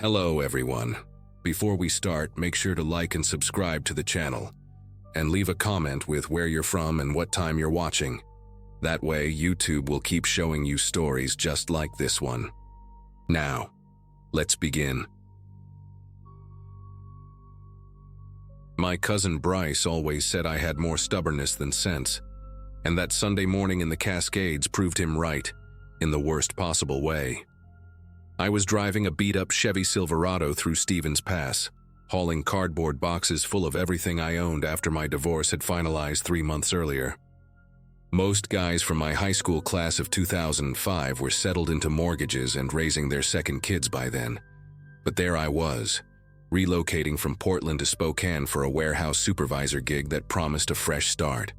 Hello everyone. Before we start, make sure to like and subscribe to the channel, and leave a comment with where you're from and what time you're watching. That way, YouTube will keep showing you stories just like this one. Now, let's begin. My cousin Bryce always said I had more stubbornness than sense, and that Sunday morning in the Cascades proved him right, in the worst possible way. I was driving a beat-up Chevy Silverado through Stevens Pass, hauling cardboard boxes full of everything I owned after my divorce had finalized 3 months earlier. Most guys from my high school class of 2005 were settled into mortgages and raising their second kids by then. But there I was, relocating from Portland to Spokane for a warehouse supervisor gig that promised a fresh start.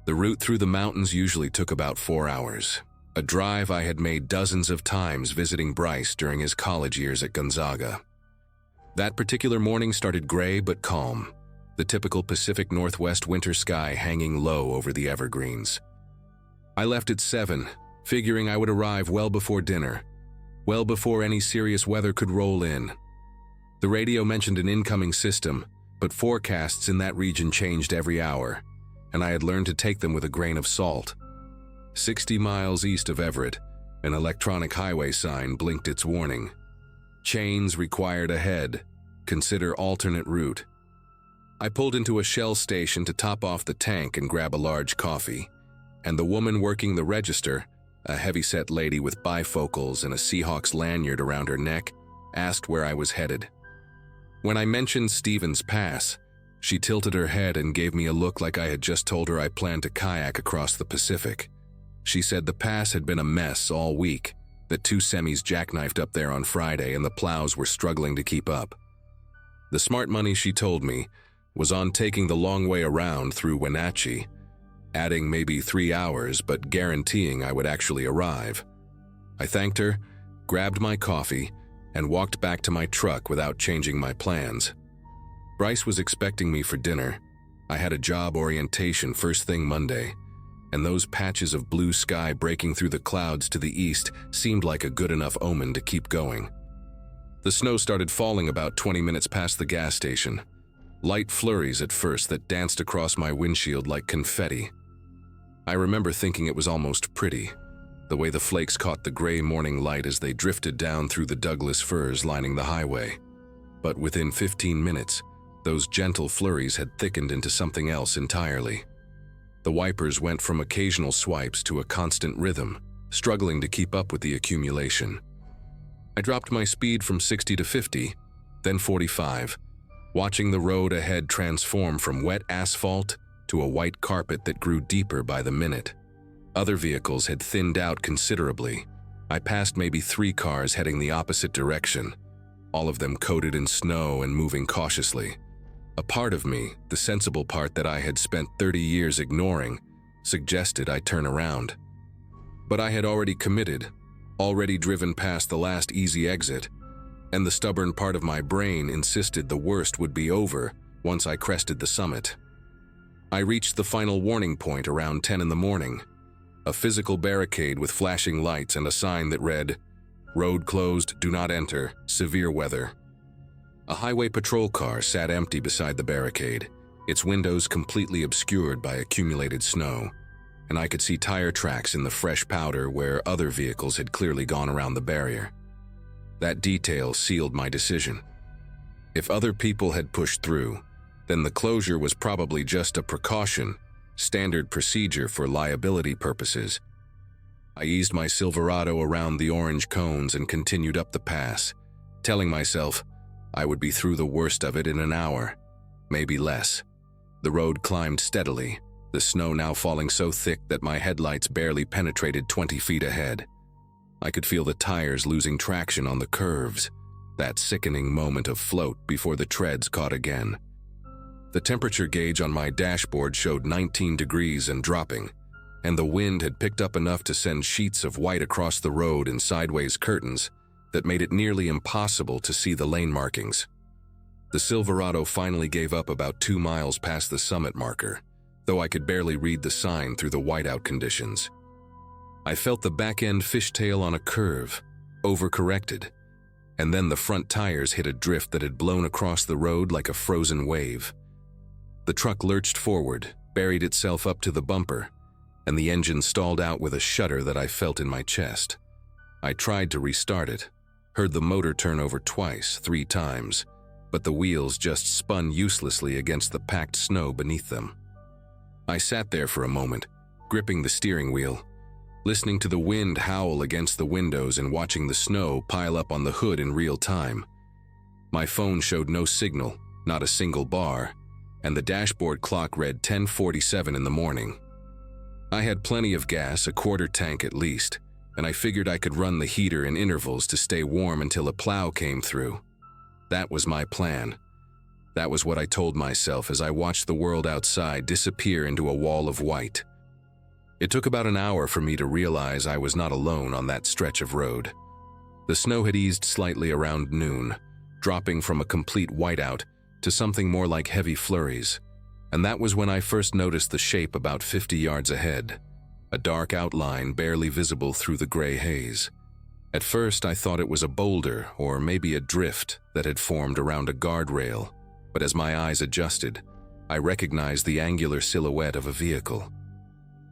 The route through the mountains usually took about 4 hours, a drive I had made dozens of times visiting Bryce during his college years at Gonzaga. That particular morning started gray but calm, the typical Pacific Northwest winter sky hanging low over the evergreens. I left at 7, figuring I would arrive well before dinner, well before any serious weather could roll in. The radio mentioned an incoming system, but forecasts in that region changed every hour, and I had learned to take them with a grain of salt. 60 miles east of Everett, an electronic highway sign blinked its warning. Chains required ahead. Consider alternate route. I pulled into a Shell station to top off the tank and grab a large coffee, and the woman working the register, a heavy-set lady with bifocals and a Seahawks lanyard around her neck, asked where I was headed. When I mentioned Stevens Pass, she tilted her head and gave me a look like I had just told her I planned to kayak across the Pacific. She said the pass had been a mess all week, that 2 semis jackknifed up there on Friday and the plows were struggling to keep up. The smart money, she told me, was on taking the long way around through Wenatchee, adding maybe 3 hours but guaranteeing I would actually arrive. I thanked her, grabbed my coffee, and walked back to my truck without changing my plans. Bryce was expecting me for dinner. I had a job orientation first thing Monday, and those patches of blue sky breaking through the clouds to the east seemed like a good enough omen to keep going. The snow started falling about 20 minutes past the gas station, light flurries at first that danced across my windshield like confetti. I remember thinking it was almost pretty, the way the flakes caught the gray morning light as they drifted down through the Douglas firs lining the highway. But within 15 minutes, those gentle flurries had thickened into something else entirely. The wipers went from occasional swipes to a constant rhythm, struggling to keep up with the accumulation. I dropped my speed from 60 to 50, then 45, watching the road ahead transform from wet asphalt to a white carpet that grew deeper by the minute. Other vehicles had thinned out considerably. I passed maybe 3 cars heading the opposite direction, all of them coated in snow and moving cautiously. A part of me, the sensible part that I had spent 30 years ignoring, suggested I turn around. But I had already committed, already driven past the last easy exit, and the stubborn part of my brain insisted the worst would be over once I crested the summit. I reached the final warning point around 10 in the morning, a physical barricade with flashing lights and a sign that read, "Road closed, do not enter, severe weather." A highway patrol car sat empty beside the barricade, its windows completely obscured by accumulated snow, and I could see tire tracks in the fresh powder where other vehicles had clearly gone around the barrier. That detail sealed my decision. If other people had pushed through, then the closure was probably just a precaution, standard procedure for liability purposes. I eased my Silverado around the orange cones and continued up the pass, telling myself I would be through the worst of it in an hour, maybe less. The road climbed steadily, the snow now falling so thick that my headlights barely penetrated 20 feet ahead. I could feel the tires losing traction on the curves, that sickening moment of float before the treads caught again. The temperature gauge on my dashboard showed 19 degrees and dropping, and the wind had picked up enough to send sheets of white across the road in sideways curtains that made it nearly impossible to see the lane markings. The Silverado finally gave up about 2 miles past the summit marker, though I could barely read the sign through the whiteout conditions. I felt the back end fishtail on a curve, overcorrected, and then the front tires hit a drift that had blown across the road like a frozen wave. The truck lurched forward, buried itself up to the bumper, and the engine stalled out with a shudder that I felt in my chest. I tried to restart it, heard the motor turn over twice, 3 times, but the wheels just spun uselessly against the packed snow beneath them. I sat there for a moment, gripping the steering wheel, listening to the wind howl against the windows and watching the snow pile up on the hood in real time. My phone showed no signal, not a single bar, and the dashboard clock read 10:47 in the morning. I had plenty of gas, a quarter tank at least, and I figured I could run the heater in intervals to stay warm until a plow came through. That was my plan. That was what I told myself as I watched the world outside disappear into a wall of white. It took about an hour for me to realize I was not alone on that stretch of road. The snow had eased slightly around noon, dropping from a complete whiteout to something more like heavy flurries, and that was when I first noticed the shape about 50 yards ahead, a dark outline barely visible through the gray haze. At first, I thought it was a boulder or maybe a drift that had formed around a guardrail, but as my eyes adjusted, I recognized the angular silhouette of a vehicle.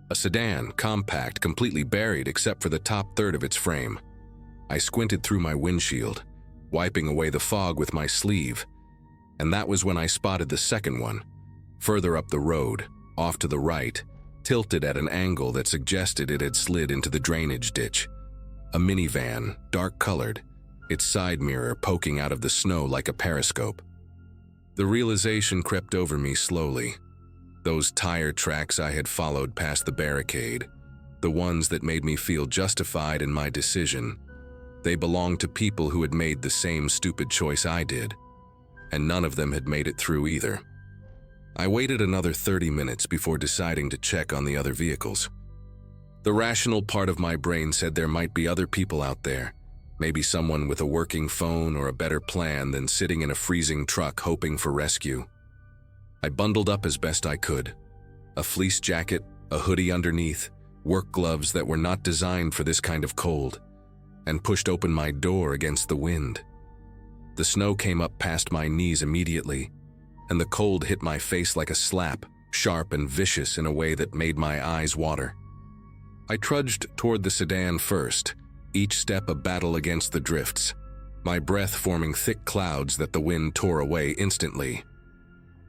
A sedan, compact, completely buried except for the top third of its frame. I squinted through my windshield, wiping away the fog with my sleeve, and that was when I spotted the second one, further up the road, off to the right, tilted at an angle that suggested it had slid into the drainage ditch. A minivan, dark-colored, its side mirror poking out of the snow like a periscope. The realization crept over me slowly. Those tire tracks I had followed past the barricade, the ones that made me feel justified in my decision, they belonged to people who had made the same stupid choice I did, and none of them had made it through either. I waited another 30 minutes before deciding to check on the other vehicles. The rational part of my brain said there might be other people out there, maybe someone with a working phone or a better plan than sitting in a freezing truck hoping for rescue. I bundled up as best I could. A fleece jacket, a hoodie underneath, work gloves that were not designed for this kind of cold, and pushed open my door against the wind. The snow came up past my knees immediately, and the cold hit my face like a slap, sharp and vicious in a way that made my eyes water. I trudged toward the sedan first, each step a battle against the drifts, my breath forming thick clouds that the wind tore away instantly.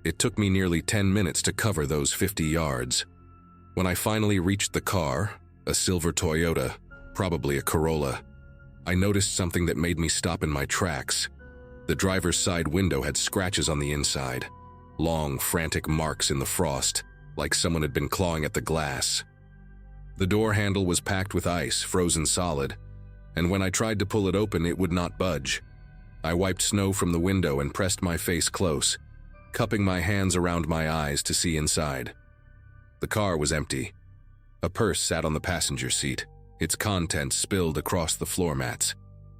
It took me nearly 10 minutes to cover those 50 yards. When I finally reached the car, a silver Toyota, probably a Corolla, I noticed something that made me stop in my tracks. The driver's side window had scratches on the inside, long, frantic marks in the frost, like someone had been clawing at the glass. The door handle was packed with ice, frozen solid, and when I tried to pull it open, it would not budge. I wiped snow from the window and pressed my face close, cupping my hands around my eyes to see inside. The car was empty. A purse sat on the passenger seat, its contents spilled across the floor mats.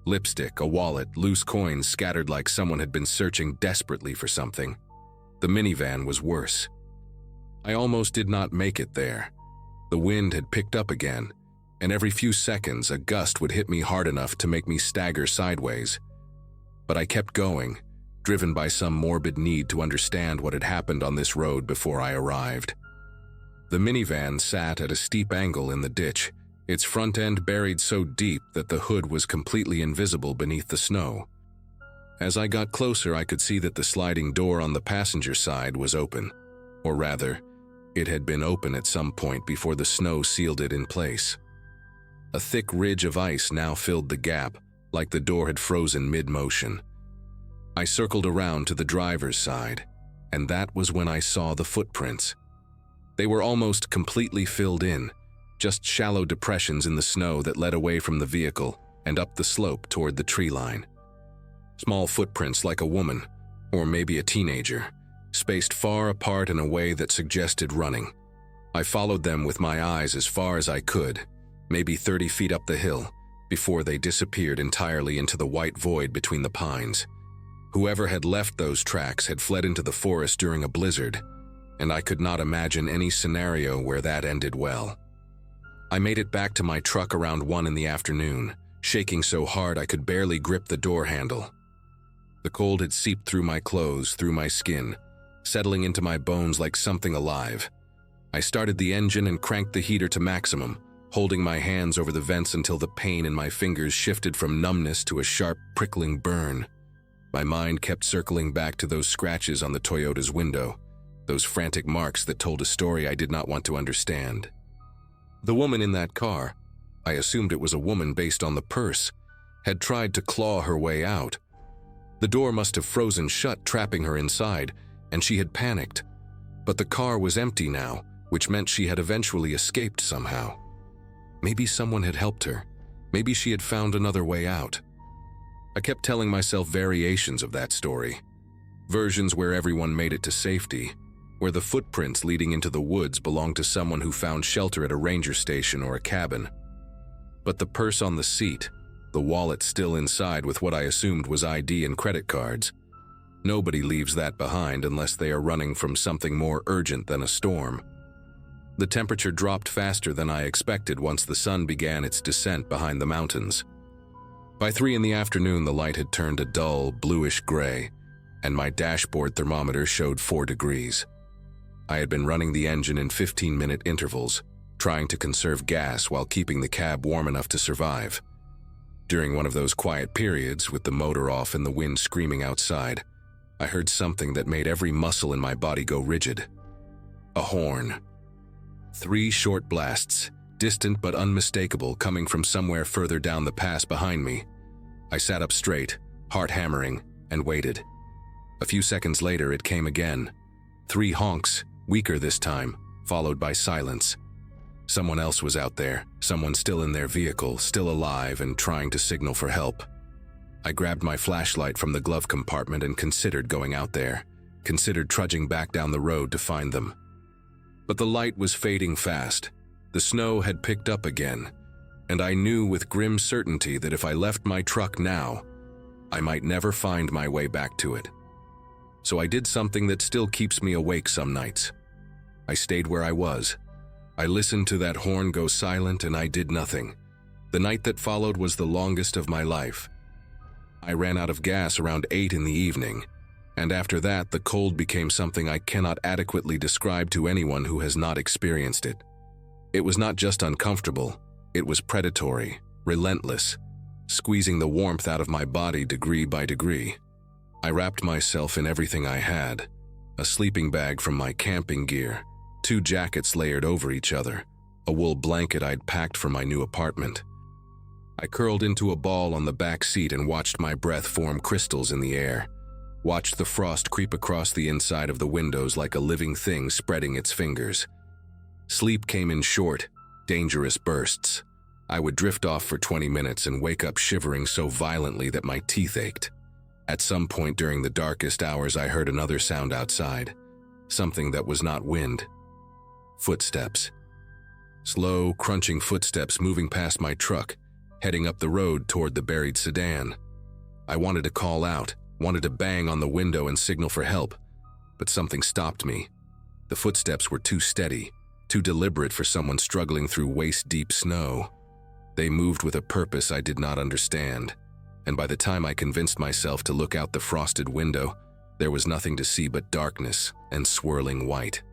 Lipstick, a wallet, loose coins scattered like someone had been searching desperately for something. The minivan was worse. I almost did not make it there. The wind had picked up again, and every few seconds a gust would hit me hard enough to make me stagger sideways. But I kept going, driven by some morbid need to understand what had happened on this road before I arrived. The minivan sat at a steep angle in the ditch, its front end buried so deep that the hood was completely invisible beneath the snow. As I got closer, I could see that the sliding door on the passenger side was open, or rather, it had been open at some point before the snow sealed it in place. A thick ridge of ice now filled the gap, like the door had frozen mid-motion. I circled around to the driver's side, and that was when I saw the footprints. They were almost completely filled in, just shallow depressions in the snow that led away from the vehicle and up the slope toward the tree line. Small footprints like a woman, or maybe a teenager, spaced far apart in a way that suggested running. I followed them with my eyes as far as I could, maybe 30 feet up the hill, before they disappeared entirely into the white void between the pines. Whoever had left those tracks had fled into the forest during a blizzard, and I could not imagine any scenario where that ended well. I made it back to my truck around 1 in the afternoon, shaking so hard I could barely grip the door handle. The cold had seeped through my clothes, through my skin, settling into my bones like something alive. I started the engine and cranked the heater to maximum, holding my hands over the vents until the pain in my fingers shifted from numbness to a sharp, prickling burn. My mind kept circling back to those scratches on the Toyota's window, those frantic marks that told a story I did not want to understand. The woman in that car, I assumed it was a woman based on the purse, had tried to claw her way out. The door must have frozen shut, trapping her inside, and she had panicked. But the car was empty now, which meant she had eventually escaped somehow. Maybe someone had helped her. Maybe she had found another way out. I kept telling myself variations of that story. Versions where everyone made it to safety, where the footprints leading into the woods belonged to someone who found shelter at a ranger station or a cabin. But the purse on the seat, the wallet still inside with what I assumed was ID and credit cards. Nobody leaves that behind unless they are running from something more urgent than a storm. The temperature dropped faster than I expected once the sun began its descent behind the mountains. By 3 in the afternoon, the light had turned a dull, bluish gray, and my dashboard thermometer showed 4 degrees. I had been running the engine in 15-minute intervals, trying to conserve gas while keeping the cab warm enough to survive. During one of those quiet periods, with the motor off and the wind screaming outside, I heard something that made every muscle in my body go rigid. A horn. 3 short blasts, distant but unmistakable, coming from somewhere further down the pass behind me. I sat up straight, heart hammering, and waited. A few seconds later, it came again. 3 honks, weaker this time, followed by silence. Someone else was out there, someone still in their vehicle, still alive and trying to signal for help. I grabbed my flashlight from the glove compartment and considered going out there, considered trudging back down the road to find them. But the light was fading fast. The snow had picked up again, and I knew with grim certainty that if I left my truck now, I might never find my way back to it. So I did something that still keeps me awake some nights. I stayed where I was. I listened to that horn go silent and I did nothing. The night that followed was the longest of my life. I ran out of gas around 8 in the evening, and after that the cold became something I cannot adequately describe to anyone who has not experienced it. It was not just uncomfortable, it was predatory, relentless, squeezing the warmth out of my body degree by degree. I wrapped myself in everything I had, a sleeping bag from my camping gear, 2 jackets layered over each other, a wool blanket I'd packed for my new apartment. I curled into a ball on the back seat and watched my breath form crystals in the air, watched the frost creep across the inside of the windows like a living thing spreading its fingers. Sleep came in short, dangerous bursts. I would drift off for 20 minutes and wake up shivering so violently that my teeth ached. At some point during the darkest hours, I heard another sound outside, something that was not wind. Footsteps. Slow, crunching footsteps moving past my truck, heading up the road toward the buried sedan. I wanted to call out, wanted to bang on the window and signal for help, but something stopped me. The footsteps were too steady, too deliberate for someone struggling through waist-deep snow. They moved with a purpose I did not understand, and by the time I convinced myself to look out the frosted window, there was nothing to see but darkness and swirling white.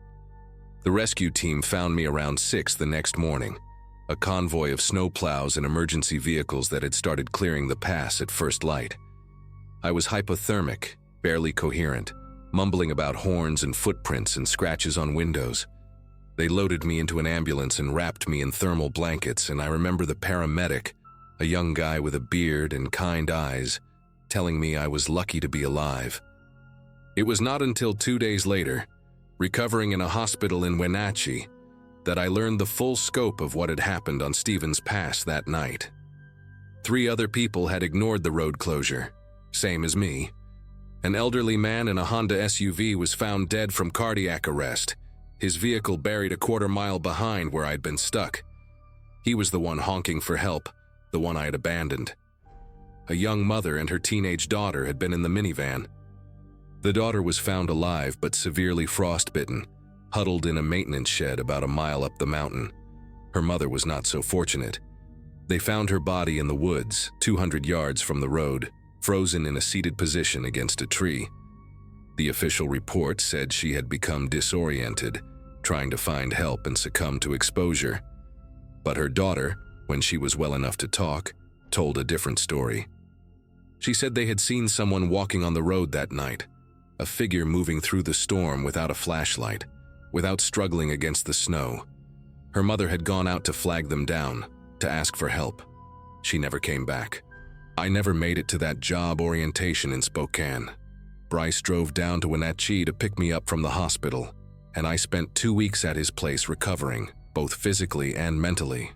The rescue team found me around 6 the next morning, a convoy of snowplows and emergency vehicles that had started clearing the pass at first light. I was hypothermic, barely coherent, mumbling about horns and footprints and scratches on windows. They loaded me into an ambulance and wrapped me in thermal blankets, and I remember the paramedic, a young guy with a beard and kind eyes, telling me I was lucky to be alive. It was not until 2 days later, recovering in a hospital in Wenatchee, that I learned the full scope of what had happened on Stevens Pass that night. 3 other people had ignored the road closure, same as me. An elderly man in a Honda SUV was found dead from cardiac arrest, his vehicle buried a quarter-mile behind where I'd been stuck. He was the one honking for help, the one I had abandoned. A young mother and her teenage daughter had been in the minivan. The daughter was found alive but severely frostbitten, huddled in a maintenance shed about a mile up the mountain. Her mother was not so fortunate. They found her body in the woods, 200 yards from the road, frozen in a seated position against a tree. The official report said she had become disoriented, trying to find help and succumbed to exposure. But her daughter, when she was well enough to talk, told a different story. She said they had seen someone walking on the road that night, a figure moving through the storm without a flashlight, without struggling against the snow. Her mother had gone out to flag them down, to ask for help. She never came back. I never made it to that job orientation in Spokane. Bryce drove down to Wenatchee to pick me up from the hospital, and I spent 2 weeks at his place recovering, both physically and mentally.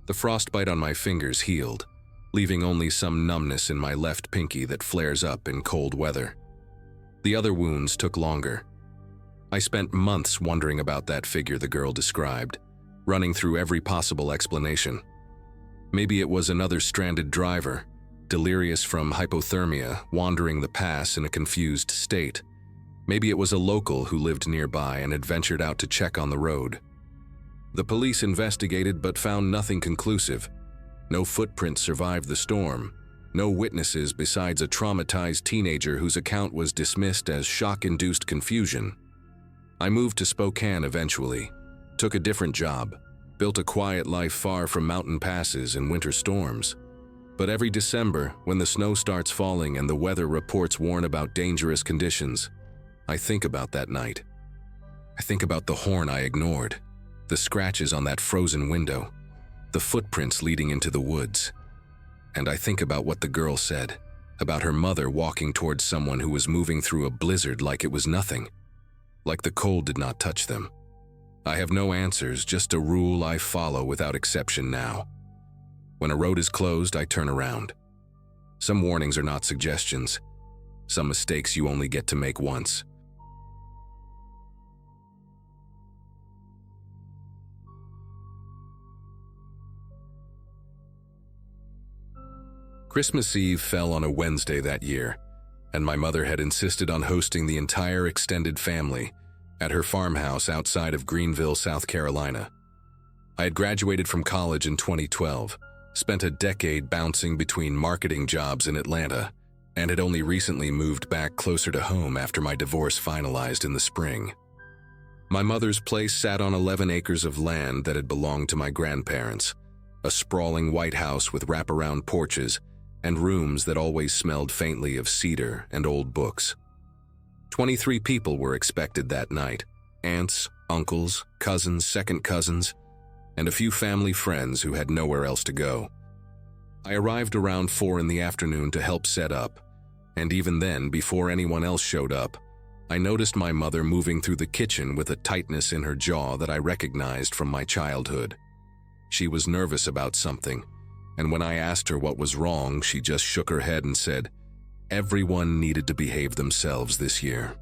The frostbite on my fingers healed, leaving only some numbness in my left pinky that flares up in cold weather. The other wounds took longer. I spent months wondering about that figure the girl described, running through every possible explanation. Maybe it was another stranded driver, delirious from hypothermia, wandering the pass in a confused state. Maybe it was a local who lived nearby and had ventured out to check on the road. The police investigated but found nothing conclusive. No footprints survived the storm. No witnesses besides a traumatized teenager whose account was dismissed as shock-induced confusion. I moved to Spokane eventually, took a different job, built a quiet life far from mountain passes and winter storms. But every December, when the snow starts falling and the weather reports warn about dangerous conditions, I think about that night. I think about the horn I ignored, the scratches on that frozen window, the footprints leading into the woods. And I think about what the girl said, about her mother walking towards someone who was moving through a blizzard like it was nothing, like the cold did not touch them. I have no answers, just a rule I follow without exception now. When a road is closed, I turn around. Some warnings are not suggestions. Some mistakes you only get to make once. Christmas Eve fell on a Wednesday that year, and my mother had insisted on hosting the entire extended family at her farmhouse outside of Greenville, South Carolina. I had graduated from college in 2012, spent a decade bouncing between marketing jobs in Atlanta, and had only recently moved back closer to home after my divorce finalized in the spring. My mother's place sat on 11 acres of land that had belonged to my grandparents, a sprawling white house with wraparound porches and rooms that always smelled faintly of cedar and old books. 23 people were expected that night: aunts, uncles, cousins, second cousins, and a few family friends who had nowhere else to go. I arrived around 4 in the afternoon to help set up, and even then, before anyone else showed up, I noticed my mother moving through the kitchen with a tightness in her jaw that I recognized from my childhood. She was nervous about something, and when I asked her what was wrong, she just shook her head and said, everyone needed to behave themselves this year.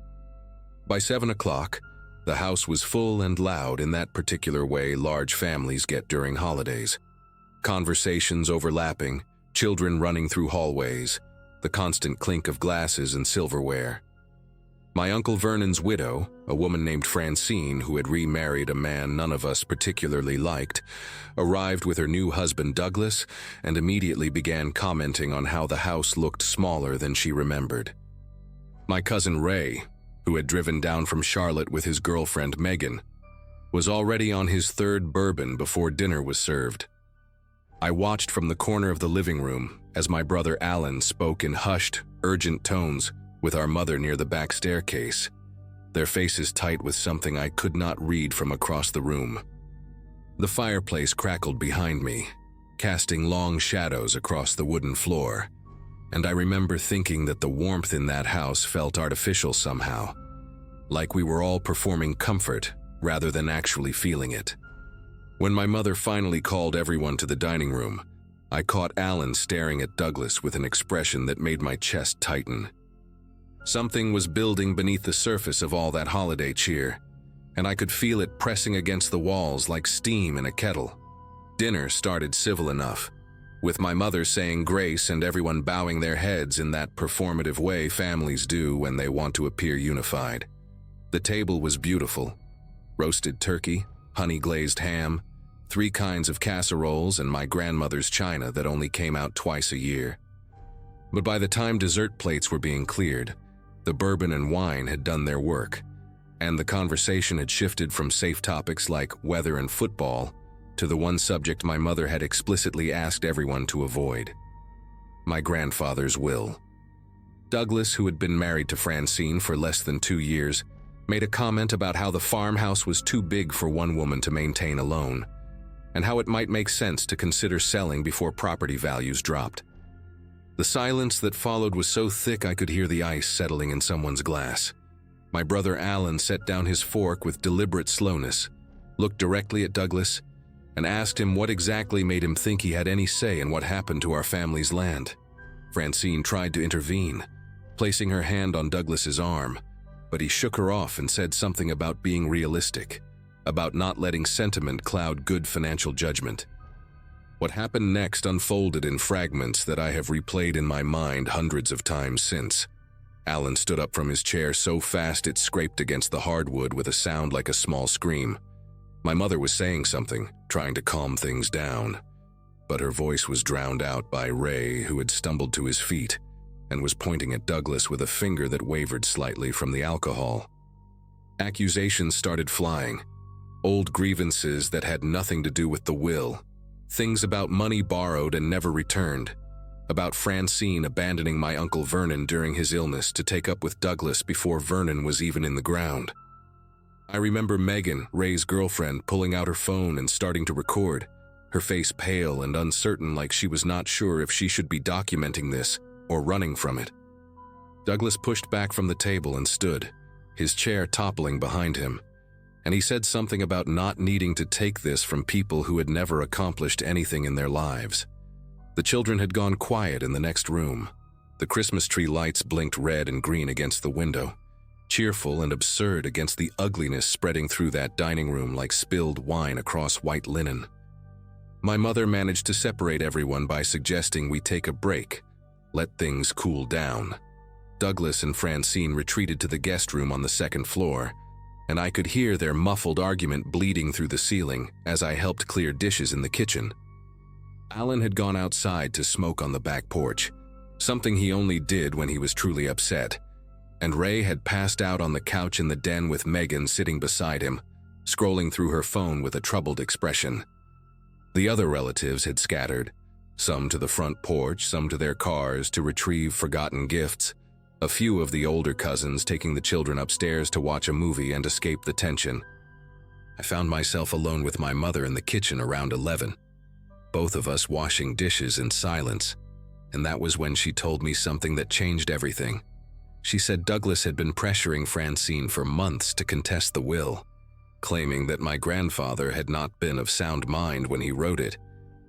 By 7 o'clock, the house was full and loud in that particular way large families get during holidays. Conversations overlapping, children running through hallways, the constant clink of glasses and silverware. My Uncle Vernon's widow, a woman named Francine who had remarried a man none of us particularly liked, arrived with her new husband Douglas and immediately began commenting on how the house looked smaller than she remembered. My cousin Ray, who had driven down from Charlotte with his girlfriend Megan, was already on his 3rd bourbon before dinner was served. I watched from the corner of the living room as my brother Alan spoke in hushed, urgent tones with our mother near the back staircase, their faces tight with something I could not read from across the room. The fireplace crackled behind me, casting long shadows across the wooden floor, and I remember thinking that the warmth in that house felt artificial somehow, like we were all performing comfort rather than actually feeling it. When my mother finally called everyone to the dining room, I caught Alan staring at Douglas with an expression that made my chest tighten. Something was building beneath the surface of all that holiday cheer, and I could feel it pressing against the walls like steam in a kettle. Dinner started civil enough, with my mother saying grace and everyone bowing their heads in that performative way families do when they want to appear unified. The table was beautiful: roasted turkey, honey-glazed ham, 3 kinds of casseroles, and my grandmother's china that only came out twice a year. But by the time dessert plates were being cleared, the bourbon and wine had done their work, and the conversation had shifted from safe topics like weather and football to the one subject my mother had explicitly asked everyone to avoid: my grandfather's will. Douglas, who had been married to Francine for less than 2 years, made a comment about how the farmhouse was too big for one woman to maintain alone, and how it might make sense to consider selling before property values dropped. The silence that followed was so thick I could hear the ice settling in someone's glass. My brother Alan set down his fork with deliberate slowness, looked directly at Douglas, and asked him what exactly made him think he had any say in what happened to our family's land. Francine tried to intervene, placing her hand on Douglas's arm, but he shook her off and said something about being realistic, about not letting sentiment cloud good financial judgment. What happened next unfolded in fragments that I have replayed in my mind hundreds of times since. Alan stood up from his chair so fast it scraped against the hardwood with a sound like a small scream. My mother was saying something, trying to calm things down, but her voice was drowned out by Ray, who had stumbled to his feet and was pointing at Douglas with a finger that wavered slightly from the alcohol. Accusations started flying, old grievances that had nothing to do with the will, things about money borrowed and never returned, about Francine abandoning my Uncle Vernon during his illness to take up with Douglas before Vernon was even in the ground. I remember Megan, Ray's girlfriend, pulling out her phone and starting to record, her face pale and uncertain, like she was not sure if she should be documenting this or running from it. Douglas pushed back from the table and stood, his chair toppling behind him, and he said something about not needing to take this from people who had never accomplished anything in their lives. The children had gone quiet in the next room. The Christmas tree lights blinked red and green against the window, cheerful and absurd against the ugliness spreading through that dining room like spilled wine across white linen. My mother managed to separate everyone by suggesting we take a break, let things cool down. Douglas and Francine retreated to the guest room on the second floor, and I could hear their muffled argument bleeding through the ceiling as I helped clear dishes in the kitchen. Alan had gone outside to smoke on the back porch, something he only did when he was truly upset, and Ray had passed out on the couch in the den with Megan sitting beside him, scrolling through her phone with a troubled expression. The other relatives had scattered, some to the front porch, some to their cars to retrieve forgotten gifts, a few of the older cousins taking the children upstairs to watch a movie and escape the tension. I found myself alone with my mother in the kitchen around 11, both of us washing dishes in silence, and that was when she told me something that changed everything. She said Douglas had been pressuring Francine for months to contest the will, claiming that my grandfather had not been of sound mind when he wrote it,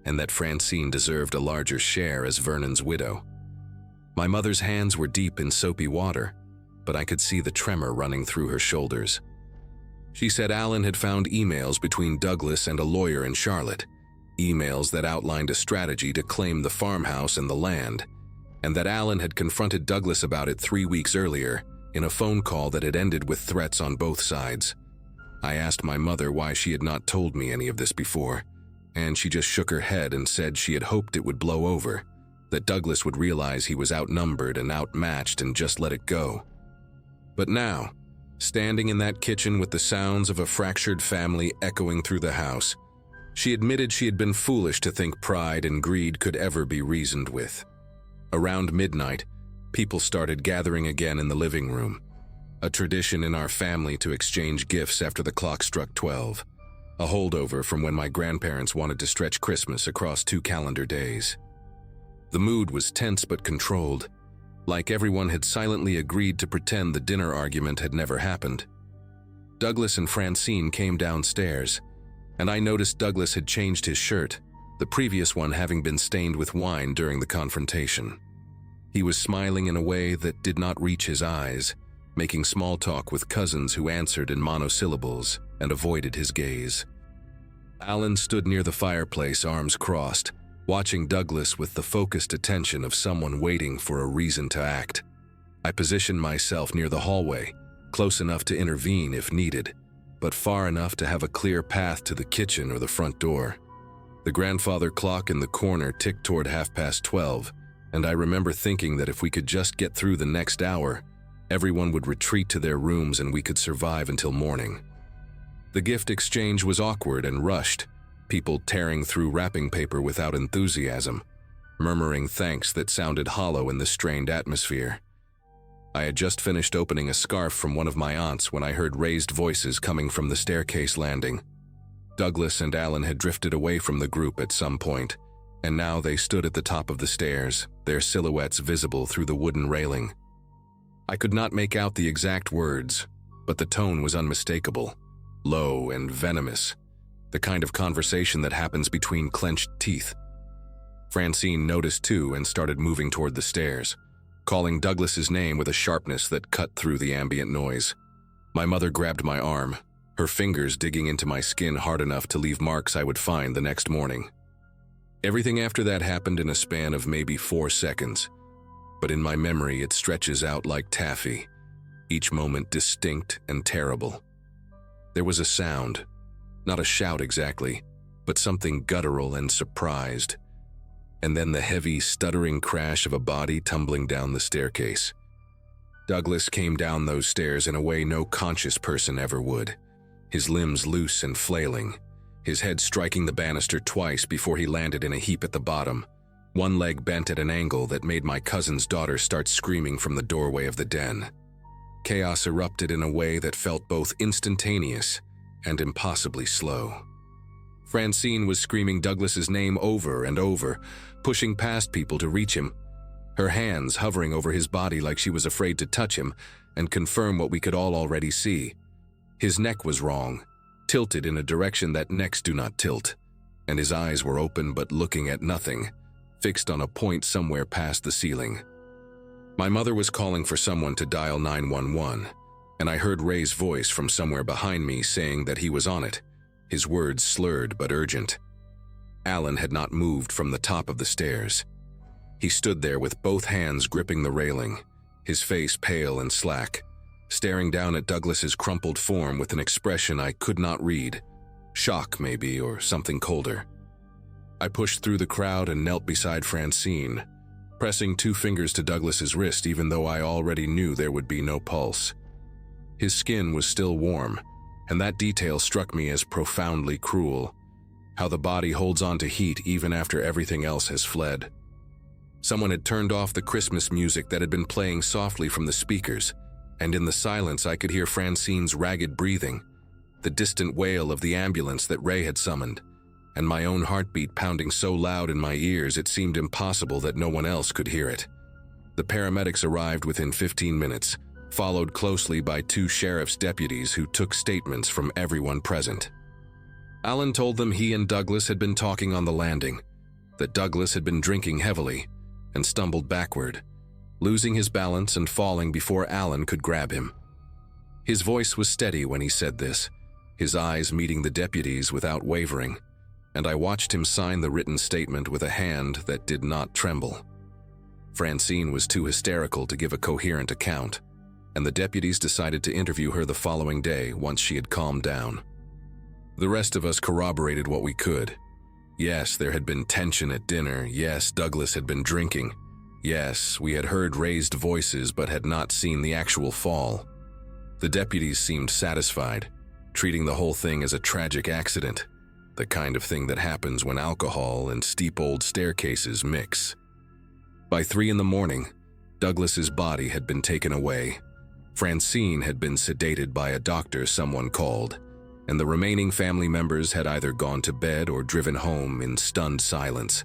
and that Francine deserved a larger share as Vernon's widow. My mother's hands were deep in soapy water, but I could see the tremor running through her shoulders. She said Alan had found emails between Douglas and a lawyer in Charlotte, emails that outlined a strategy to claim the farmhouse and the land, and that Alan had confronted Douglas about it 3 weeks earlier in a phone call that had ended with threats on both sides. I asked my mother why she had not told me any of this before, and she just shook her head and said she had hoped it would blow over, that Douglas would realize he was outnumbered and outmatched and just let it go. But now, standing in that kitchen with the sounds of a fractured family echoing through the house, she admitted she had been foolish to think pride and greed could ever be reasoned with. Around midnight, people started gathering again in the living room, a tradition in our family to exchange gifts after the clock struck 12, a holdover from when my grandparents wanted to stretch Christmas across 2 calendar days. The mood was tense but controlled, like everyone had silently agreed to pretend the dinner argument had never happened. Douglas and Francine came downstairs, and I noticed Douglas had changed his shirt, the previous one having been stained with wine during the confrontation. He was smiling in a way that did not reach his eyes, making small talk with cousins who answered in monosyllables and avoided his gaze. Alan stood near the fireplace, arms crossed, watching Douglas with the focused attention of someone waiting for a reason to act. I positioned myself near the hallway, close enough to intervene if needed, but far enough to have a clear path to the kitchen or the front door. The grandfather clock in the corner ticked toward 12:30, and I remember thinking that if we could just get through the next hour, everyone would retreat to their rooms and we could survive until morning. The gift exchange was awkward and rushed, people tearing through wrapping paper without enthusiasm, murmuring thanks that sounded hollow in the strained atmosphere. I had just finished opening a scarf from one of my aunts when I heard raised voices coming from the staircase landing. Douglas and Alan had drifted away from the group at some point, and now they stood at the top of the stairs, their silhouettes visible through the wooden railing. I could not make out the exact words, but the tone was unmistakable, low and venomous, the kind of conversation that happens between clenched teeth. Francine noticed too and started moving toward the stairs, calling Douglas's name with a sharpness that cut through the ambient noise. My mother grabbed my arm, her fingers digging into my skin hard enough to leave marks I would find the next morning. Everything after that happened in a span of maybe 4 seconds, but in my memory it stretches out like taffy, each moment distinct and terrible. There was a sound, not a shout exactly, but something guttural and surprised, and then the heavy, stuttering crash of a body tumbling down the staircase. Douglas came down those stairs in a way no conscious person ever would, his limbs loose and flailing, his head striking the banister twice before he landed in a heap at the bottom, one leg bent at an angle that made my cousin's daughter start screaming from the doorway of the den. Chaos erupted in a way that felt both instantaneous and impossibly slow. Francine was screaming Douglas's name over and over, pushing past people to reach him, her hands hovering over his body like she was afraid to touch him and confirm what we could all already see. His neck was wrong, tilted in a direction that necks do not tilt, and his eyes were open but looking at nothing, fixed on a point somewhere past the ceiling. My mother was calling for someone to dial 911, and I heard Ray's voice from somewhere behind me saying that he was on it, his words slurred but urgent. Alan had not moved from the top of the stairs. He stood there with both hands gripping the railing, his face pale and slack, staring down at Douglas's crumpled form with an expression I could not read, shock maybe, or something colder. I pushed through the crowd and knelt beside Francine, pressing 2 fingers to Douglas's wrist even though I already knew there would be no pulse. His skin was still warm, and that detail struck me as profoundly cruel, how the body holds on to heat even after everything else has fled. Someone had turned off the Christmas music that had been playing softly from the speakers, and in the silence I could hear Francine's ragged breathing, the distant wail of the ambulance that Ray had summoned, and my own heartbeat pounding so loud in my ears it seemed impossible that no one else could hear it. The paramedics arrived within 15 minutes, followed closely by 2 sheriff's deputies who took statements from everyone present. Alan told them he and Douglas had been talking on the landing, that Douglas had been drinking heavily and stumbled backward, losing his balance and falling before Alan could grab him. His voice was steady when he said this, his eyes meeting the deputies without wavering, and I watched him sign the written statement with a hand that did not tremble. Francine was too hysterical to give a coherent account, and the deputies decided to interview her the following day once she had calmed down. The rest of us corroborated what we could. Yes, there had been tension at dinner. Yes, Douglas had been drinking. Yes, we had heard raised voices but had not seen the actual fall. The deputies seemed satisfied, treating the whole thing as a tragic accident, the kind of thing that happens when alcohol and steep old staircases mix. By 3 in the morning, Douglas's body had been taken away. Francine had been sedated by a doctor someone called, and the remaining family members had either gone to bed or driven home in stunned silence.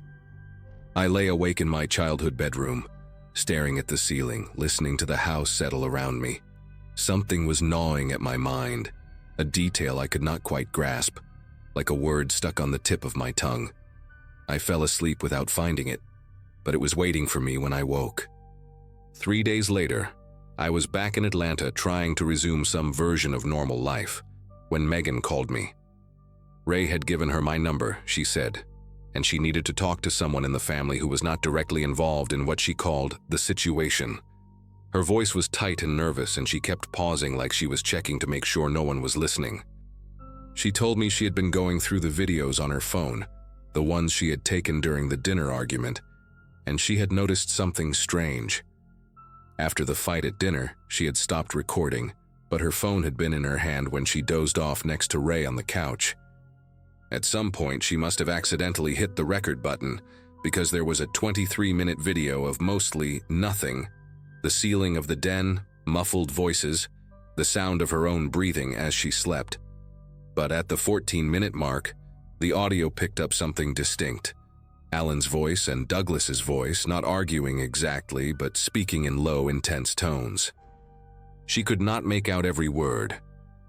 I lay awake in my childhood bedroom, staring at the ceiling, listening to the house settle around me. Something was gnawing at my mind, a detail I could not quite grasp, like a word stuck on the tip of my tongue. I fell asleep without finding it, but it was waiting for me when I woke. 3 days later, I was back in Atlanta trying to resume some version of normal life, when Megan called me. Ray had given her my number, she said, and she needed to talk to someone in the family who was not directly involved in what she called the situation. Her voice was tight and nervous, and she kept pausing like she was checking to make sure no one was listening. She told me she had been going through the videos on her phone, the ones she had taken during the dinner argument, and she had noticed something strange. After the fight at dinner, she had stopped recording, but her phone had been in her hand when she dozed off next to Ray on the couch. At some point, she must have accidentally hit the record button, because there was a 23-minute video of mostly nothing: the ceiling of the den, muffled voices, the sound of her own breathing as she slept. But at the 14-minute mark, the audio picked up something distinct. Alan's voice and Douglas's voice, not arguing exactly, but speaking in low, intense tones. She could not make out every word,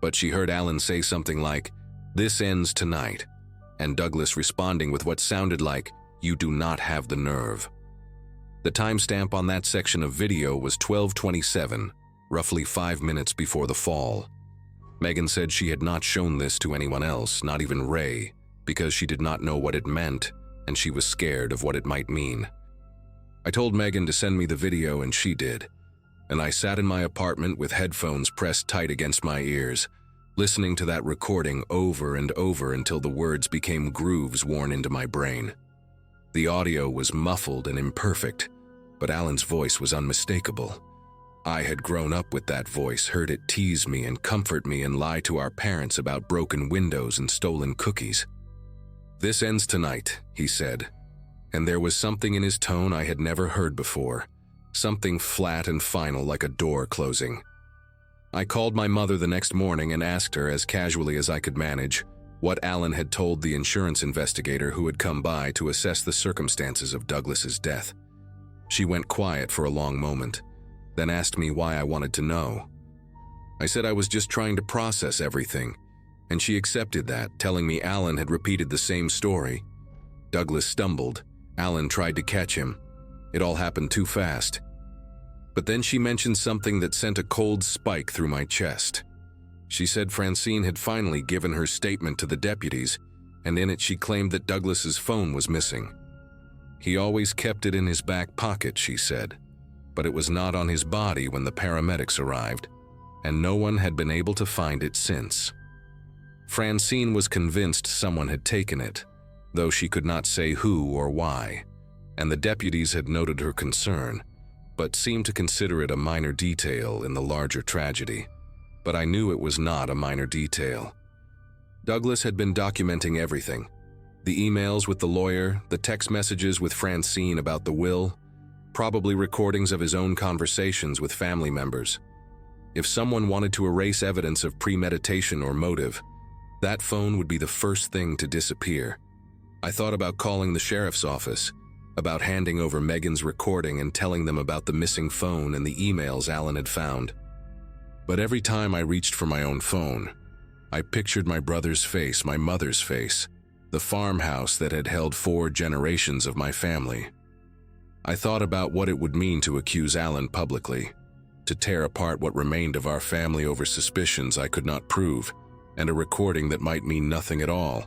but she heard Alan say something like, "This ends tonight," and Douglas responding with what sounded like, "You do not have the nerve." The timestamp on that section of video was 12:27, roughly 5 minutes before the fall. Megan said she had not shown this to anyone else, not even Ray, because she did not know what it meant, and she was scared of what it might mean. I told Megan to send me the video, and she did, and I sat in my apartment with headphones pressed tight against my ears, listening to that recording over and over until the words became grooves worn into my brain. The audio was muffled and imperfect, but Alan's voice was unmistakable. I had grown up with that voice, heard it tease me and comfort me and lie to our parents about broken windows and stolen cookies. "This ends tonight," he said, and there was something in his tone I had never heard before, something flat and final like a door closing. I called my mother the next morning and asked her, as casually as I could manage, what Alan had told the insurance investigator who had come by to assess the circumstances of Douglas's death. She went quiet for a long moment, then asked me why I wanted to know. I said I was just trying to process everything, and she accepted that, telling me Alan had repeated the same story. Douglas stumbled. Alan tried to catch him. It all happened too fast. But then she mentioned something that sent a cold spike through my chest. She said Francine had finally given her statement to the deputies, and in it she claimed that Douglas's phone was missing. He always kept it in his back pocket, she said, but it was not on his body when the paramedics arrived, and no one had been able to find it since. Francine was convinced someone had taken it, though she could not say who or why, and the deputies had noted her concern, but seemed to consider it a minor detail in the larger tragedy. But I knew it was not a minor detail. Douglas had been documenting everything: the emails with the lawyer, the text messages with Francine about the will, probably recordings of his own conversations with family members. If someone wanted to erase evidence of premeditation or motive, that phone would be the first thing to disappear. I thought about calling the sheriff's office, about handing over Megan's recording and telling them about the missing phone and the emails Alan had found. But every time I reached for my own phone, I pictured my brother's face, my mother's face, the farmhouse that had held 4 generations of my family. I thought about what it would mean to accuse Alan publicly, to tear apart what remained of our family over suspicions I could not prove, and a recording that might mean nothing at all.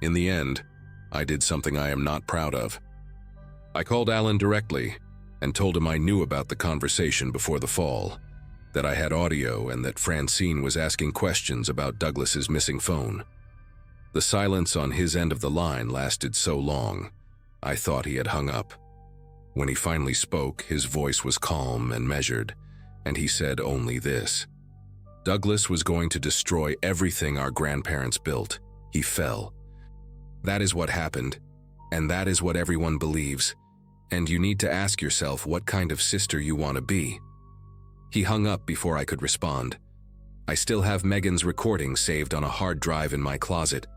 In the end, I did something I am not proud of. I called Alan directly and told him I knew about the conversation before the fall, that I had audio and that Francine was asking questions about Douglas's missing phone. The silence on his end of the line lasted so long, I thought he had hung up. When he finally spoke, his voice was calm and measured, and he said only this: Douglas was going to destroy everything our grandparents built. He fell. That is what happened, and that is what everyone believes, and you need to ask yourself what kind of sister you want to be. He hung up before I could respond. I still have Megan's recording saved on a hard drive in my closet.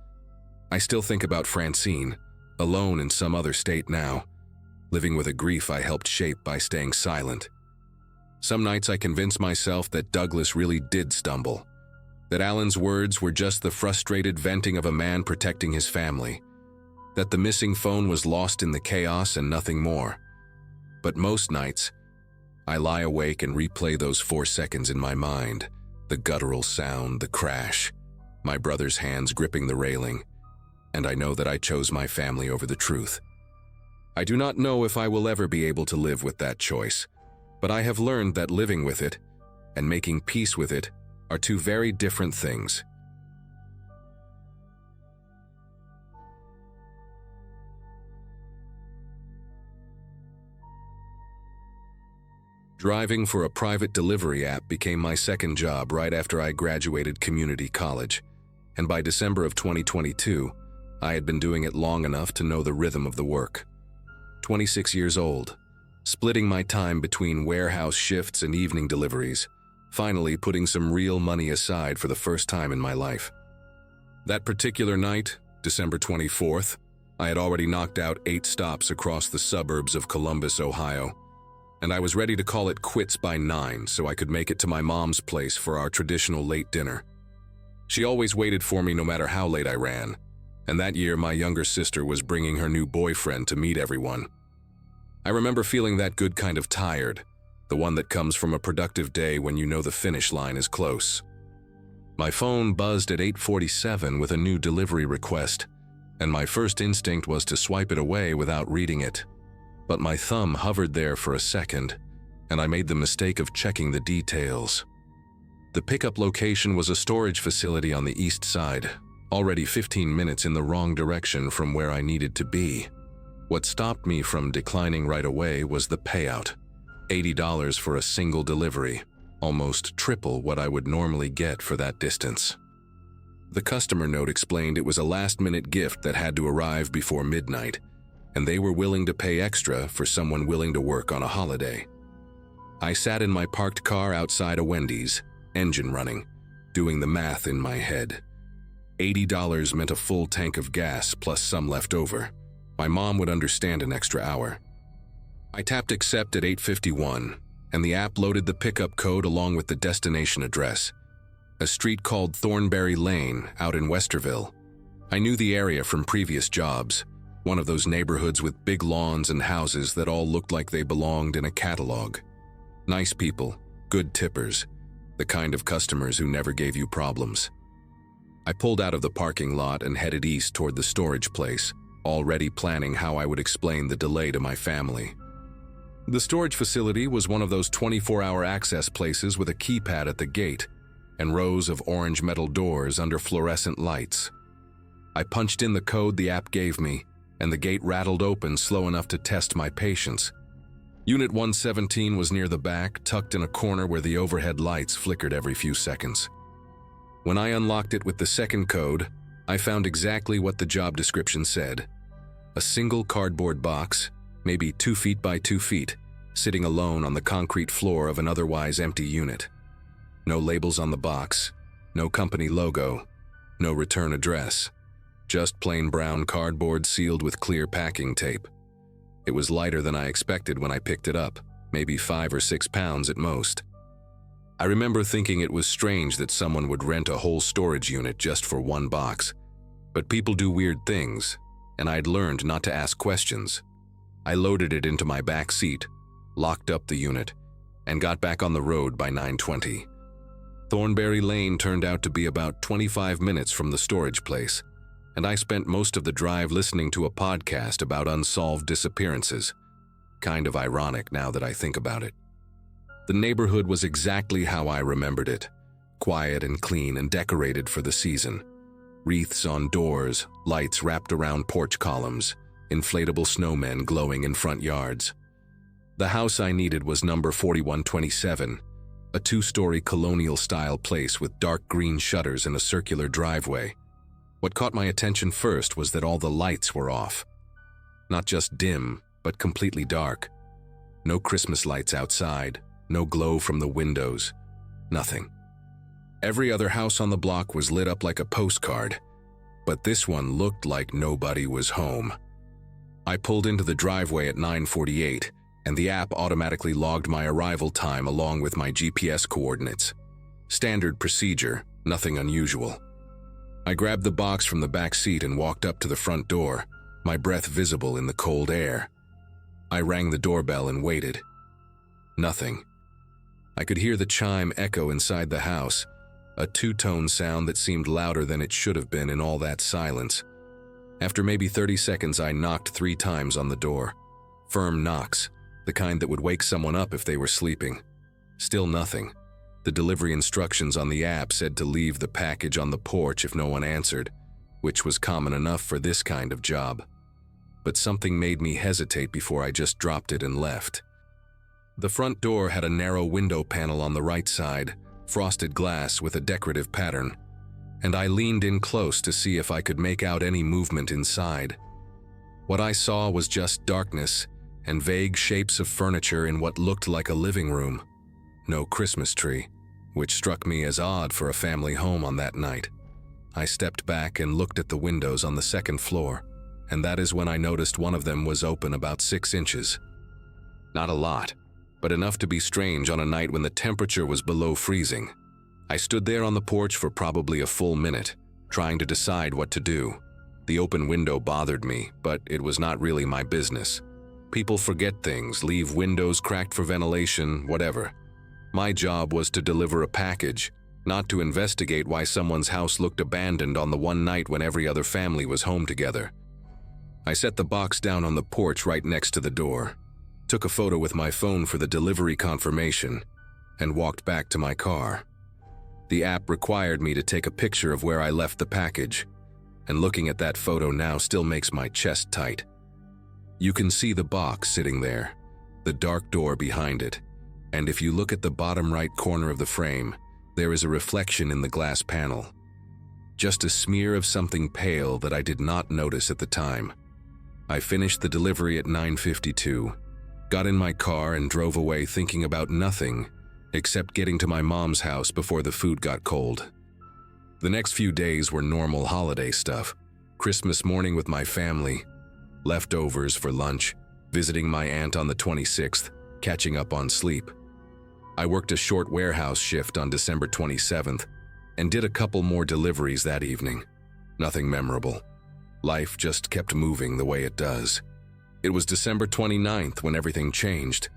I still think about Francine, alone in some other state now, living with a grief I helped shape by staying silent. Some nights I convince myself that Douglas really did stumble, that Alan's words were just the frustrated venting of a man protecting his family, that the missing phone was lost in the chaos and nothing more. But most nights, I lie awake and replay those 4 seconds in my mind, the guttural sound, the crash, my brother's hands gripping the railing, and I know that I chose my family over the truth. I do not know if I will ever be able to live with that choice, but I have learned that living with it and making peace with it are 2 very different things. Driving for a private delivery app became my second job right after I graduated community college, and by December of 2022, I had been doing it long enough to know the rhythm of the work. 26 years old, splitting my time between warehouse shifts and evening deliveries, finally putting some real money aside for the first time in my life. That particular night, December 24th, I had already knocked out 8 stops across the suburbs of Columbus, Ohio, and I was ready to call it quits by 9 so I could make it to my mom's place for our traditional late dinner. She always waited for me no matter how late I ran, and that year my younger sister was bringing her new boyfriend to meet everyone. I remember feeling that good kind of tired, the one that comes from a productive day when you know the finish line is close. My phone buzzed at 8:47 with a new delivery request, and my first instinct was to swipe it away without reading it. But my thumb hovered there for a second, and I made the mistake of checking the details. The pickup location was a storage facility on the east side, already 15 minutes in the wrong direction from where I needed to be. What stopped me from declining right away was the payout, $80 for a single delivery, almost triple what I would normally get for that distance. The customer note explained it was a last-minute gift that had to arrive before midnight, and they were willing to pay extra for someone willing to work on a holiday. I sat in my parked car outside a Wendy's, engine running, doing the math in my head. $80 meant a full tank of gas plus some left over. My mom would understand an extra hour. I tapped accept at 8:51, and the app loaded the pickup code along with the destination address, a street called Thornberry Lane out in Westerville. I knew the area from previous jobs, one of those neighborhoods with big lawns and houses that all looked like they belonged in a catalog. Nice people, good tippers, the kind of customers who never gave you problems. I pulled out of the parking lot and headed east toward the storage place, already planning how I would explain the delay to my family. The storage facility was one of those 24-hour access places with a keypad at the gate and rows of orange metal doors under fluorescent lights. I punched in the code the app gave me, and the gate rattled open slow enough to test my patience. Unit 117 was near the back, tucked in a corner where the overhead lights flickered every few seconds. When I unlocked it with the second code, I found exactly what the job description said. A single cardboard box, maybe 2 feet by 2 feet, sitting alone on the concrete floor of an otherwise empty unit. No labels on the box, no company logo, no return address, just plain brown cardboard sealed with clear packing tape. It was lighter than I expected when I picked it up, maybe 5 or 6 pounds at most. I remember thinking it was strange that someone would rent a whole storage unit just for one box. But people do weird things, and I'd learned not to ask questions. I loaded it into my back seat, locked up the unit, and got back on the road by 9:20. Thornberry Lane turned out to be about 25 minutes from the storage place, and I spent most of the drive listening to a podcast about unsolved disappearances. Kind of ironic now that I think about it. The neighborhood was exactly how I remembered it, quiet and clean and decorated for the season. Wreaths on doors, lights wrapped around porch columns, inflatable snowmen glowing in front yards. The house I needed was number 4127, a 2-story colonial-style place with dark green shutters and a circular driveway. What caught my attention first was that all the lights were off. Not just dim, but completely dark. No Christmas lights outside, no glow from the windows, nothing. Every other house on the block was lit up like a postcard, but this one looked like nobody was home. I pulled into the driveway at 9:48, and the app automatically logged my arrival time along with my GPS coordinates. Standard procedure, nothing unusual. I grabbed the box from the back seat and walked up to the front door, my breath visible in the cold air. I rang the doorbell and waited. Nothing. I could hear the chime echo inside the house, a 2-tone sound that seemed louder than it should have been in all that silence. After maybe 30 seconds, I knocked 3 times on the door. Firm knocks, the kind that would wake someone up if they were sleeping. Still nothing. The delivery instructions on the app said to leave the package on the porch if no one answered, which was common enough for this kind of job. But something made me hesitate before I just dropped it and left. The front door had a narrow window panel on the right side, frosted glass with a decorative pattern, and I leaned in close to see if I could make out any movement inside. What I saw was just darkness and vague shapes of furniture in what looked like a living room. No Christmas tree, which struck me as odd for a family home on that night. I stepped back and looked at the windows on the second floor, and that is when I noticed one of them was open about 6 inches. Not a lot, but enough to be strange on a night when the temperature was below freezing. I stood there on the porch for probably a full minute, trying to decide what to do. The open window bothered me, but it was not really my business. People forget things, leave windows cracked for ventilation, whatever. My job was to deliver a package, not to investigate why someone's house looked abandoned on the one night when every other family was home together. I set the box down on the porch right next to the door, took a photo with my phone for the delivery confirmation, and walked back to my car. The app required me to take a picture of where I left the package, and looking at that photo now still makes my chest tight. You can see the box sitting there, the dark door behind it, and if you look at the bottom right corner of the frame, there is a reflection in the glass panel. Just a smear of something pale that I did not notice at the time. I finished the delivery at 9:52, got in my car and drove away thinking about nothing except getting to my mom's house before the food got cold. The next few days were normal holiday stuff. Christmas morning with my family, leftovers for lunch, visiting my aunt on the 26th, catching up on sleep. I worked a short warehouse shift on December 27th and did a couple more deliveries that evening. Nothing memorable. Life just kept moving the way it does. It was December 29th when everything changed,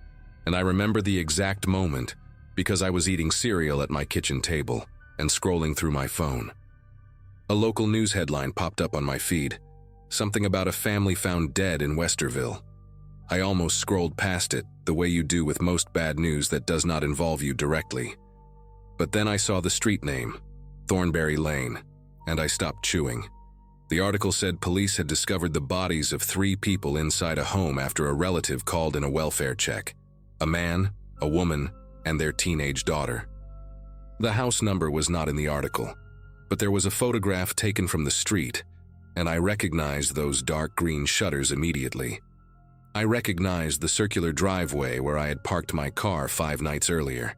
and I remember the exact moment because I was eating cereal at my kitchen table and scrolling through my phone. A local news headline popped up on my feed, something about a family found dead in Westerville. I almost scrolled past it, the way you do with most bad news that does not involve you directly. But then I saw the street name, Thornberry Lane, and I stopped chewing. The article said police had discovered the bodies of 3 people inside a home after a relative called in a welfare check. A man, a woman, and their teenage daughter. The house number was not in the article, but there was a photograph taken from the street, and I recognized those dark green shutters immediately. I recognized the circular driveway where I had parked my car 5 nights earlier.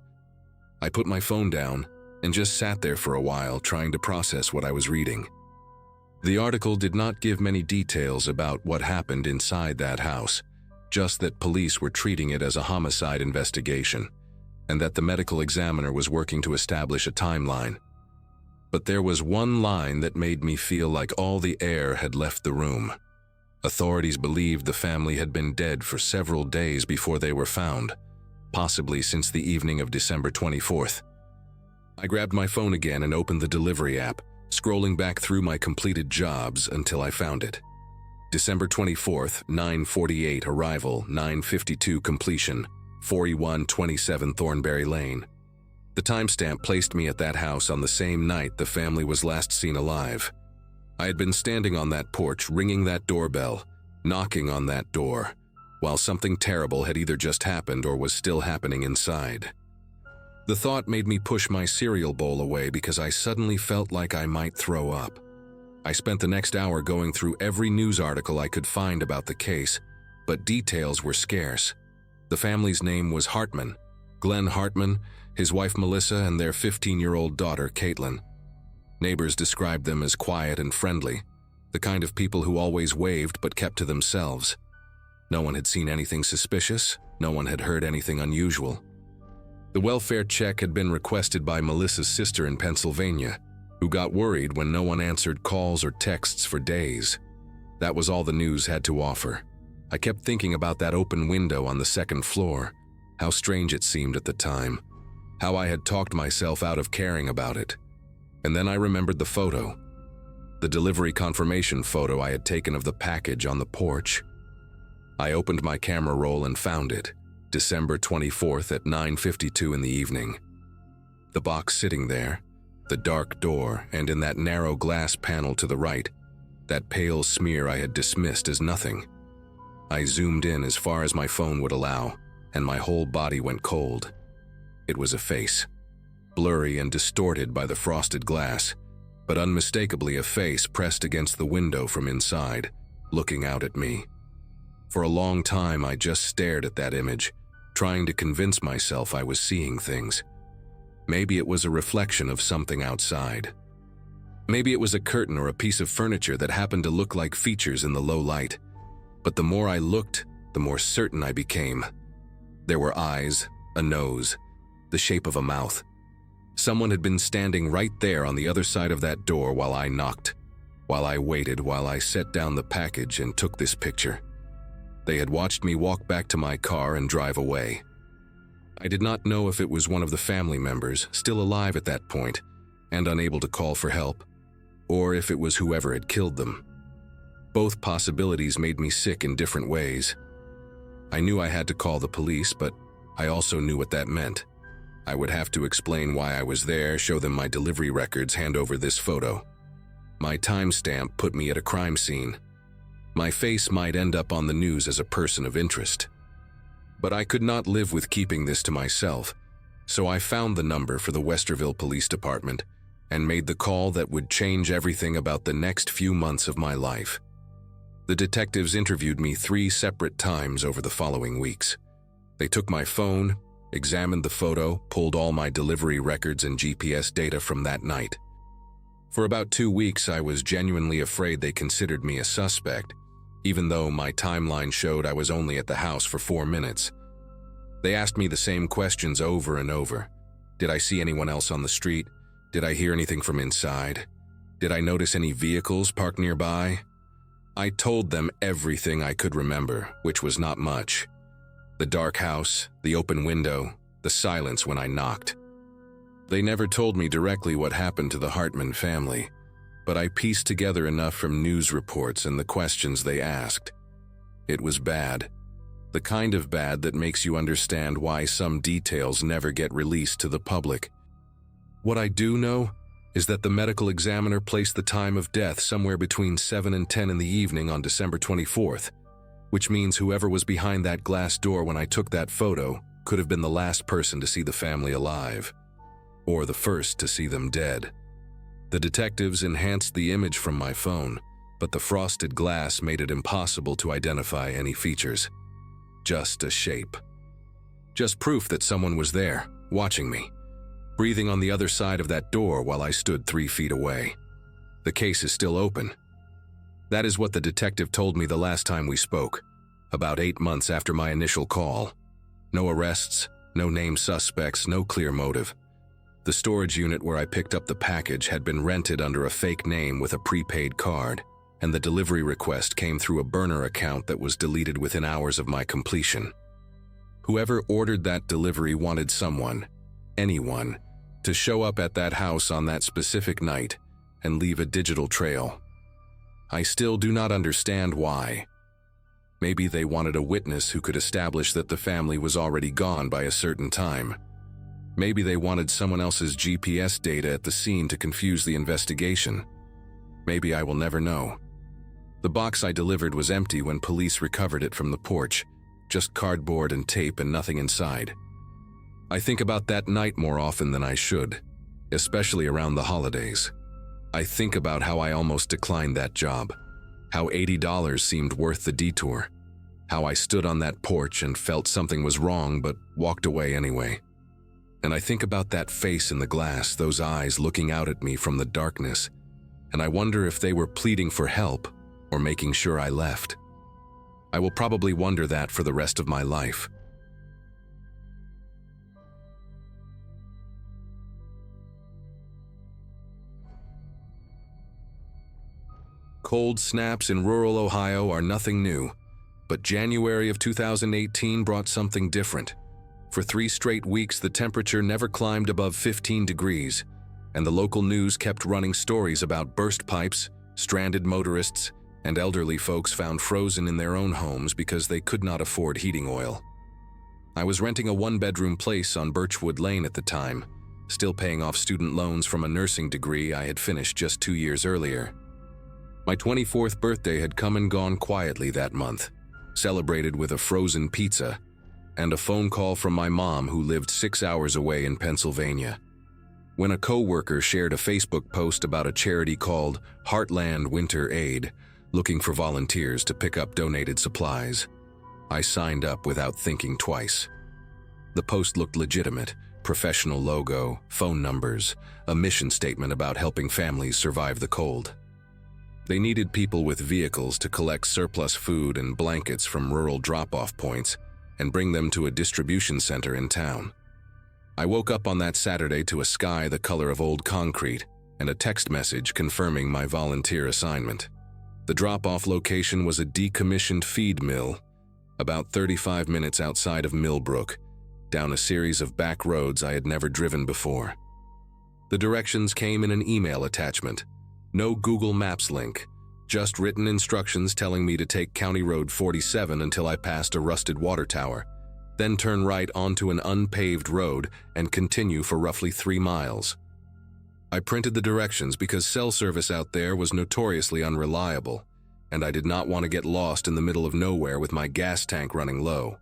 I put my phone down and just sat there for a while trying to process what I was reading. The article did not give many details about what happened inside that house, just that police were treating it as a homicide investigation, and that the medical examiner was working to establish a timeline. But there was one line that made me feel like all the air had left the room. Authorities believed the family had been dead for several days before they were found, possibly since the evening of December 24th. I grabbed my phone again and opened the delivery app, scrolling back through my completed jobs until I found it. December 24th, 9:48 arrival, 9:52 completion, 4127 Thornberry Lane. The timestamp placed me at that house on the same night the family was last seen alive. I had been standing on that porch, ringing that doorbell, knocking on that door, while something terrible had either just happened or was still happening inside. The thought made me push my cereal bowl away because I suddenly felt like I might throw up. I spent the next hour going through every news article I could find about the case, but details were scarce. The family's name was Hartman, Glenn Hartman, his wife Melissa, and their 15-year-old daughter Caitlin. Neighbors described them as quiet and friendly, the kind of people who always waved but kept to themselves. No one had seen anything suspicious, no one had heard anything unusual. The welfare check had been requested by Melissa's sister in Pennsylvania, who got worried when no one answered calls or texts for days. That was all the news had to offer. I kept thinking about that open window on the second floor, how strange it seemed at the time, how I had talked myself out of caring about it. And then I remembered the photo, the delivery confirmation photo I had taken of the package on the porch. I opened my camera roll and found it, December 24th at 9:52 in the evening. The box sitting there, the dark door, and in that narrow glass panel to the right, that pale smear I had dismissed as nothing. I zoomed in as far as my phone would allow and my whole body went cold. It was a face, blurry and distorted by the frosted glass, but unmistakably a face pressed against the window from inside, looking out at me. For a long time, I just stared at that image, trying to convince myself I was seeing things. Maybe it was a reflection of something outside. Maybe it was a curtain or a piece of furniture that happened to look like features in the low light. But the more I looked, the more certain I became. There were eyes, a nose, the shape of a mouth. Someone had been standing right there on the other side of that door while I knocked, while I waited, while I set down the package and took this picture. They had watched me walk back to my car and drive away. I did not know if it was one of the family members, still alive at that point, and unable to call for help, or if it was whoever had killed them. Both possibilities made me sick in different ways. I knew I had to call the police, but I also knew what that meant. I would have to explain why I was there, show them my delivery records, hand over this photo. My timestamp put me at a crime scene. My face might end up on the news as a person of interest. But I could not live with keeping this to myself, so I found the number for the Westerville Police Department and made the call that would change everything about the next few months of my life. The detectives interviewed me 3 separate times over the following weeks. They took my phone, examined the photo, pulled all my delivery records and GPS data from that night. For about 2 weeks, I was genuinely afraid they considered me a suspect, even though my timeline showed I was only at the house for 4 minutes. They asked me the same questions over and over. Did I see anyone else on the street? Did I hear anything from inside? Did I notice any vehicles parked nearby? I told them everything I could remember, which was not much. The dark house, the open window, the silence when I knocked. They never told me directly what happened to the Hartman family, but I pieced together enough from news reports and the questions they asked. It was bad. The kind of bad that makes you understand why some details never get released to the public. What I do know is that the medical examiner placed the time of death somewhere between 7 and 10 in the evening on December 24th, which means whoever was behind that glass door when I took that photo could have been the last person to see the family alive, or the first to see them dead. The detectives enhanced the image from my phone, but the frosted glass made it impossible to identify any features. Just a shape. Just proof that someone was there, watching me, breathing on the other side of that door while I stood 3 feet away. The case is still open. That is what the detective told me the last time we spoke, about 8 months after my initial call. No arrests, no named suspects, no clear motive. The storage unit where I picked up the package had been rented under a fake name with a prepaid card, and the delivery request came through a burner account that was deleted within hours of my completion. Whoever ordered that delivery wanted someone, anyone, to show up at that house on that specific night and leave a digital trail. I still do not understand why. Maybe they wanted a witness who could establish that the family was already gone by a certain time. Maybe they wanted someone else's GPS data at the scene to confuse the investigation. Maybe I will never know. The box I delivered was empty when police recovered it from the porch, just cardboard and tape and nothing inside. I think about that night more often than I should, especially around the holidays. I think about how I almost declined that job, how $80 seemed worth the detour, how I stood on that porch and felt something was wrong but walked away anyway. And I think about that face in the glass, those eyes looking out at me from the darkness, and I wonder if they were pleading for help or making sure I left. I will probably wonder that for the rest of my life. Cold snaps in rural Ohio are nothing new, but January of 2018 brought something different. For 3 straight weeks, the temperature never climbed above 15 degrees, and the local news kept running stories about burst pipes, stranded motorists, and elderly folks found frozen in their own homes because they could not afford heating oil. I was renting a 1-bedroom place on Birchwood Lane at the time, still paying off student loans from a nursing degree I had finished just 2 years earlier. My 24th birthday had come and gone quietly that month, celebrated with a frozen pizza, and a phone call from my mom who lived 6 hours away in Pennsylvania. When a co-worker shared a Facebook post about a charity called Heartland Winter Aid, looking for volunteers to pick up donated supplies, I signed up without thinking twice. The post looked legitimate: professional logo, phone numbers, a mission statement about helping families survive the cold. They needed people with vehicles to collect surplus food and blankets from rural drop-off points and bring them to a distribution center in town. I woke up on that Saturday to a sky the color of old concrete and a text message confirming my volunteer assignment. The drop-off location was a decommissioned feed mill, about 35 minutes outside of Millbrook, down a series of back roads I had never driven before. The directions came in an email attachment. No Google Maps link, just written instructions telling me to take County Road 47 until I passed a rusted water tower, then turn right onto an unpaved road and continue for roughly 3 miles. I printed the directions because cell service out there was notoriously unreliable, and I did not want to get lost in the middle of nowhere with my gas tank running low.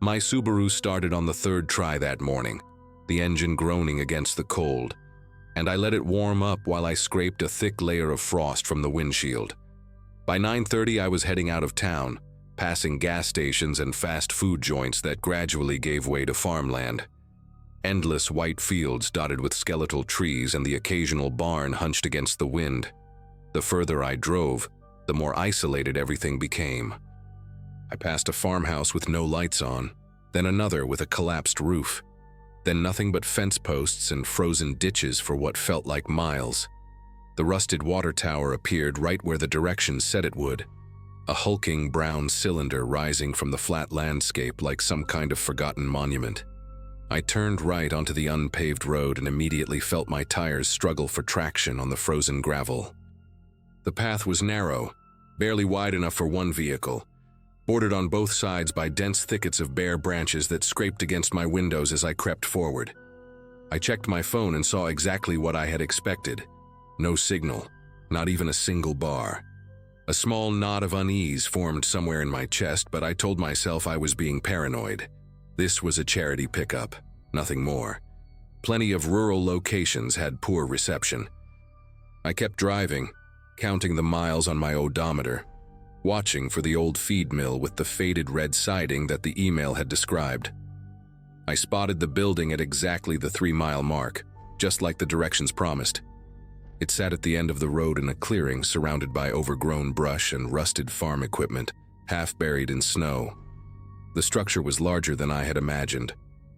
My Subaru started on the 3rd try that morning, the engine groaning against the cold, and I let it warm up while I scraped a thick layer of frost from the windshield. By 9:30 I was heading out of town, passing gas stations and fast food joints that gradually gave way to farmland. Endless white fields dotted with skeletal trees and the occasional barn hunched against the wind. The further I drove, the more isolated everything became. I passed a farmhouse with no lights on, then another with a collapsed roof, then nothing but fence posts and frozen ditches for what felt like miles. The rusted water tower appeared right where the directions said it would, a hulking brown cylinder rising from the flat landscape like some kind of forgotten monument. I turned right onto the unpaved road and immediately felt my tires struggle for traction on the frozen gravel. The path was narrow, barely wide enough for one vehicle, bordered on both sides by dense thickets of bare branches that scraped against my windows as I crept forward. I checked my phone and saw exactly what I had expected. No signal, not even a single bar. A small knot of unease formed somewhere in my chest, but I told myself I was being paranoid. This was a charity pickup, nothing more. Plenty of rural locations had poor reception. I kept driving, counting the miles on my odometer, watching for the old feed mill with the faded red siding that the email had described. I spotted the building at exactly the 3-mile mark, just like the directions promised. It sat at the end of the road in a clearing surrounded by overgrown brush and rusted farm equipment, half buried in snow. The structure was larger than I had imagined,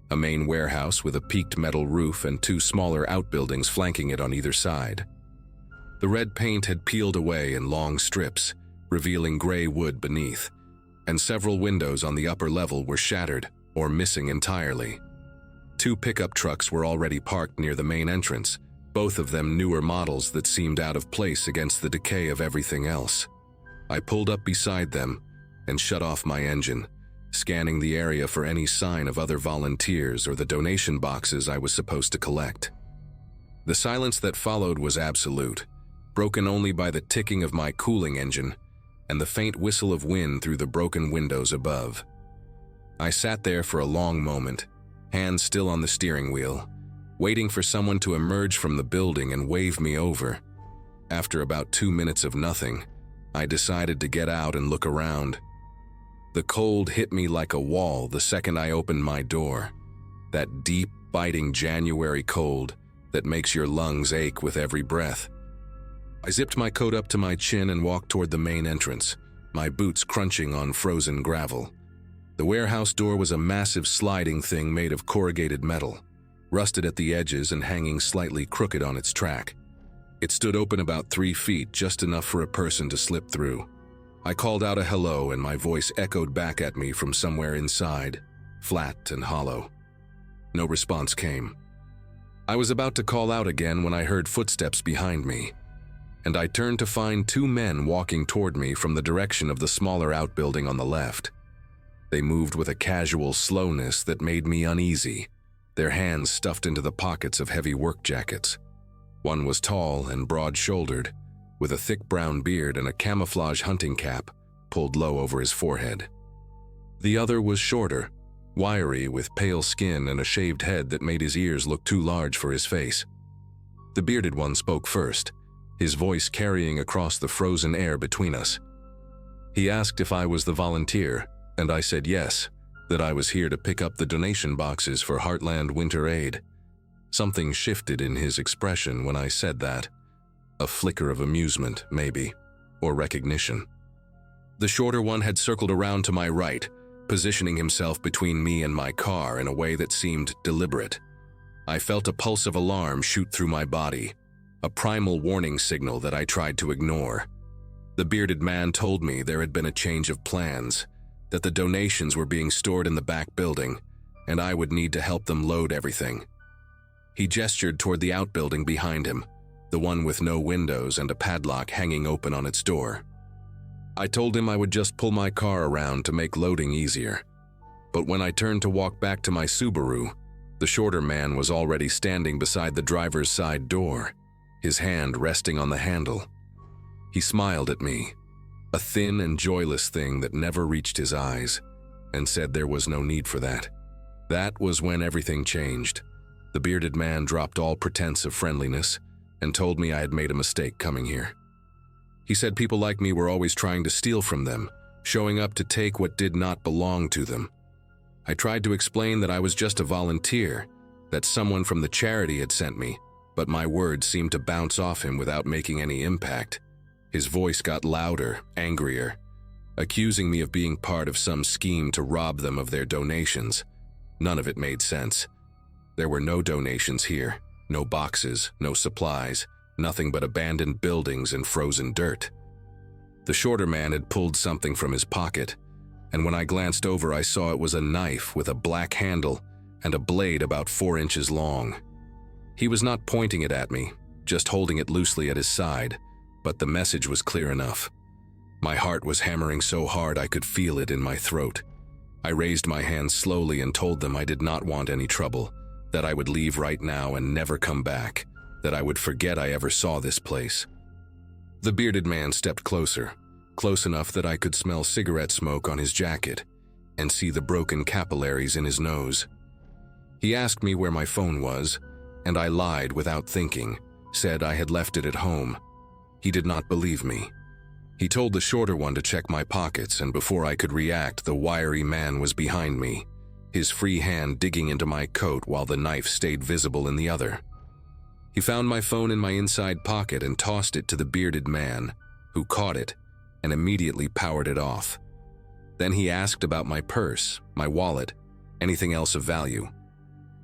a main warehouse with a peaked metal roof and 2 smaller outbuildings flanking it on either side. The red paint had peeled away in long strips, revealing gray wood beneath, and several windows on the upper level were shattered or missing entirely. 2 pickup trucks were already parked near the main entrance, both of them newer models that seemed out of place against the decay of everything else. I pulled up beside them and shut off my engine, scanning the area for any sign of other volunteers or the donation boxes I was supposed to collect. The silence that followed was absolute, broken only by the ticking of my cooling engine and the faint whistle of wind through the broken windows above. I sat there for a long moment, hands still on the steering wheel, waiting for someone to emerge from the building and wave me over. After about 2 minutes of nothing, I decided to get out and look around. The cold hit me like a wall the second I opened my door, that deep, biting January cold that makes your lungs ache with every breath. I zipped my coat up to my chin and walked toward the main entrance, my boots crunching on frozen gravel. The warehouse door was a massive sliding thing made of corrugated metal, rusted at the edges and hanging slightly crooked on its track. It stood open about 3 feet, just enough for a person to slip through. I called out a hello and my voice echoed back at me from somewhere inside, flat and hollow. No response came. I was about to call out again when I heard footsteps behind me, and I turned to find 2 men walking toward me from the direction of the smaller outbuilding on the left. They moved with a casual slowness that made me uneasy, their hands stuffed into the pockets of heavy work jackets. One was tall and broad-shouldered, with a thick brown beard and a camouflage hunting cap pulled low over his forehead. The other was shorter, wiry with pale skin and a shaved head that made his ears look too large for his face. The bearded one spoke first, his voice carrying across the frozen air between us. He asked if I was the volunteer, and I said yes, that I was here to pick up the donation boxes for Heartland Winter Aid. Something shifted in his expression when I said that. A flicker of amusement, maybe, or recognition. The shorter one had circled around to my right, positioning himself between me and my car in a way that seemed deliberate. I felt a pulse of alarm shoot through my body, a primal warning signal that I tried to ignore. The bearded man told me there had been a change of plans, that the donations were being stored in the back building, and I would need to help them load everything. He gestured toward the outbuilding behind him, the one with no windows and a padlock hanging open on its door. I told him I would just pull my car around to make loading easier. But when I turned to walk back to my Subaru, the shorter man was already standing beside the driver's side door, his hand resting on the handle. He smiled at me, a thin and joyless thing that never reached his eyes, and said there was no need for that. That was when everything changed. The bearded man dropped all pretense of friendliness and told me I had made a mistake coming here. He said people like me were always trying to steal from them, showing up to take what did not belong to them. I tried to explain that I was just a volunteer, that someone from the charity had sent me, but my words seemed to bounce off him without making any impact. His voice got louder, angrier, accusing me of being part of some scheme to rob them of their donations. None of it made sense. There were no donations here, no boxes, no supplies, nothing but abandoned buildings and frozen dirt. The shorter man had pulled something from his pocket, and when I glanced over I saw it was a knife with a black handle and a blade about 4 inches long. He was not pointing it at me, just holding it loosely at his side, but the message was clear enough. My heart was hammering so hard I could feel it in my throat. I raised my hand slowly and told them I did not want any trouble, that I would leave right now and never come back, that I would forget I ever saw this place. The bearded man stepped closer, close enough that I could smell cigarette smoke on his jacket and see the broken capillaries in his nose. He asked me where my phone was, and I lied without thinking, said I had left it at home. He did not believe me. He told the shorter one to check my pockets, and before I could react, the wiry man was behind me, his free hand digging into my coat while the knife stayed visible in the other. He found my phone in my inside pocket and tossed it to the bearded man, who caught it and immediately powered it off. Then he asked about my purse, my wallet, anything else of value.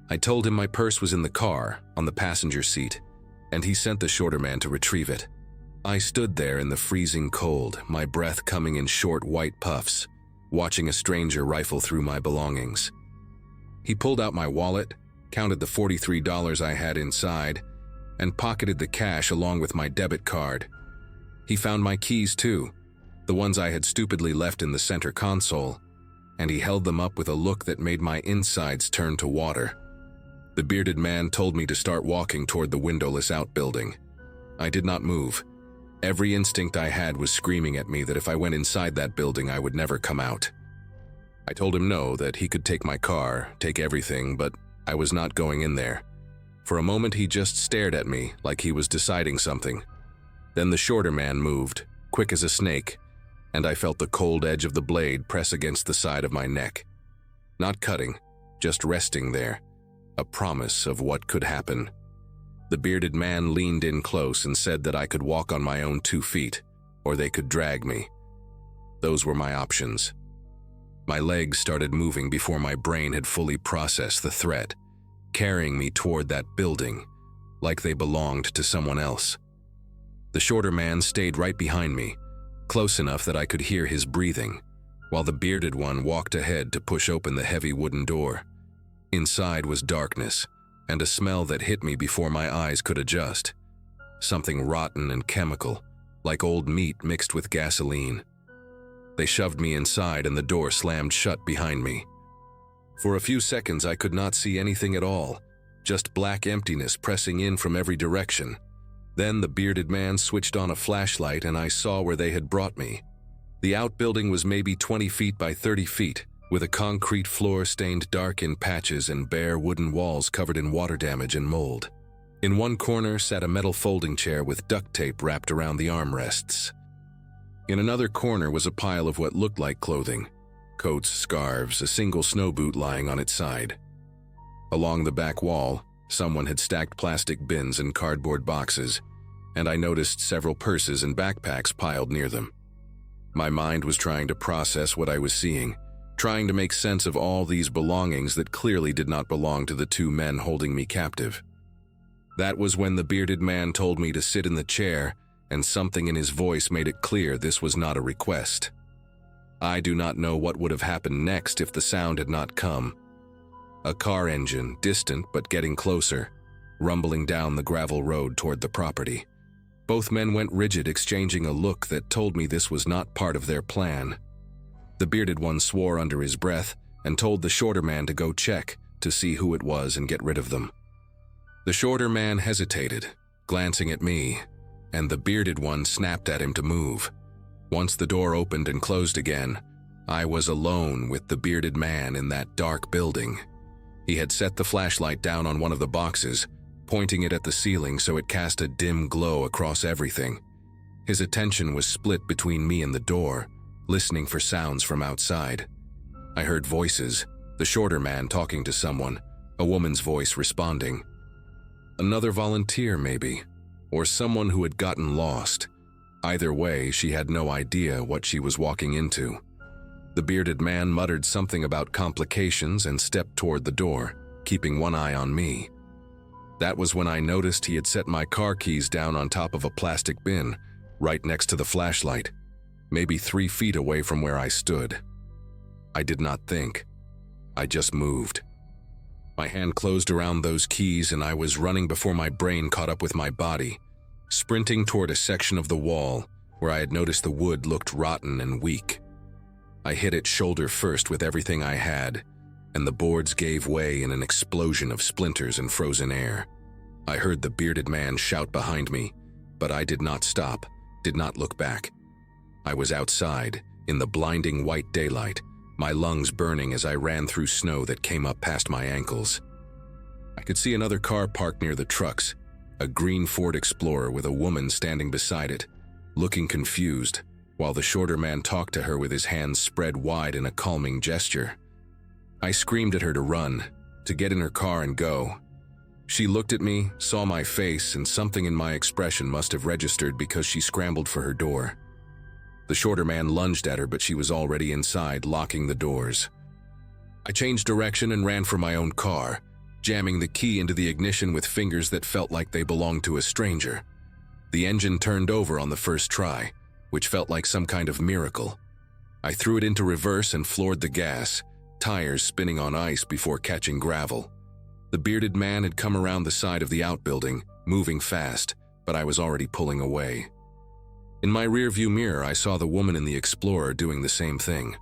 I told him my purse was in the car, on the passenger seat, and he sent the shorter man to retrieve it. I stood there in the freezing cold, my breath coming in short white puffs, watching a stranger rifle through my belongings. He pulled out my wallet, counted the $43 I had inside, and pocketed the cash along with my debit card. He found my keys too, the ones I had stupidly left in the center console, and he held them up with a look that made my insides turn to water. The bearded man told me to start walking toward the windowless outbuilding. I did not move. Every instinct I had was screaming at me that if I went inside that building, I would never come out. I told him no, that he could take my car, take everything, but I was not going in there. For a moment, he just stared at me like he was deciding something. Then the shorter man moved, quick as a snake, and I felt the cold edge of the blade press against the side of my neck. Not cutting, just resting there, a promise of what could happen. The bearded man leaned in close and said that I could walk on my own 2 feet, or they could drag me. Those were my options. My legs started moving before my brain had fully processed the threat, carrying me toward that building, like they belonged to someone else. The shorter man stayed right behind me, close enough that I could hear his breathing, while the bearded one walked ahead to push open the heavy wooden door. Inside was darkness, and a smell that hit me before my eyes could adjust. Something rotten and chemical, like old meat mixed with gasoline. They shoved me inside and the door slammed shut behind me. For a few seconds I could not see anything at all, just black emptiness pressing in from every direction. Then the bearded man switched on a flashlight and I saw where they had brought me. The outbuilding was maybe 20 feet by 30 feet, with a concrete floor stained dark in patches and bare wooden walls covered in water damage and mold. In one corner sat a metal folding chair with duct tape wrapped around the armrests. In another corner was a pile of what looked like clothing, coats, scarves, a single snow boot lying on its side. Along the back wall, someone had stacked plastic bins and cardboard boxes, and I noticed several purses and backpacks piled near them. My mind was trying to process what I was seeing, trying to make sense of all these belongings that clearly did not belong to the two men holding me captive. That was when the bearded man told me to sit in the chair, and something in his voice made it clear this was not a request. I do not know what would have happened next if the sound had not come. A car engine, distant but getting closer, rumbling down the gravel road toward the property. Both men went rigid, exchanging a look that told me this was not part of their plan. The bearded one swore under his breath and told the shorter man to go check to see who it was and get rid of them. The shorter man hesitated, glancing at me, and the bearded one snapped at him to move. Once the door opened and closed again, I was alone with the bearded man in that dark building. He had set the flashlight down on one of the boxes, pointing it at the ceiling so it cast a dim glow across everything. His attention was split between me and the door, listening for sounds from outside. I heard voices, the shorter man talking to someone, a woman's voice responding. Another volunteer, maybe, or someone who had gotten lost. Either way, she had no idea what she was walking into. The bearded man muttered something about complications and stepped toward the door, keeping one eye on me. That was when I noticed he had set my car keys down on top of a plastic bin, right next to the flashlight, maybe 3 feet away from where I stood. I did not think. I just moved. My hand closed around those keys and I was running before my brain caught up with my body, sprinting toward a section of the wall where I had noticed the wood looked rotten and weak. I hit it shoulder first with everything I had, and the boards gave way in an explosion of splinters and frozen air. I heard the bearded man shout behind me, but I did not stop, did not look back. I was outside, in the blinding white daylight, my lungs burning as I ran through snow that came up past my ankles. I could see another car parked near the trucks, a green Ford Explorer with a woman standing beside it, looking confused, while the shorter man talked to her with his hands spread wide in a calming gesture. I screamed at her to run, to get in her car and go. She looked at me, saw my face, and something in my expression must have registered because she scrambled for her door. The shorter man lunged at her, but she was already inside, locking the doors. I changed direction and ran for my own car, jamming the key into the ignition with fingers that felt like they belonged to a stranger. The engine turned over on the first try, which felt like some kind of miracle. I threw it into reverse and floored the gas, tires spinning on ice before catching gravel. The bearded man had come around the side of the outbuilding, moving fast, but I was already pulling away. In my rearview mirror, I saw the woman in the Explorer doing the same thing,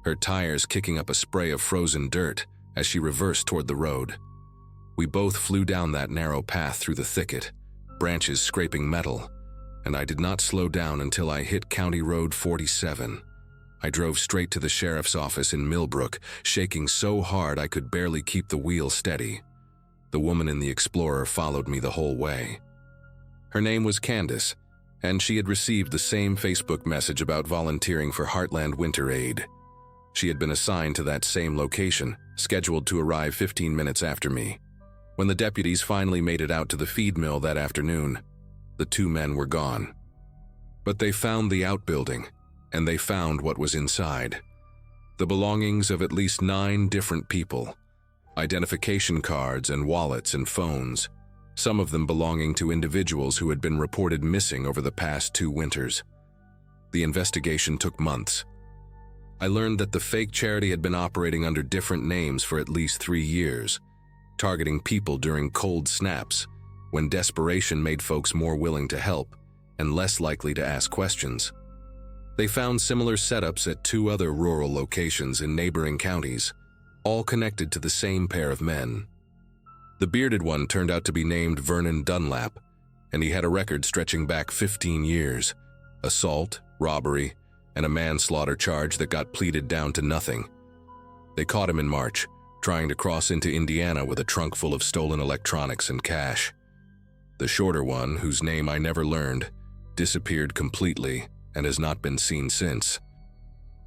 her tires kicking up a spray of frozen dirt as she reversed toward the road. We both flew down that narrow path through the thicket, branches scraping metal, and I did not slow down until I hit County Road 47. I drove straight to the sheriff's office in Millbrook, shaking so hard I could barely keep the wheel steady. The woman in the Explorer followed me the whole way. Her name was Candace, and she had received the same Facebook message about volunteering for Heartland Winter Aid. She had been assigned to that same location, scheduled to arrive 15 minutes after me. When the deputies finally made it out to the feed mill that afternoon, the two men were gone. But they found the outbuilding, and they found what was inside. The belongings of at least 9 different people. Identification cards and wallets and phones, some of them belonging to individuals who had been reported missing over the past 2 winters. The investigation took months. I learned that the fake charity had been operating under different names for at least 3 years, targeting people during cold snaps, when desperation made folks more willing to help and less likely to ask questions. They found similar setups at 2 other rural locations in neighboring counties, all connected to the same pair of men. The bearded one turned out to be named Vernon Dunlap, and he had a record stretching back 15 years, assault, robbery, and a manslaughter charge that got pleaded down to nothing. They caught him in March, trying to cross into Indiana with a trunk full of stolen electronics and cash. The shorter one, whose name I never learned, disappeared completely and has not been seen since.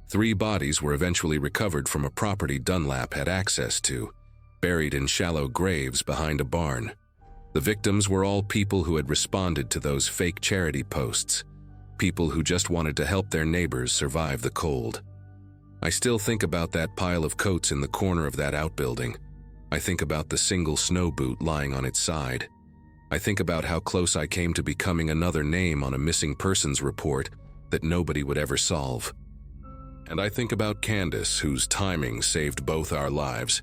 3 bodies were eventually recovered from a property Dunlap had access to, buried in shallow graves behind a barn. The victims were all people who had responded to those fake charity posts, people who just wanted to help their neighbors survive the cold. I still think about that pile of coats in the corner of that outbuilding. I think about the single snow boot lying on its side. I think about how close I came to becoming another name on a missing persons report that nobody would ever solve. And I think about Candace, whose timing saved both our lives,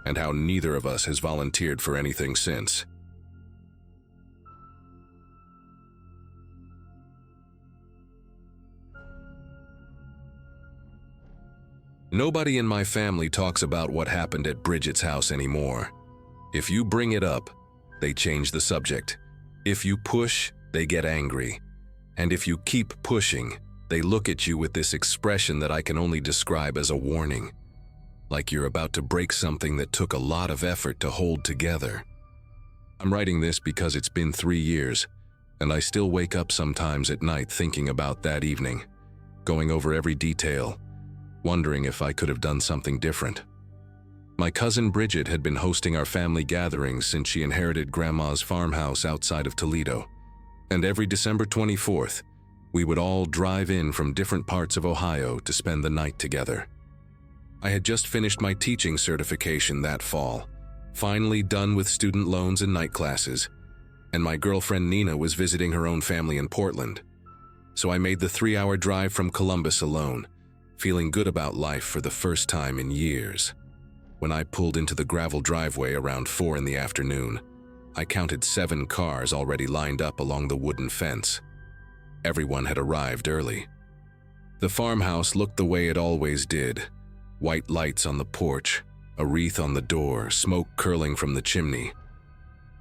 and how neither of us has volunteered for anything since. Nobody in my family talks about what happened at Bridget's house anymore. If you bring it up, they change the subject. If you push, they get angry. And if you keep pushing, they look at you with this expression that I can only describe as a warning. Like you're about to break something that took a lot of effort to hold together. I'm writing this because it's been 3 years, and I still wake up sometimes at night thinking about that evening, going over every detail, wondering if I could have done something different. My cousin Bridget had been hosting our family gatherings since she inherited Grandma's farmhouse outside of Toledo, and every December 24th, we would all drive in from different parts of Ohio to spend the night together. I had just finished my teaching certification that fall, finally done with student loans and night classes, and my girlfriend Nina was visiting her own family in Portland. So I made the 3-hour drive from Columbus alone, feeling good about life for the first time in years. When I pulled into the gravel driveway around 4 in the afternoon, I counted 7 cars already lined up along the wooden fence. Everyone had arrived early. The farmhouse looked the way it always did. White lights on the porch, a wreath on the door, smoke curling from the chimney.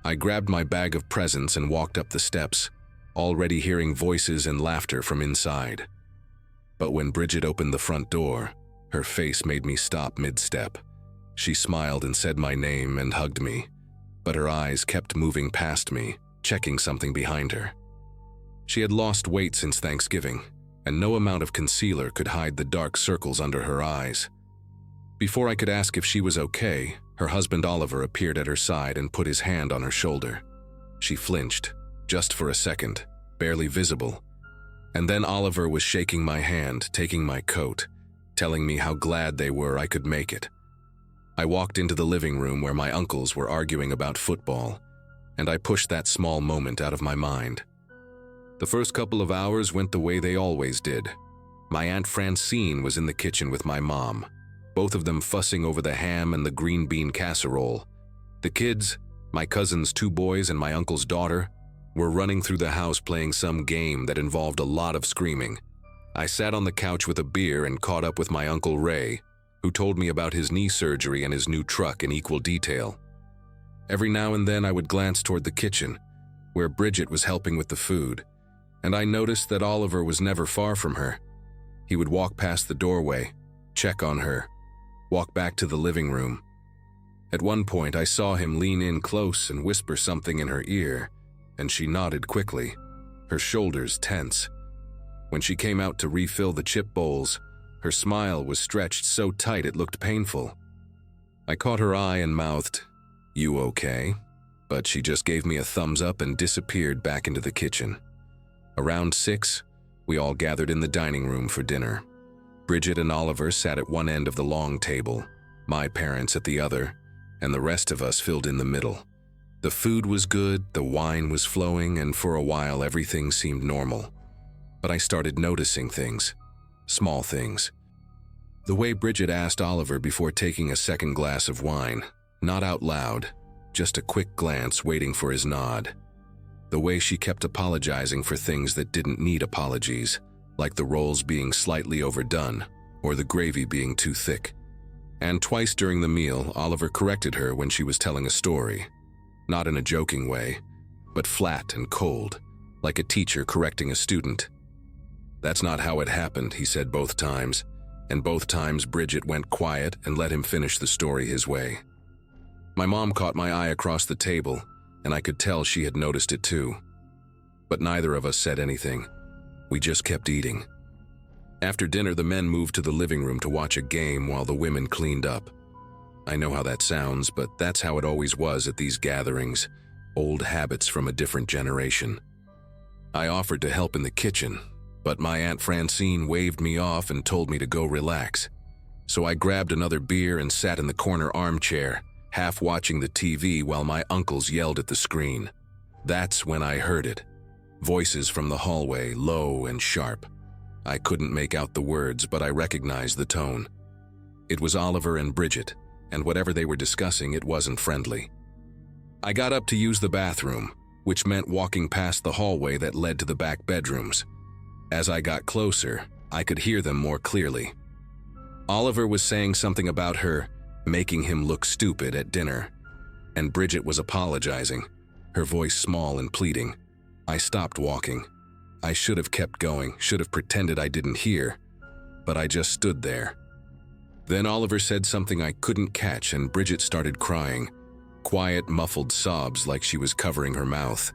I grabbed my bag of presents and walked up the steps, already hearing voices and laughter from inside. But when Bridget opened the front door, her face made me stop mid-step. She smiled and said my name and hugged me, but her eyes kept moving past me, checking something behind her. She had lost weight since Thanksgiving, and no amount of concealer could hide the dark circles under her eyes. Before I could ask if she was okay, her husband Oliver appeared at her side and put his hand on her shoulder. She flinched, just for a second, barely visible. And then Oliver was shaking my hand, taking my coat, telling me how glad they were I could make it. I walked into the living room where my uncles were arguing about football, and I pushed that small moment out of my mind. The first couple of hours went the way they always did. My Aunt Francine was in the kitchen with my mom, both of them fussing over the ham and the green bean casserole. The kids, my cousin's 2 boys and my uncle's daughter, were running through the house playing some game that involved a lot of screaming. I sat on the couch with a beer and caught up with my Uncle Ray, who told me about his knee surgery and his new truck in equal detail. Every now and then I would glance toward the kitchen, where Bridget was helping with the food, and I noticed that Oliver was never far from her. He would walk past the doorway, check on her, walk back to the living room. At one point I saw him lean in close and whisper something in her ear, and she nodded quickly, her shoulders tense. When she came out to refill the chip bowls, her smile was stretched so tight it looked painful. I caught her eye and mouthed, "You okay?" But she just gave me a thumbs up and disappeared back into the kitchen. Around 6, we all gathered in the dining room for dinner. Bridget and Oliver sat at one end of the long table, my parents at the other, and the rest of us filled in the middle. The food was good, the wine was flowing, and for a while everything seemed normal. But I started noticing things, small things. The way Bridget asked Oliver before taking a second glass of wine, not out loud, just a quick glance waiting for his nod. The way she kept apologizing for things that didn't need apologies, like the rolls being slightly overdone or the gravy being too thick. And twice during the meal, Oliver corrected her when she was telling a story. Not in a joking way, but flat and cold, like a teacher correcting a student. "That's not how it happened," he said both times. and both times Bridget went quiet and let him finish the story his way. My mom caught my eye across the table, and I could tell she had noticed it too. But neither of us said anything. We just kept eating. After dinner, the men moved to the living room to watch a game while the women cleaned up. I know how that sounds, but that's how it always was at these gatherings, old habits from a different generation. I offered to help in the kitchen, but my Aunt Francine waved me off and told me to go relax. So I grabbed another beer and sat in the corner armchair, half watching the TV while my uncles yelled at the screen. That's when I heard it. Voices from the hallway, low and sharp. I couldn't make out the words, but I recognized the tone. It was Oliver and Bridget, and whatever they were discussing, it wasn't friendly. I got up to use the bathroom, which meant walking past the hallway that led to the back bedrooms. As I got closer, I could hear them more clearly. Oliver was saying something about her making him look stupid at dinner, and Bridget was apologizing, her voice small and pleading. I stopped walking. I should have kept going, should have pretended I didn't hear, but I just stood there. Then Oliver said something I couldn't catch, and Bridget started crying, quiet, muffled sobs like she was covering her mouth.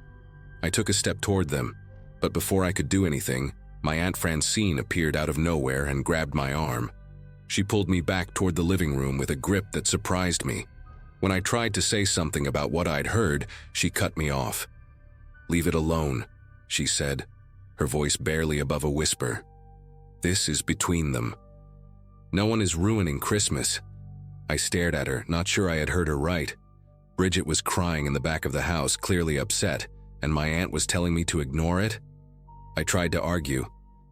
I took a step toward them, but before I could do anything, my Aunt Francine appeared out of nowhere and grabbed my arm. She pulled me back toward the living room with a grip that surprised me. When I tried to say something about what I'd heard, she cut me off. "Leave it alone," she said, her voice barely above a whisper. "This is between them. No one is ruining Christmas." I stared at her, not sure I had heard her right. Bridget was crying in the back of the house, clearly upset, and my aunt was telling me to ignore it. I tried to argue,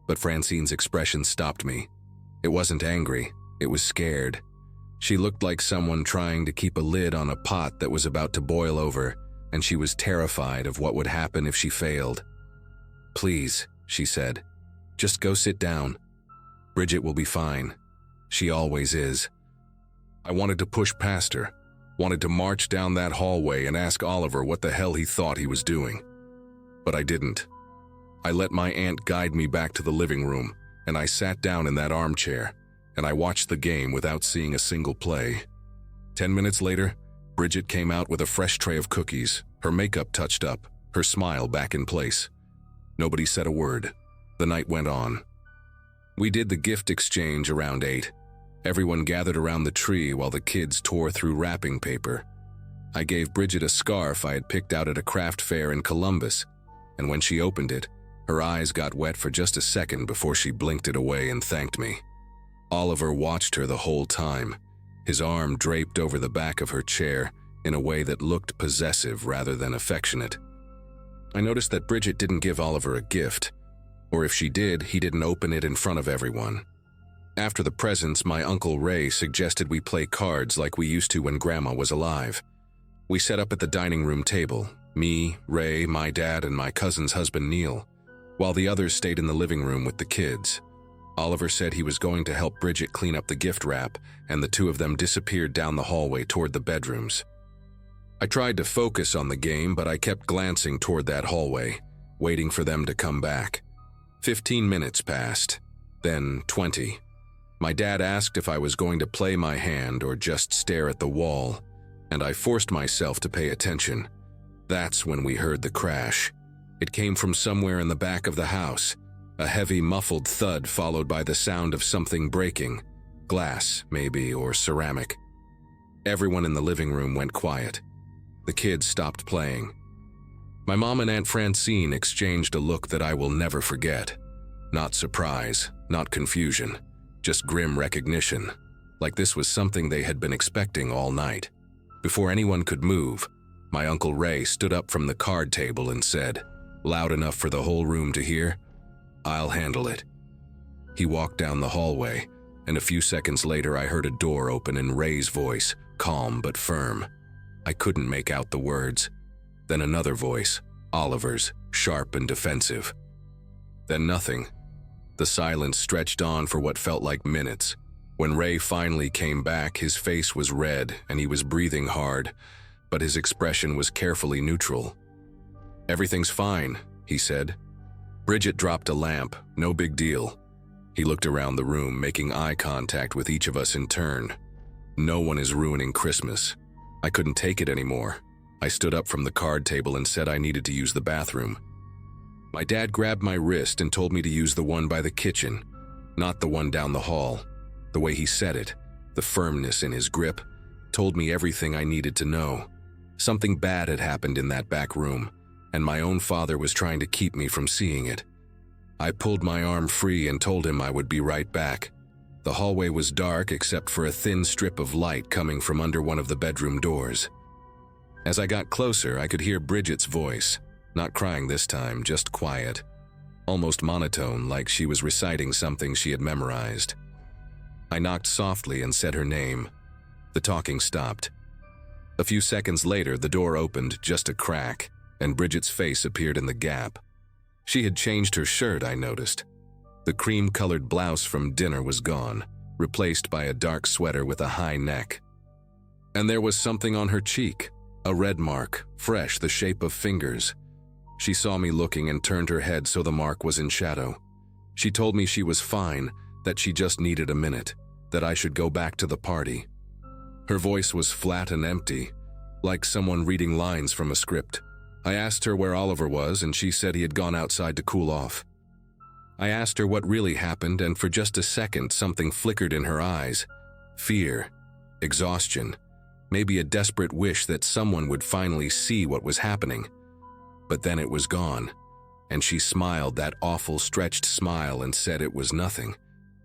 but Francine's expression stopped me. It wasn't angry, it was scared. She looked like someone trying to keep a lid on a pot that was about to boil over, and she was terrified of what would happen if she failed. "Please," she said, "just go sit down. Bridget will be fine. She always is." I wanted to push past her, wanted to march down that hallway and ask Oliver what the hell he thought he was doing. But I didn't. I let my aunt guide me back to the living room, and I sat down in that armchair, and I watched the game without seeing a single play. 10 minutes later, Bridget came out with a fresh tray of cookies, her makeup touched up, her smile back in place. Nobody said a word. The night went on. We did the gift exchange around 8. Everyone gathered around the tree while the kids tore through wrapping paper. I gave Bridget a scarf I had picked out at a craft fair in Columbus, and when she opened it, her eyes got wet for just a second before she blinked it away and thanked me. Oliver watched her the whole time, his arm draped over the back of her chair in a way that looked possessive rather than affectionate. I noticed that Bridget didn't give Oliver a gift, or if she did, he didn't open it in front of everyone. After the presents, my Uncle Ray suggested we play cards like we used to when Grandma was alive. We set up at the dining room table, me, Ray, my dad, and my cousin's husband Neil, while the others stayed in the living room with the kids. Oliver said he was going to help Bridget clean up the gift wrap, and the two of them disappeared down the hallway toward the bedrooms. I tried to focus on the game, but I kept glancing toward that hallway, waiting for them to come back. 15 minutes passed, then 20. My dad asked if I was going to play my hand or just stare at the wall, and I forced myself to pay attention. That's when we heard the crash. It came from somewhere in the back of the house, a heavy muffled thud followed by the sound of something breaking, glass maybe, or ceramic. Everyone in the living room went quiet. The kids stopped playing. My mom and Aunt Francine exchanged a look that I will never forget. Not surprise, not confusion, just grim recognition, like this was something they had been expecting all night. Before anyone could move, my Uncle Ray stood up from the card table and said, loud enough for the whole room to hear, "I'll handle it." He walked down the hallway, and a few seconds later I heard a door open in Ray's voice, calm but firm. I couldn't make out the words. Then another voice, Oliver's, sharp and defensive. Then nothing. The silence stretched on for what felt like minutes. When Ray finally came back, his face was red and he was breathing hard, but his expression was carefully neutral. "Everything's fine," he said. "Bridget dropped a lamp, no big deal." He looked around the room, making eye contact with each of us in turn. No one is ruining Christmas. I couldn't take it anymore. I stood up from the card table and said I needed to use the bathroom. My dad grabbed my wrist and told me to use the one by the kitchen, not the one down the hall. The way he said it, the firmness in his grip, told me everything I needed to know. Something bad had happened in that back room, and my own father was trying to keep me from seeing it. I pulled my arm free and told him I would be right back. The hallway was dark except for a thin strip of light coming from under one of the bedroom doors. As I got closer, I could hear Bridget's voice, not crying this time, just quiet, almost monotone, like she was reciting something she had memorized. I knocked softly and said her name. The talking stopped. A few seconds later, the door opened just a crack, and Bridget's face appeared in the gap. She had changed her shirt, I noticed. The cream-colored blouse from dinner was gone, replaced by a dark sweater with a high neck. And there was something on her cheek, a red mark, fresh, the shape of fingers. She saw me looking and turned her head so the mark was in shadow. She told me she was fine, that she just needed a minute, that I should go back to the party. Her voice was flat and empty, like someone reading lines from a script. I asked her where Oliver was, and she said he had gone outside to cool off. I asked her what really happened, and for just a second something flickered in her eyes. Fear, exhaustion, maybe a desperate wish that someone would finally see what was happening. But then it was gone, and she smiled that awful stretched smile and said it was nothing.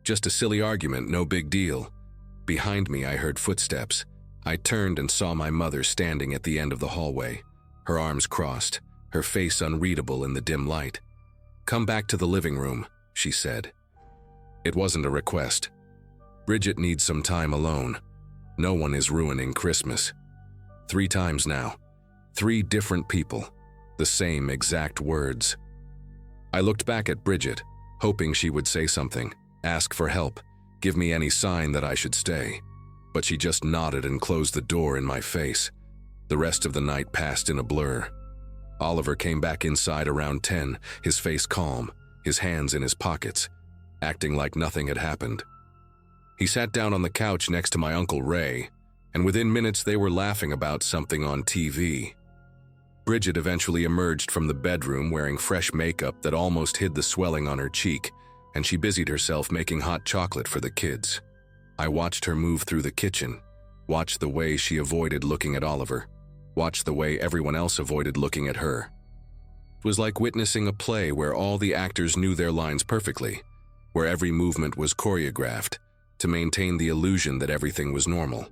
Just a silly argument, no big deal. Behind me I heard footsteps. I turned and saw my mother standing at the end of the hallway, her arms crossed, her face unreadable in the dim light. "Come back to the living room," she said. It wasn't a request. Bridget needs some time alone. No one is ruining Christmas. 3 times now. 3 different people. The same exact words. I looked back at Bridget, hoping she would say something, ask for help, give me any sign that I should stay. But she just nodded and closed the door in my face. The rest of the night passed in a blur. Oliver came back inside around 10, his face calm, his hands in his pockets, acting like nothing had happened. He sat down on the couch next to my Uncle Ray, and within minutes they were laughing about something on TV. Bridget eventually emerged from the bedroom wearing fresh makeup that almost hid the swelling on her cheek, and she busied herself making hot chocolate for the kids. I watched her move through the kitchen, watched the way she avoided looking at Oliver, watched the way everyone else avoided looking at her. It was like witnessing a play where all the actors knew their lines perfectly, where every movement was choreographed to maintain the illusion that everything was normal.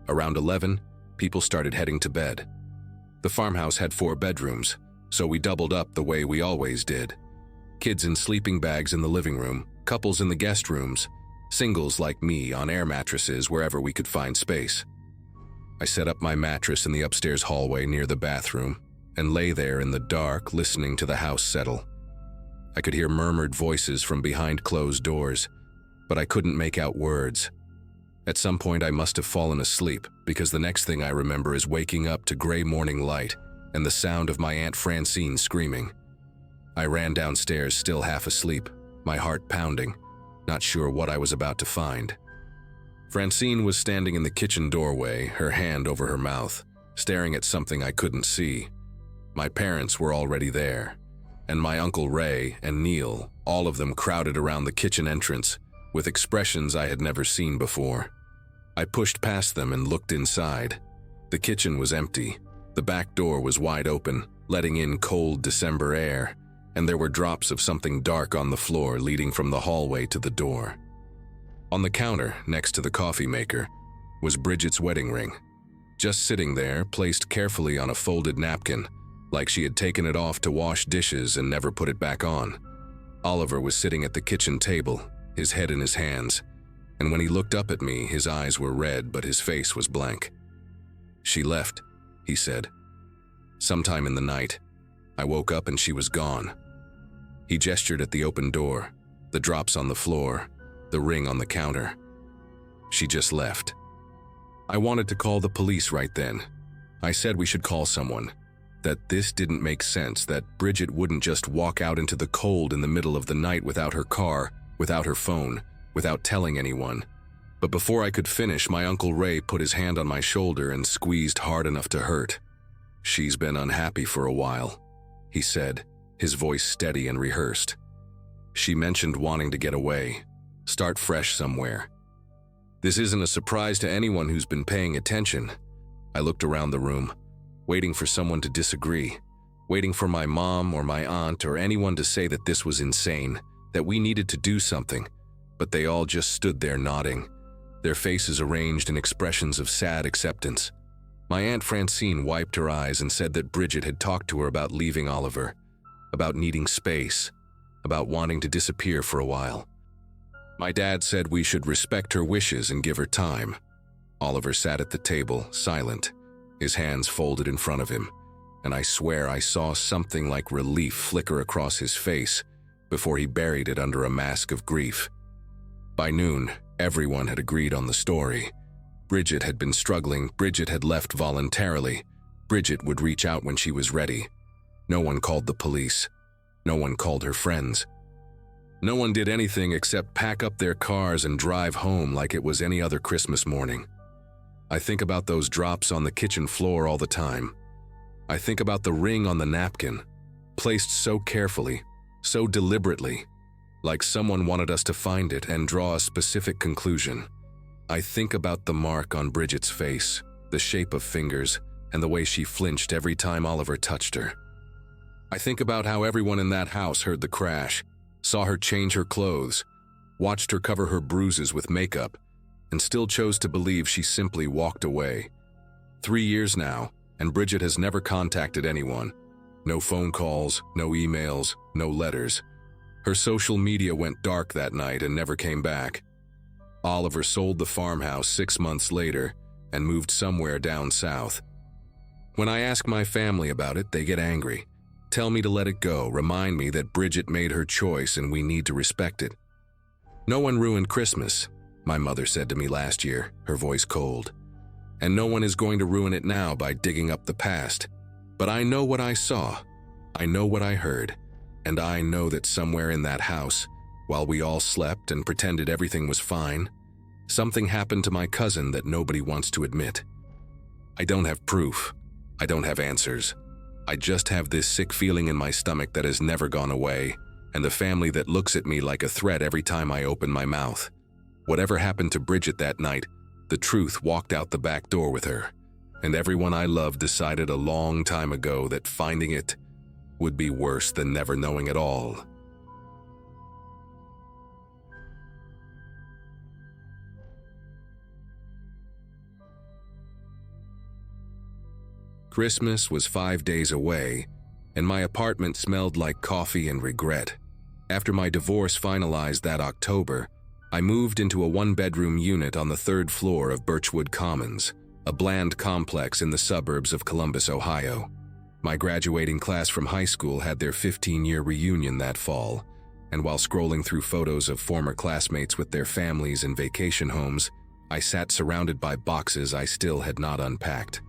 Around 11, people started heading to bed. The farmhouse had 4 bedrooms, so we doubled up the way we always did. Kids in sleeping bags in the living room, couples in the guest rooms, singles like me on air mattresses wherever we could find space. I set up my mattress in the upstairs hallway near the bathroom and lay there in the dark listening to the house settle. I could hear murmured voices from behind closed doors, but I couldn't make out words. At some point I must have fallen asleep because the next thing I remember is waking up to gray morning light and the sound of my Aunt Francine screaming. I ran downstairs still half asleep, my heart pounding, not sure what I was about to find. Francine was standing in the kitchen doorway, her hand over her mouth, staring at something I couldn't see. My parents were already there, and my Uncle Ray and Neil, all of them crowded around the kitchen entrance with expressions I had never seen before. I pushed past them and looked inside. The kitchen was empty. The back door was wide open, letting in cold December air, and there were drops of something dark on the floor leading from the hallway to the door. On the counter, next to the coffee maker, was Bridget's wedding ring, just sitting there, placed carefully on a folded napkin, like she had taken it off to wash dishes and never put it back on. Oliver was sitting at the kitchen table, his head in his hands, and when he looked up at me, his eyes were red but his face was blank. "She left," he said. "Sometime in the night. I woke up and she was gone." He gestured at the open door, the drops on the floor, the ring on the counter. "She just left." I wanted to call the police right then. I said we should call someone, that this didn't make sense, that Bridget wouldn't just walk out into the cold in the middle of the night without her car without her phone, without telling anyone. But before I could finish, my Uncle Ray put his hand on my shoulder and squeezed hard enough to hurt. "She's been unhappy for a while," he said, his voice steady and rehearsed. "She mentioned wanting to get away, start fresh somewhere." This isn't a surprise to anyone who's been paying attention. I looked around the room, waiting for someone to disagree, waiting for my mom or my aunt or anyone to say that this was insane, that we needed to do something, but they all just stood there nodding, their faces arranged in expressions of sad acceptance. My Aunt Francine wiped her eyes and said that Bridget had talked to her about leaving Oliver, about needing space, about wanting to disappear for a while. My dad said we should respect her wishes and give her time. Oliver sat at the table, silent, his hands folded in front of him, and I swear I saw something like relief flicker across his face before he buried it under a mask of grief. By noon, everyone had agreed on the story. Bridget had been struggling, Bridget had left voluntarily, Bridget would reach out when she was ready. No one called the police. No one called her friends. No one did anything except pack up their cars and drive home like it was any other Christmas morning. I think about those drops on the kitchen floor all the time. I think about the ring on the napkin, placed so carefully, so deliberately, like someone wanted us to find it and draw a specific conclusion. I think about the mark on Bridget's face, the shape of fingers, and the way she flinched every time Oliver touched her. I think about how everyone in that house heard the crash, saw her change her clothes, watched her cover her bruises with makeup, and still chose to believe she simply walked away. 3 years now, and Bridget has never contacted anyone. No phone calls, no emails, no letters. Her social media went dark that night and never came back. Oliver sold the farmhouse 6 months later and moved somewhere down south. When I ask my family about it, they get angry. Tell me to let it go, remind me that Bridget made her choice and we need to respect it. "No one ruined Christmas," my mother said to me last year, her voice cold. "And no one is going to ruin it now by digging up the past. But I know what I saw, I know what I heard, and I know that somewhere in that house, while we all slept and pretended everything was fine, something happened to my cousin that nobody wants to admit. I don't have proof, I don't have answers. I just have this sick feeling in my stomach that has never gone away, and the family that looks at me like a threat every time I open my mouth. Whatever happened to Bridget that night, the truth walked out the back door with her, and everyone I loved decided a long time ago that finding it would be worse than never knowing at all." Christmas was 5 days away, and my apartment smelled like coffee and regret. After my divorce finalized that October, I moved into a one-bedroom unit on the 3rd floor of Birchwood Commons, a bland complex in the suburbs of Columbus, Ohio. My graduating class from high school had their 15-year reunion that fall, and while scrolling through photos of former classmates with their families in vacation homes, I sat surrounded by boxes I still had not unpacked.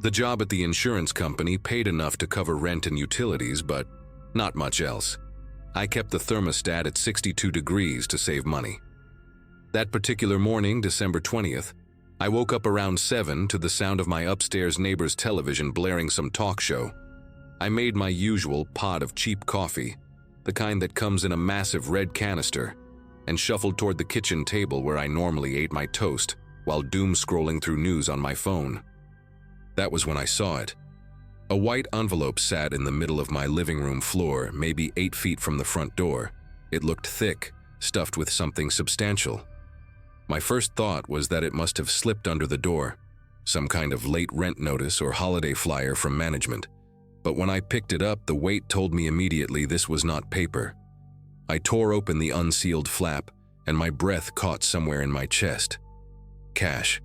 The job at the insurance company paid enough to cover rent and utilities, but not much else. I kept the thermostat at 62 degrees to save money. That particular morning, December 20th, I woke up around 7 to the sound of my upstairs neighbor's television blaring some talk show. I made my usual pot of cheap coffee, the kind that comes in a massive red canister, and shuffled toward the kitchen table where I normally ate my toast while doom-scrolling through news on my phone. That was when I saw it. A white envelope sat in the middle of my living room floor, maybe 8 feet from the front door. It looked thick, stuffed with something substantial. My first thought was that it must have slipped under the door, some kind of late rent notice or holiday flyer from management. But when I picked it up, the weight told me immediately this was not paper. I tore open the unsealed flap, and my breath caught somewhere in my chest. Cash.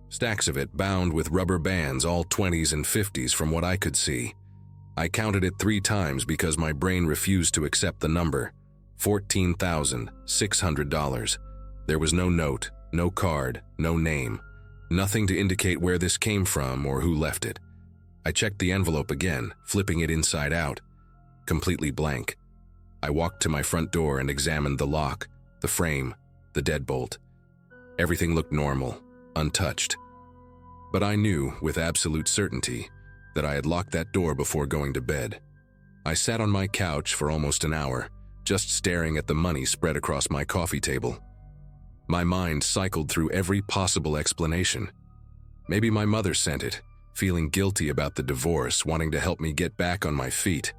Stacks of it bound with rubber bands, all 20s and 50s from what I could see. I counted it 3 times because my brain refused to accept the number. $14,600. There was no note, no card, no name. Nothing to indicate where this came from or who left it. I checked the envelope again, flipping it inside out. Completely blank. I walked to my front door and examined the lock, the frame, the deadbolt. Everything looked normal, untouched. But I knew, with absolute certainty, that I had locked that door before going to bed. I sat on my couch for almost an hour, just staring at the money spread across my coffee table. My mind cycled through every possible explanation. Maybe my mother sent it, feeling guilty about the divorce, wanting to help me get back on my feet.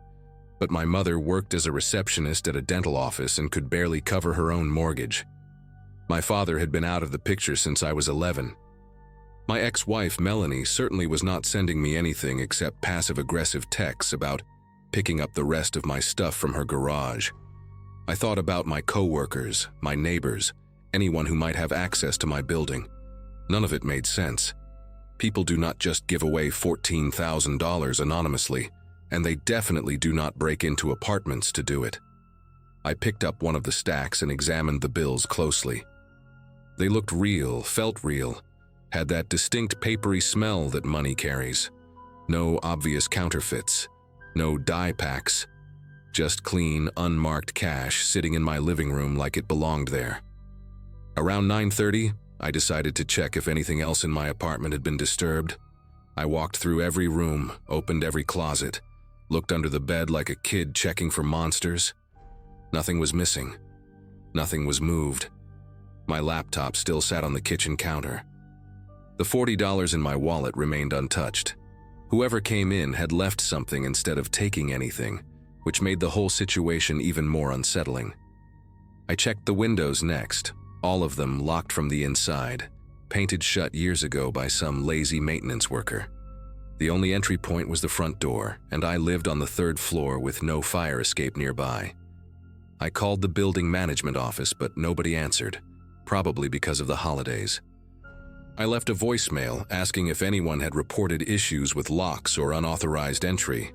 But my mother worked as a receptionist at a dental office and could barely cover her own mortgage. My father had been out of the picture since I was 11. My ex-wife, Melanie, certainly was not sending me anything except passive-aggressive texts about picking up the rest of my stuff from her garage. I thought about my coworkers, my neighbors, anyone who might have access to my building. None of it made sense. People do not just give away $14,000 anonymously, and they definitely do not break into apartments to do it. I picked up one of the stacks and examined the bills closely. They looked real, felt real, had that distinct papery smell that money carries. No obvious counterfeits, no die packs, just clean, unmarked cash sitting in my living room like it belonged there. Around 9:30, I decided to check if anything else in my apartment had been disturbed. I walked through every room, opened every closet, looked under the bed like a kid checking for monsters. Nothing was missing. Nothing was moved. My laptop still sat on the kitchen counter. The $40 in my wallet remained untouched. Whoever came in had left something instead of taking anything, which made the whole situation even more unsettling. I checked the windows next, all of them locked from the inside, painted shut years ago by some lazy maintenance worker. The only entry point was the front door, and I lived on the 3rd floor with no fire escape nearby. I called the building management office, but nobody answered, probably because of the holidays. I left a voicemail asking if anyone had reported issues with locks or unauthorized entry.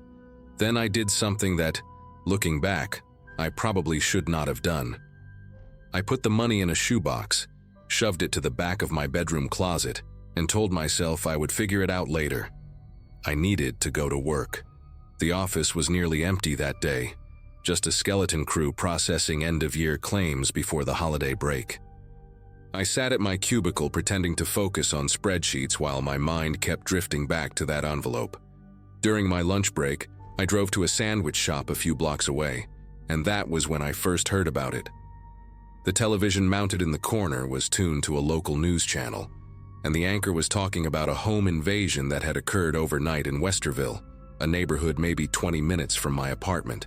Then I did something that, looking back, I probably should not have done. I put the money in a shoebox, shoved it to the back of my bedroom closet, and told myself I would figure it out later. I needed to go to work. The office was nearly empty that day, just a skeleton crew processing end-of-year claims before the holiday break. I sat at my cubicle pretending to focus on spreadsheets while my mind kept drifting back to that envelope. During my lunch break, I drove to a sandwich shop a few blocks away, and that was when I first heard about it. The television mounted in the corner was tuned to a local news channel, and the anchor was talking about a home invasion that had occurred overnight in Westerville, a neighborhood maybe 20 minutes from my apartment.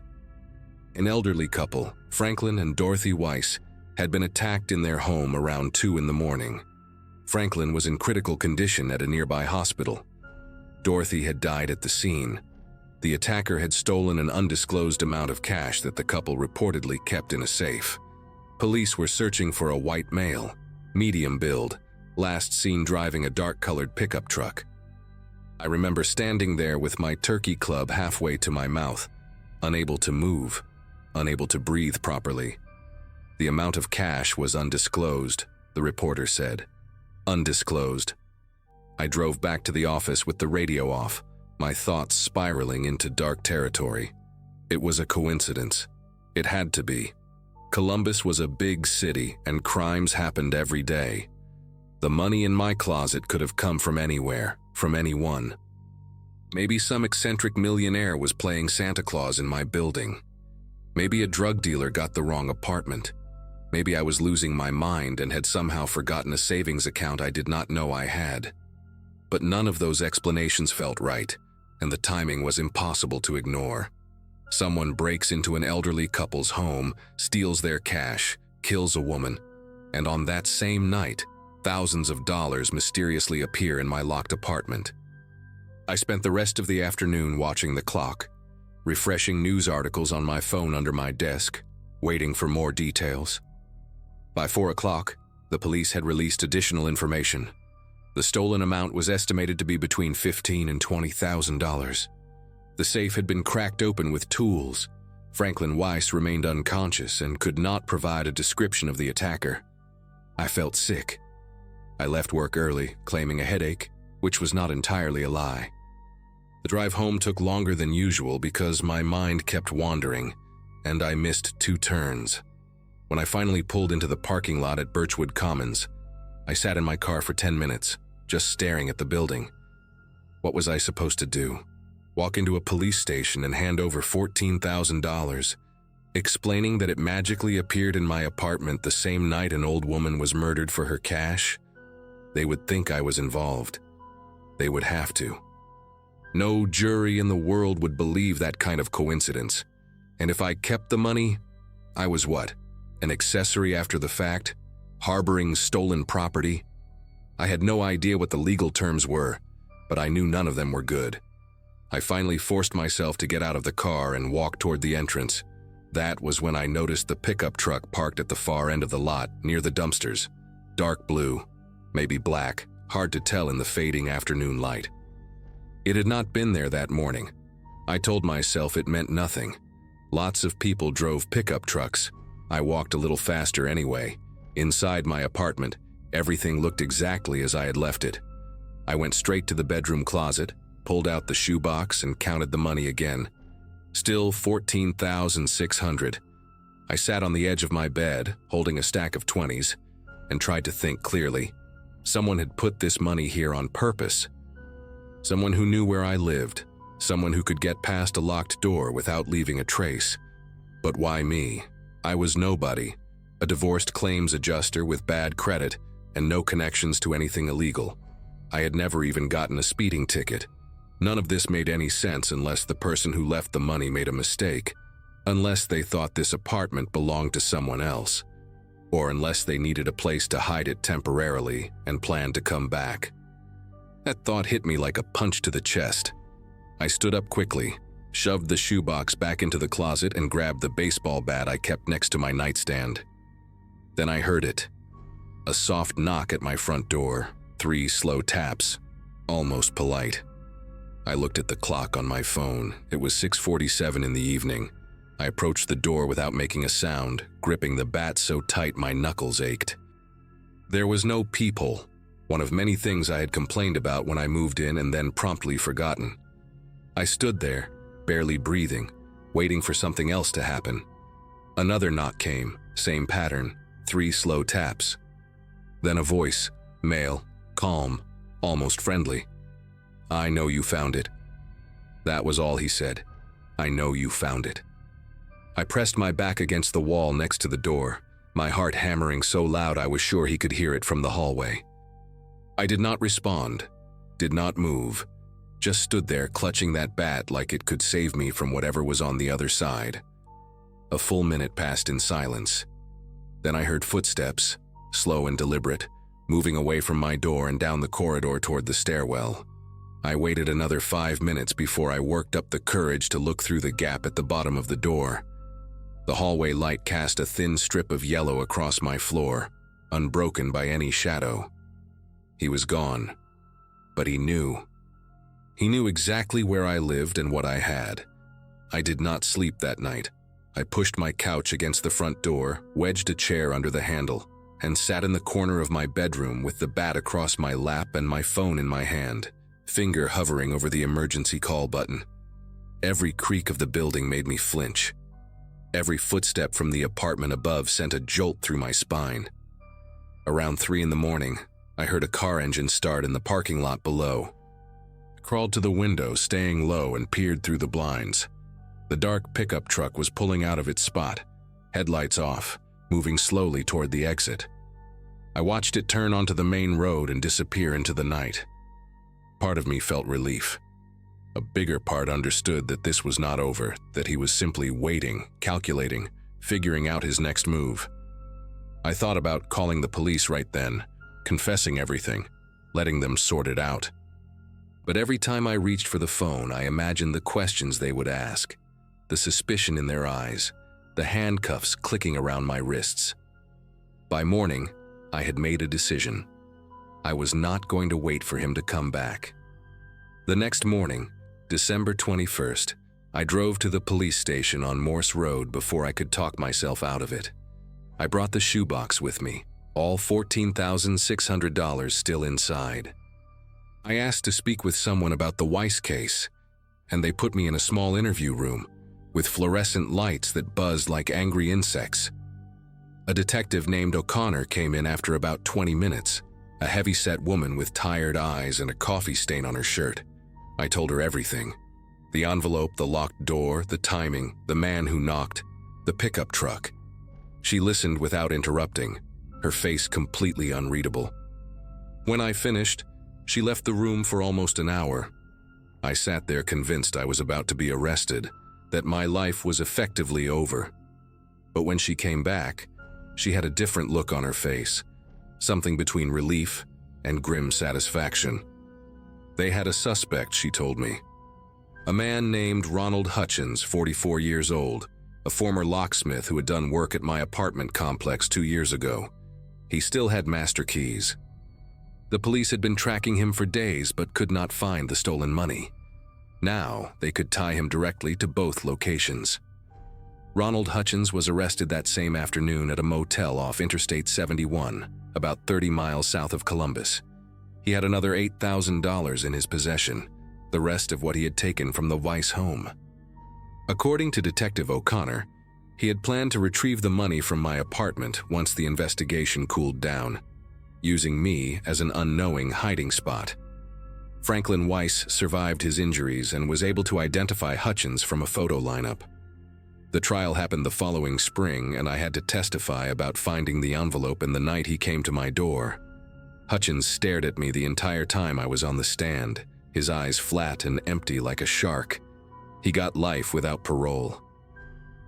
An elderly couple, Franklin and Dorothy Weiss, had been attacked in their home around 2 in the morning. Franklin was in critical condition at a nearby hospital. Dorothy had died at the scene. The attacker had stolen an undisclosed amount of cash that the couple reportedly kept in a safe. Police were searching for a white male, medium build, last seen driving a dark-colored pickup truck. I remember standing there with my turkey club halfway to my mouth, unable to move, unable to breathe properly. The amount of cash was undisclosed, the reporter said. Undisclosed. I drove back to the office with the radio off, my thoughts spiraling into dark territory. It was a coincidence. It had to be. Columbus was a big city, and crimes happened every day. The money in my closet could have come from anywhere, from anyone. Maybe some eccentric millionaire was playing Santa Claus in my building. Maybe a drug dealer got the wrong apartment. Maybe I was losing my mind and had somehow forgotten a savings account I did not know I had. But none of those explanations felt right, and the timing was impossible to ignore. Someone breaks into an elderly couple's home, steals their cash, kills a woman, and on that same night, thousands of dollars mysteriously appear in my locked apartment. I spent the rest of the afternoon watching the clock, refreshing news articles on my phone under my desk, waiting for more details. By 4 o'clock, the police had released additional information. The stolen amount was estimated to be between $15,000 and $20,000. The safe had been cracked open with tools. Franklin Weiss remained unconscious and could not provide a description of the attacker. I felt sick. I left work early, claiming a headache, which was not entirely a lie. The drive home took longer than usual because my mind kept wandering, and I missed 2 turns. When I finally pulled into the parking lot at Birchwood Commons, I sat in my car for 10 minutes, just staring at the building. What was I supposed to do? Walk into a police station and hand over $14,000, explaining that it magically appeared in my apartment the same night an old woman was murdered for her cash? They would think I was involved. They would have to. No jury in the world would believe that kind of coincidence. And if I kept the money, I was what? An accessory after the fact? Harboring stolen property? I had no idea what the legal terms were, but I knew none of them were good. I finally forced myself to get out of the car and walk toward the entrance. That was when I noticed the pickup truck parked at the far end of the lot, near the dumpsters. Dark blue, maybe black, hard to tell in the fading afternoon light. It had not been there that morning. I told myself it meant nothing. Lots of people drove pickup trucks. I walked a little faster anyway. Inside my apartment, everything looked exactly as I had left it. I went straight to the bedroom closet, pulled out the shoebox and counted the money again. Still $14,600. I sat on the edge of my bed, holding a stack of 20s, and tried to think clearly. Someone had put this money here on purpose. Someone who knew where I lived. Someone who could get past a locked door without leaving a trace. But why me? I was nobody. A divorced claims adjuster with bad credit and no connections to anything illegal. I had never even gotten a speeding ticket. None of this made any sense unless the person who left the money made a mistake, unless they thought this apartment belonged to someone else, or unless they needed a place to hide it temporarily and planned to come back. That thought hit me like a punch to the chest. I stood up quickly, shoved the shoebox back into the closet and grabbed the baseball bat I kept next to my nightstand. Then I heard it. A soft knock at my front door, 3 slow taps, almost polite. I looked at the clock on my phone. It was 6:47 in the evening. I approached the door without making a sound, gripping the bat so tight my knuckles ached. There was no peephole, one of many things I had complained about when I moved in and then promptly forgotten. I stood there, barely breathing, waiting for something else to happen. Another knock came, same pattern, 3 slow taps. Then a voice, male, calm, almost friendly. "I know you found it." That was all he said. "I know you found it." I pressed my back against the wall next to the door, my heart hammering so loud I was sure he could hear it from the hallway. I did not respond, did not move, just stood there clutching that bat like it could save me from whatever was on the other side. A full minute passed in silence. Then I heard footsteps, slow and deliberate, moving away from my door and down the corridor toward the stairwell. I waited another 5 minutes before I worked up the courage to look through the gap at the bottom of the door. The hallway light cast a thin strip of yellow across my floor, unbroken by any shadow. He was gone, but he knew. He knew exactly where I lived and what I had. I did not sleep that night. I pushed my couch against the front door, wedged a chair under the handle, and sat in the corner of my bedroom with the bat across my lap and my phone in my hand, finger hovering over the emergency call button. Every creak of the building made me flinch. Every footstep from the apartment above sent a jolt through my spine. Around 3 in the morning, I heard a car engine start in the parking lot below. I crawled to the window, staying low, and peered through the blinds. The dark pickup truck was pulling out of its spot, headlights off, moving slowly toward the exit. I watched it turn onto the main road and disappear into the night. Part of me felt relief. A bigger part understood that this was not over, that he was simply waiting, calculating, figuring out his next move. I thought about calling the police right then, confessing everything, letting them sort it out. But every time I reached for the phone, I imagined the questions they would ask, the suspicion in their eyes, the handcuffs clicking around my wrists. By morning, I had made a decision. I was not going to wait for him to come back. The next morning, December 21st, I drove to the police station on Morse Road before I could talk myself out of it. I brought the shoebox with me, all $14,600 still inside. I asked to speak with someone about the Weiss case, and they put me in a small interview room, with fluorescent lights that buzzed like angry insects. A detective named O'Connor came in after about 20 minutes, a heavy-set woman with tired eyes and a coffee stain on her shirt. I told her everything. The envelope, the locked door, the timing, the man who knocked, the pickup truck. She listened without interrupting, her face completely unreadable. When I finished, she left the room for almost an hour. I sat there convinced I was about to be arrested, that my life was effectively over. But when she came back, she had a different look on her face, something between relief and grim satisfaction. They had a suspect, she told me. A man named Ronald Hutchins, 44 years old, a former locksmith who had done work at my apartment complex 2 years ago. He still had master keys. The police had been tracking him for days but could not find the stolen money. Now they could tie him directly to both locations. Ronald Hutchins was arrested that same afternoon at a motel off Interstate 71, about 30 miles south of Columbus. He had another $8,000 in his possession, the rest of what he had taken from the Weiss home. According to Detective O'Connor, he had planned to retrieve the money from my apartment once the investigation cooled down, using me as an unknowing hiding spot. Franklin Weiss survived his injuries and was able to identify Hutchins from a photo lineup. The trial happened the following spring, and I had to testify about finding the envelope in the night he came to my door. Hutchins stared at me the entire time I was on the stand, his eyes flat and empty like a shark. He got life without parole.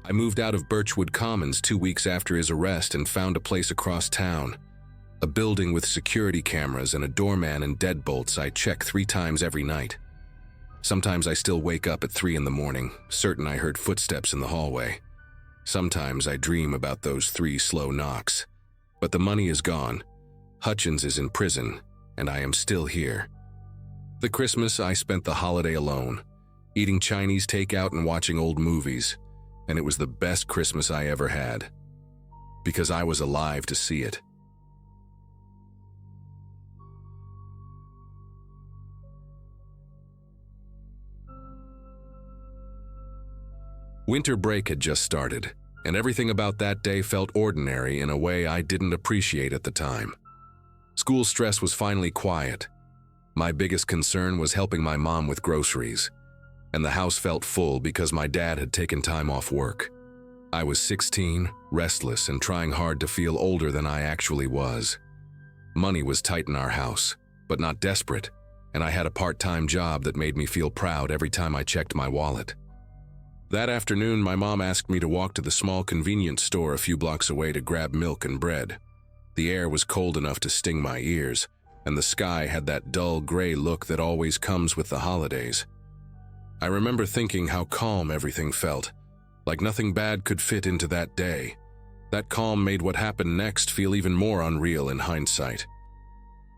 I moved out of Birchwood Commons 2 weeks after his arrest and found a place across town. A building with security cameras and a doorman and deadbolts I check 3 times every night. Sometimes I still wake up at 3 in the morning, certain I heard footsteps in the hallway. Sometimes I dream about those 3 slow knocks. But the money is gone. Hutchins is in prison, and I am still here. The Christmas I spent the holiday alone, eating Chinese takeout and watching old movies, and it was the best Christmas I ever had, because I was alive to see it. Winter break had just started, and everything about that day felt ordinary in a way I didn't appreciate at the time. School stress was finally quiet. My biggest concern was helping my mom with groceries, and the house felt full because my dad had taken time off work. I was 16, restless, and trying hard to feel older than I actually was. Money was tight in our house, but not desperate, and I had a part-time job that made me feel proud every time I checked my wallet. That afternoon, my mom asked me to walk to the small convenience store a few blocks away to grab milk and bread. The air was cold enough to sting my ears, and the sky had that dull gray look that always comes with the holidays. I remember thinking how calm everything felt, like nothing bad could fit into that day. That calm made what happened next feel even more unreal in hindsight.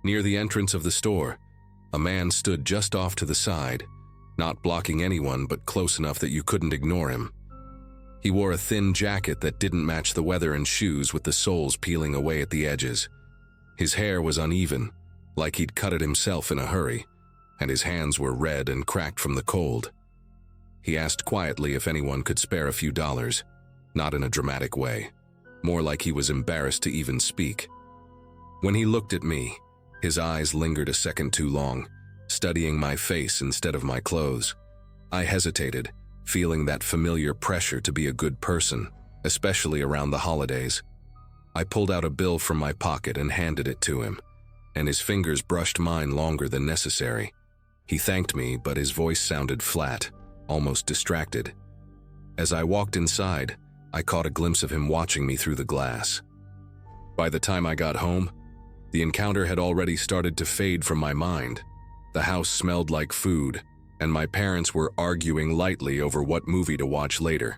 Near the entrance of the store, a man stood just off to the side, not blocking anyone but close enough that you couldn't ignore him. He wore a thin jacket that didn't match the weather and shoes with the soles peeling away at the edges. His hair was uneven, like he'd cut it himself in a hurry, and his hands were red and cracked from the cold. He asked quietly if anyone could spare a few dollars, not in a dramatic way, more like he was embarrassed to even speak. When he looked at me, his eyes lingered a second too long, studying my face instead of my clothes. I hesitated, feeling that familiar pressure to be a good person, especially around the holidays. I pulled out a bill from my pocket and handed it to him, and his fingers brushed mine longer than necessary. He thanked me, but his voice sounded flat, almost distracted. As I walked inside, I caught a glimpse of him watching me through the glass. By the time I got home, the encounter had already started to fade from my mind. The house smelled like food, and my parents were arguing lightly over what movie to watch later.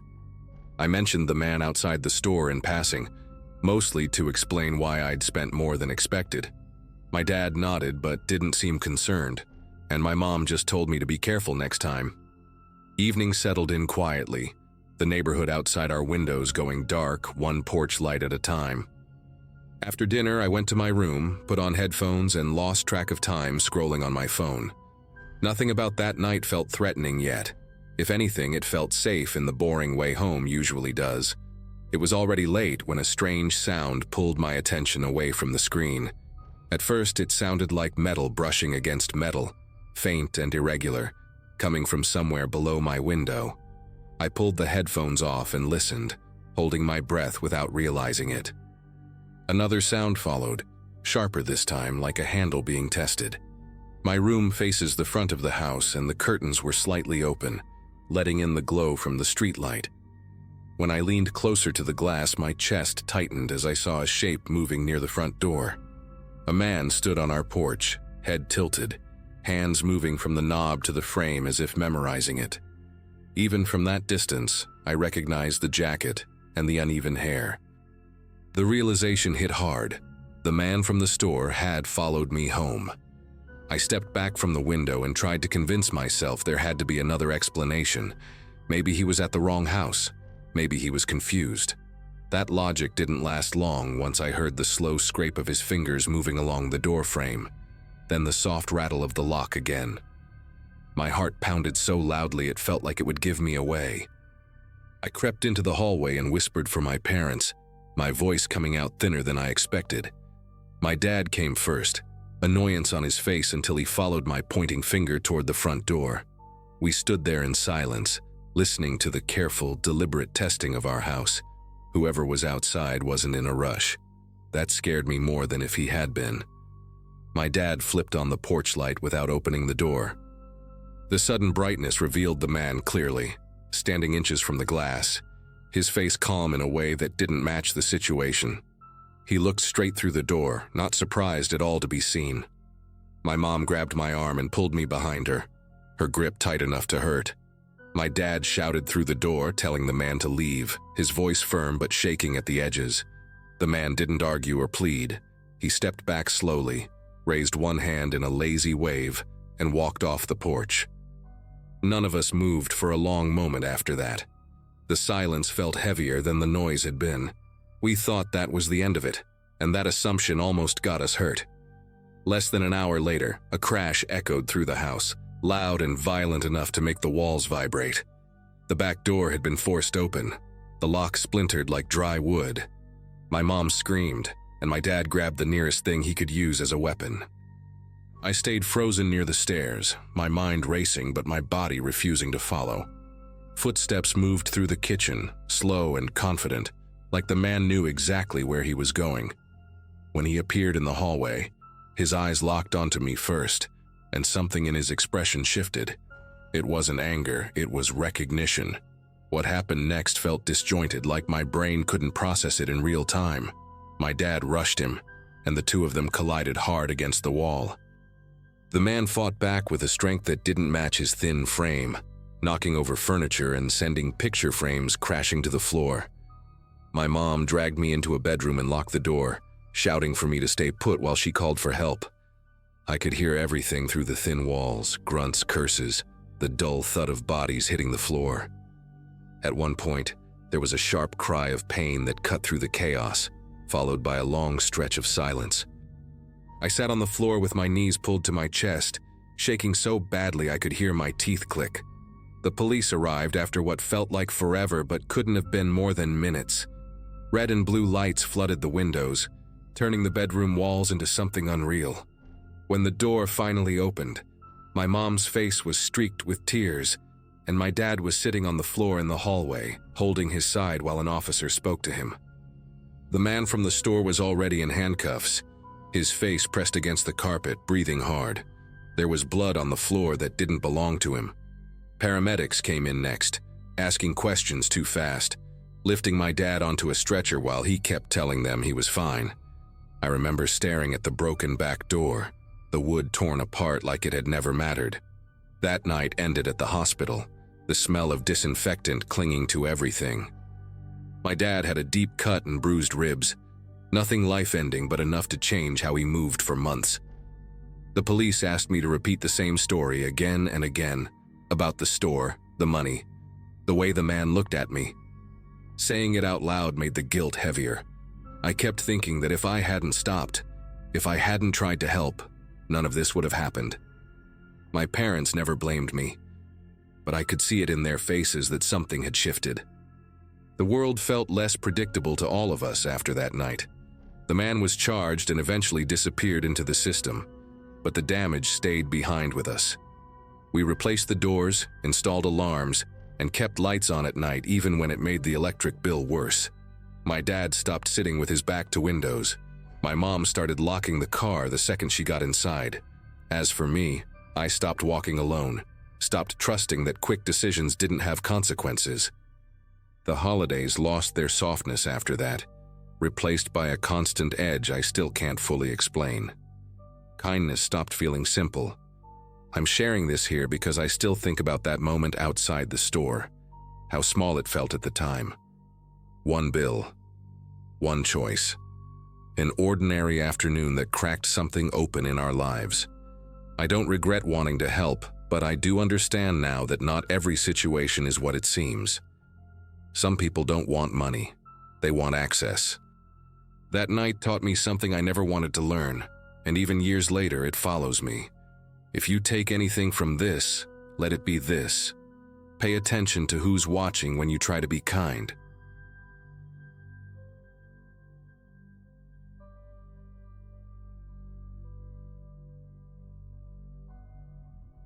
I mentioned the man outside the store in passing, mostly to explain why I'd spent more than expected. My dad nodded but didn't seem concerned, and my mom just told me to be careful next time. Evening settled in quietly, the neighborhood outside our windows going dark, one porch light at a time. After dinner, I went to my room, put on headphones, and lost track of time scrolling on my phone. Nothing about that night felt threatening yet. If anything, it felt safe in the boring way home usually does. It was already late when a strange sound pulled my attention away from the screen. At first, it sounded like metal brushing against metal, faint and irregular, coming from somewhere below my window. I pulled the headphones off and listened, holding my breath without realizing it. Another sound followed, sharper this time, like a handle being tested. My room faces the front of the house and the curtains were slightly open, letting in the glow from the streetlight. When I leaned closer to the glass, my chest tightened as I saw a shape moving near the front door. A man stood on our porch, head tilted, hands moving from the knob to the frame as if memorizing it. Even from that distance, I recognized the jacket and the uneven hair. The realization hit hard. The man from the store had followed me home. I stepped back from the window and tried to convince myself there had to be another explanation. Maybe he was at the wrong house. Maybe he was confused. That logic didn't last long once I heard the slow scrape of his fingers moving along the door frame, then the soft rattle of the lock again. My heart pounded so loudly it felt like it would give me away. I crept into the hallway and whispered for my parents, my voice coming out thinner than I expected. My dad came first, annoyance on his face until he followed my pointing finger toward the front door. We stood there in silence, listening to the careful, deliberate testing of our house. Whoever was outside wasn't in a rush. That scared me more than if he had been. My dad flipped on the porch light without opening the door. The sudden brightness revealed the man clearly, standing inches from the glass, his face calm in a way that didn't match the situation. He looked straight through the door, not surprised at all to be seen. My mom grabbed my arm and pulled me behind her, her grip tight enough to hurt. My dad shouted through the door, telling the man to leave, his voice firm but shaking at the edges. The man didn't argue or plead. He stepped back slowly, raised one hand in a lazy wave, and walked off the porch. None of us moved for a long moment after that. The silence felt heavier than the noise had been. We thought that was the end of it, and that assumption almost got us hurt. Less than an hour later, a crash echoed through the house, loud and violent enough to make the walls vibrate. The back door had been forced open. The lock splintered like dry wood. My mom screamed, and my dad grabbed the nearest thing he could use as a weapon. I stayed frozen near the stairs, my mind racing but my body refusing to follow. Footsteps moved through the kitchen, slow and confident, like the man knew exactly where he was going. When he appeared in the hallway, his eyes locked onto me first, and something in his expression shifted. It wasn't anger, it was recognition. What happened next felt disjointed, like my brain couldn't process it in real time. My dad rushed him, and the two of them collided hard against the wall. The man fought back with a strength that didn't match his thin frame, knocking over furniture and sending picture frames crashing to the floor. My mom dragged me into a bedroom and locked the door, shouting for me to stay put while she called for help. I could hear everything through the thin walls, grunts, curses, the dull thud of bodies hitting the floor. At one point, there was a sharp cry of pain that cut through the chaos, followed by a long stretch of silence. I sat on the floor with my knees pulled to my chest, shaking so badly I could hear my teeth click. The police arrived after what felt like forever but couldn't have been more than minutes. Red and blue lights flooded the windows, turning the bedroom walls into something unreal. When the door finally opened, my mom's face was streaked with tears, and my dad was sitting on the floor in the hallway, holding his side while an officer spoke to him. The man from the store was already in handcuffs, his face pressed against the carpet, breathing hard. There was blood on the floor that didn't belong to him. Paramedics came in next, asking questions too fast, lifting my dad onto a stretcher while he kept telling them he was fine. I remember staring at the broken back door, the wood torn apart like it had never mattered. That night ended at the hospital, the smell of disinfectant clinging to everything. My dad had a deep cut and bruised ribs, nothing life-ending but enough to change how he moved for months. The police asked me to repeat the same story again and again, about the store, the money, the way the man looked at me. Saying it out loud made the guilt heavier. I kept thinking that if I hadn't stopped, if I hadn't tried to help, none of this would have happened. My parents never blamed me. but I could see it in their faces that something had shifted. The world felt less predictable to all of us after that night. The man was charged and eventually disappeared into the system, but the damage stayed behind with us. We replaced the doors, installed alarms, and kept lights on at night even when it made the electric bill worse. My dad stopped sitting with his back to windows. My mom started locking the car the second she got inside. As for me, I stopped walking alone, stopped trusting that quick decisions didn't have consequences. The holidays lost their softness after that, replaced by a constant edge I still can't fully explain. Kindness stopped feeling simple. I'm sharing this here because I still think about that moment outside the store, how small it felt at the time. One bill, one choice. An ordinary afternoon that cracked something open in our lives. I don't regret wanting to help, but I do understand now that not every situation is what it seems. Some people don't want money. They want access. That night taught me something I never wanted to learn, and even years later it follows me. If you take anything from this, let it be this. Pay attention to who's watching when you try to be kind.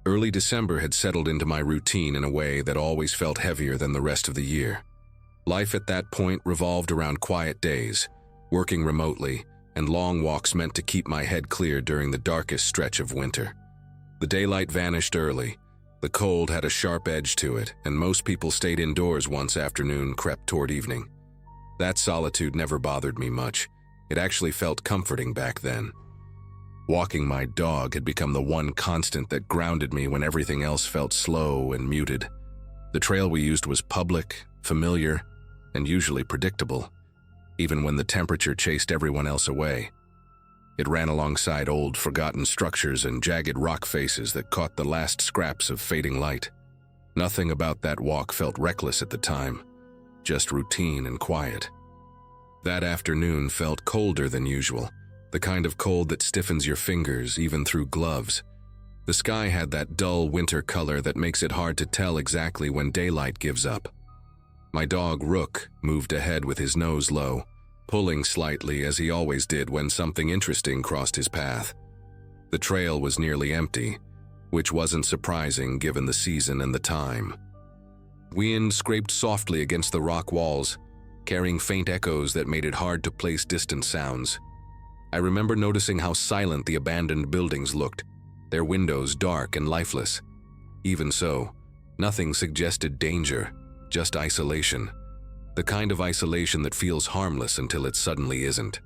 Early December had settled into my routine in a way that always felt heavier than the rest of the year. Life at that point revolved around quiet days, working remotely, and long walks meant to keep my head clear during the darkest stretch of winter. The daylight vanished early. The cold had a sharp edge to it, and most people stayed indoors once afternoon crept toward evening. That solitude never bothered me much. It actually felt comforting back then. Walking my dog had become the one constant that grounded me when everything else felt slow and muted. The trail we used was public, familiar, and usually predictable, even when the temperature chased everyone else away. It ran alongside old, forgotten structures and jagged rock faces that caught the last scraps of fading light. Nothing about that walk felt reckless at the time, just routine and quiet. That afternoon felt colder than usual, the kind of cold that stiffens your fingers even through gloves. The sky had that dull winter color that makes it hard to tell exactly when daylight gives up. My dog, Rook, moved ahead with his nose low, pulling slightly as he always did when something interesting crossed his path. The trail was nearly empty, which wasn't surprising given the season and the time. Wind scraped softly against the rock walls, carrying faint echoes that made it hard to place distant sounds. I remember noticing how silent the abandoned buildings looked, their windows dark and lifeless. Even so, nothing suggested danger, just isolation. The kind of isolation that feels harmless until it suddenly isn't.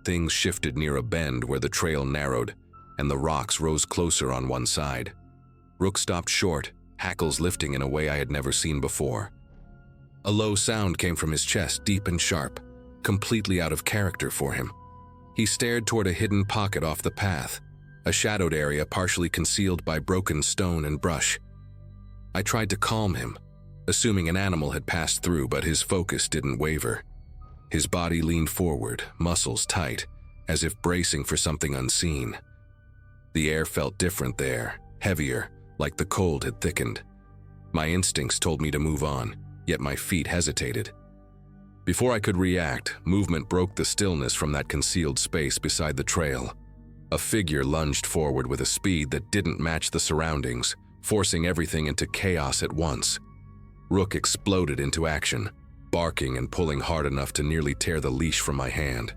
Things shifted near a bend where the trail narrowed, and the rocks rose closer on one side. Rook stopped short, hackles lifting in a way I had never seen before. A low sound came from his chest, deep and sharp, completely out of character for him. He stared toward a hidden pocket off the path, a shadowed area partially concealed by broken stone and brush. I tried to calm him, assuming an animal had passed through, but his focus didn't waver. His body leaned forward, muscles tight, as if bracing for something unseen. The air felt different there, heavier, like the cold had thickened. My instincts told me to move on, yet my feet hesitated. Before I could react, movement broke the stillness from that concealed space beside the trail. A figure lunged forward with a speed that didn't match the surroundings, forcing everything into chaos at once. Rook exploded into action, barking and pulling hard enough to nearly tear the leash from my hand.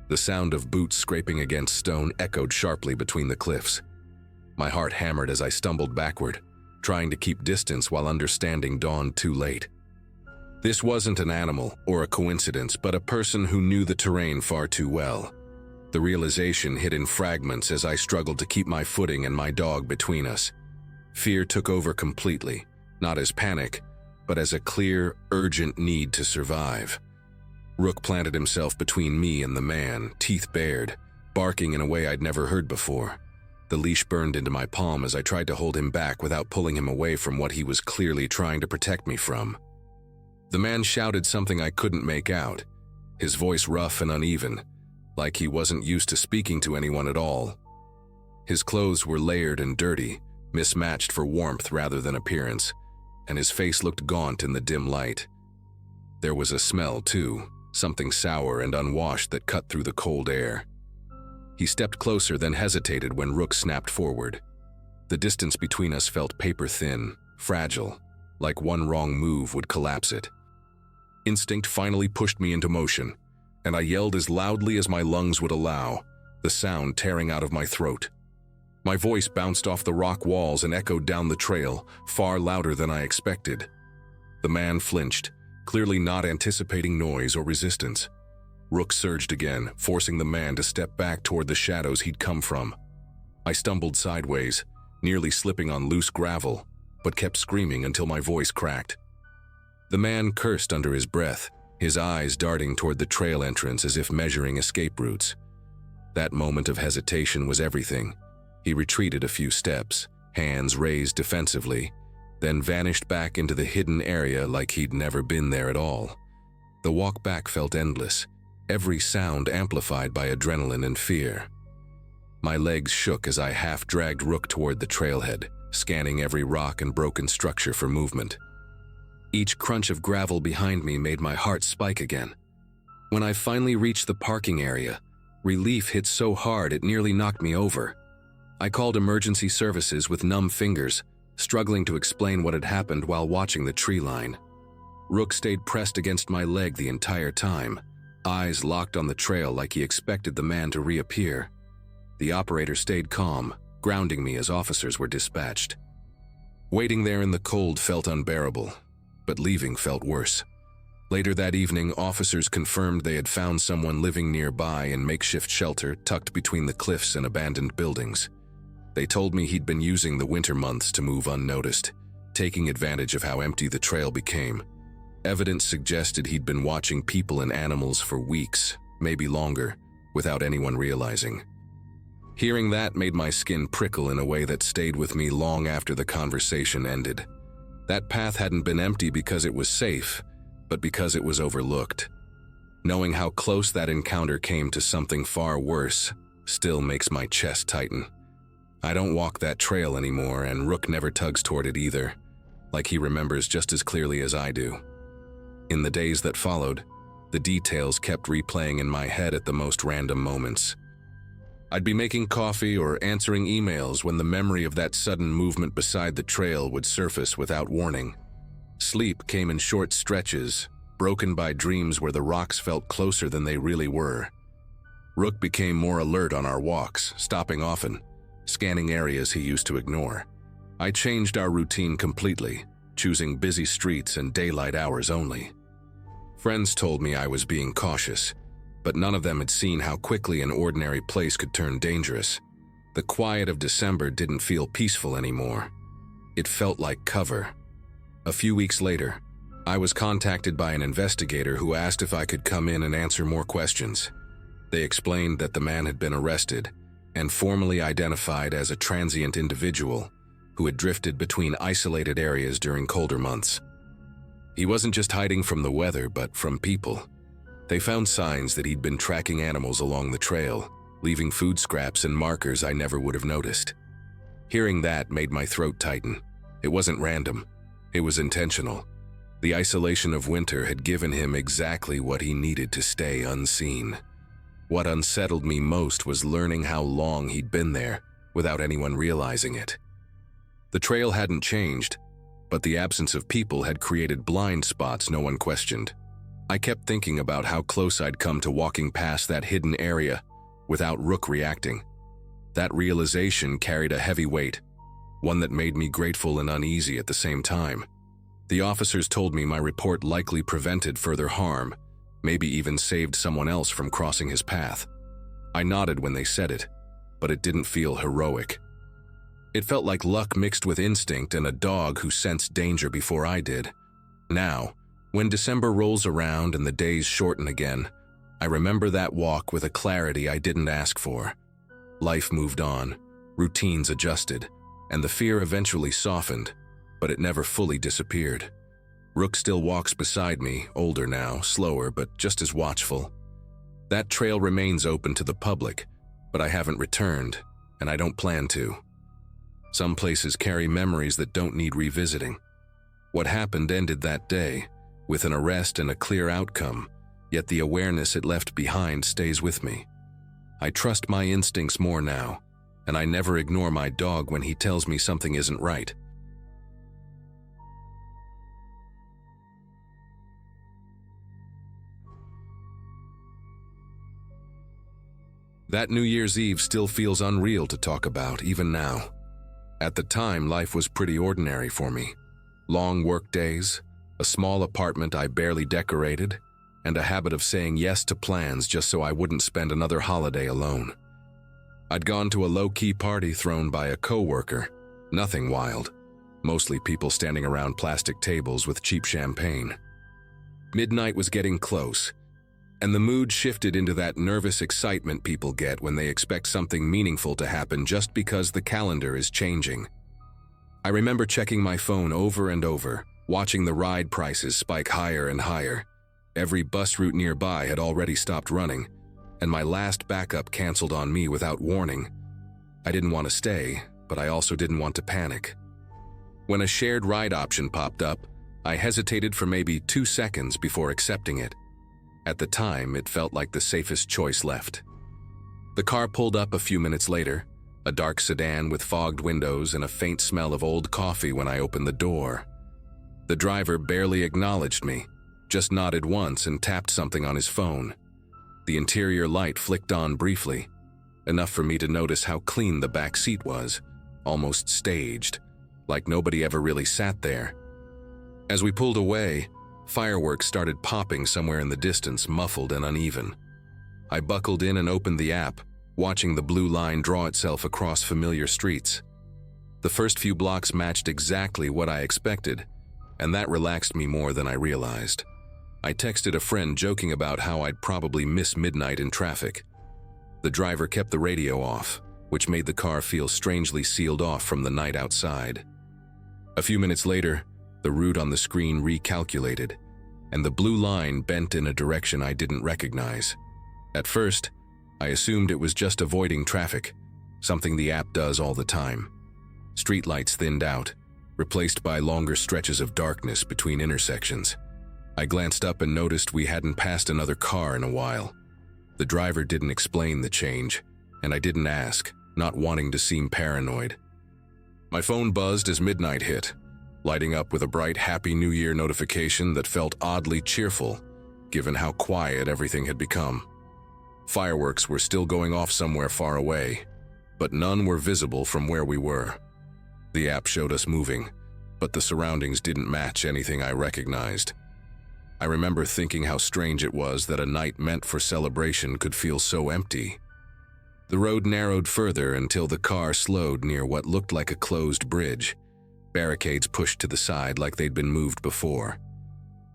The sound of boots scraping against stone echoed sharply between the cliffs. My heart hammered as I stumbled backward, trying to keep distance while understanding dawned too late. This wasn't an animal or a coincidence, but a person who knew the terrain far too well. The realization hit in fragments as I struggled to keep my footing and my dog between us. Fear took over completely, not as panic, but as a clear, urgent need to survive. Rook planted himself between me and the man, teeth bared, barking in a way I'd never heard before. The leash burned into my palm as I tried to hold him back without pulling him away from what he was clearly trying to protect me from. The man shouted something I couldn't make out, his voice rough and uneven, like he wasn't used to speaking to anyone at all. His clothes were layered and dirty, mismatched for warmth rather than appearance, and his face looked gaunt in the dim light. There was a smell, too, something sour and unwashed that cut through the cold air. He stepped closer, then hesitated when Rook snapped forward. The distance between us felt paper-thin, fragile, like one wrong move would collapse it. Instinct finally pushed me into motion, and I yelled as loudly as my lungs would allow, the sound tearing out of my throat. My voice bounced off the rock walls and echoed down the trail, far louder than I expected. The man flinched, clearly not anticipating noise or resistance. Rook surged again, forcing the man to step back toward the shadows he'd come from. I stumbled sideways, nearly slipping on loose gravel, but kept screaming until my voice cracked. The man cursed under his breath, his eyes darting toward the trail entrance as if measuring escape routes. That moment of hesitation was everything. He retreated a few steps, hands raised defensively, then vanished back into the hidden area like he'd never been there at all. The walk back felt endless, every sound amplified by adrenaline and fear. My legs shook as I half-dragged Rook toward the trailhead, scanning every rock and broken structure for movement. Each crunch of gravel behind me made my heart spike again. When I finally reached the parking area, relief hit so hard it nearly knocked me over. I called emergency services with numb fingers, struggling to explain what had happened while watching the tree line. Rook stayed pressed against my leg the entire time, eyes locked on the trail like he expected the man to reappear. The operator stayed calm, grounding me as officers were dispatched. Waiting there in the cold felt unbearable, but leaving felt worse. Later that evening, officers confirmed they had found someone living nearby in makeshift shelter tucked between the cliffs and abandoned buildings. They told me he'd been using the winter months to move unnoticed, taking advantage of how empty the trail became. Evidence suggested he'd been watching people and animals for weeks, maybe longer, without anyone realizing. Hearing that made my skin prickle in a way that stayed with me long after the conversation ended. That path hadn't been empty because it was safe, but because it was overlooked. Knowing how close that encounter came to something far worse still makes my chest tighten. I don't walk that trail anymore, and Rook never tugs toward it either, like he remembers just as clearly as I do. In the days that followed, the details kept replaying in my head at the most random moments. I'd be making coffee or answering emails when the memory of that sudden movement beside the trail would surface without warning. Sleep came in short stretches, broken by dreams where the rocks felt closer than they really were. Rook became more alert on our walks, stopping often, scanning areas he used to ignore. I changed our routine completely, choosing busy streets and daylight hours only. Friends told me I was being cautious, but none of them had seen how quickly an ordinary place could turn dangerous. The quiet of December didn't feel peaceful anymore. It felt like cover. A few weeks later, I was contacted by an investigator who asked if I could come in and answer more questions. They explained that the man had been arrested and formally identified as a transient individual who had drifted between isolated areas during colder months. He wasn't just hiding from the weather, but from people. They found signs that he'd been tracking animals along the trail, leaving food scraps and markers I never would have noticed. Hearing that made my throat tighten. It wasn't random. It was intentional. The isolation of winter had given him exactly what he needed to stay unseen. What unsettled me most was learning how long he'd been there without anyone realizing it. The trail hadn't changed, but the absence of people had created blind spots no one questioned. I kept thinking about how close I'd come to walking past that hidden area without Rook reacting. That realization carried a heavy weight, one that made me grateful and uneasy at the same time. The officers told me my report likely prevented further harm, maybe even saved someone else from crossing his path. I nodded when they said it, but it didn't feel heroic. It felt like luck mixed with instinct and a dog who sensed danger before I did. Now, when December rolls around and the days shorten again, I remember that walk with a clarity I didn't ask for. Life moved on, routines adjusted, and the fear eventually softened, but it never fully disappeared. Rook still walks beside me, older now, slower, but just as watchful. That trail remains open to the public, but I haven't returned, and I don't plan to. Some places carry memories that don't need revisiting. What happened ended that day, with an arrest and a clear outcome, yet the awareness it left behind stays with me. I trust my instincts more now, and I never ignore my dog when he tells me something isn't right. That New Year's Eve still feels unreal to talk about, even now. At the time, life was pretty ordinary for me. Long work days, a small apartment I barely decorated, and a habit of saying yes to plans just so I wouldn't spend another holiday alone. I'd gone to a low-key party thrown by a coworker, nothing wild, mostly people standing around plastic tables with cheap champagne. Midnight was getting close, and the mood shifted into that nervous excitement people get when they expect something meaningful to happen just because the calendar is changing. I remember checking my phone over and over, watching the ride prices spike higher and higher. Every bus route nearby had already stopped running, and my last backup canceled on me without warning. I didn't want to stay, but I also didn't want to panic. When a shared ride option popped up, I hesitated for maybe 2 seconds before accepting it. At the time, it felt like the safest choice left. The car pulled up a few minutes later, a dark sedan with fogged windows and a faint smell of old coffee when I opened the door. The driver barely acknowledged me, just nodded once and tapped something on his phone. The interior light flicked on briefly, enough for me to notice how clean the back seat was, almost staged, like nobody ever really sat there. As we pulled away, fireworks started popping somewhere in the distance, muffled and uneven. I buckled in and opened the app, watching the blue line draw itself across familiar streets. The first few blocks matched exactly what I expected, and that relaxed me more than I realized. I texted a friend joking about how I'd probably miss midnight in traffic. The driver kept the radio off, which made the car feel strangely sealed off from the night outside. A few minutes later, the route on the screen recalculated, and the blue line bent in a direction I didn't recognize. At first, I assumed it was just avoiding traffic, something the app does all the time. Streetlights thinned out, replaced by longer stretches of darkness between intersections. I glanced up and noticed we hadn't passed another car in a while. The driver didn't explain the change, and I didn't ask, not wanting to seem paranoid. My phone buzzed as midnight hit, lighting up with a bright Happy New Year notification that felt oddly cheerful, given how quiet everything had become. Fireworks were still going off somewhere far away, but none were visible from where we were. The app showed us moving, but the surroundings didn't match anything I recognized. I remember thinking how strange it was that a night meant for celebration could feel so empty. The road narrowed further until the car slowed near what looked like a closed bridge, barricades pushed to the side like they'd been moved before.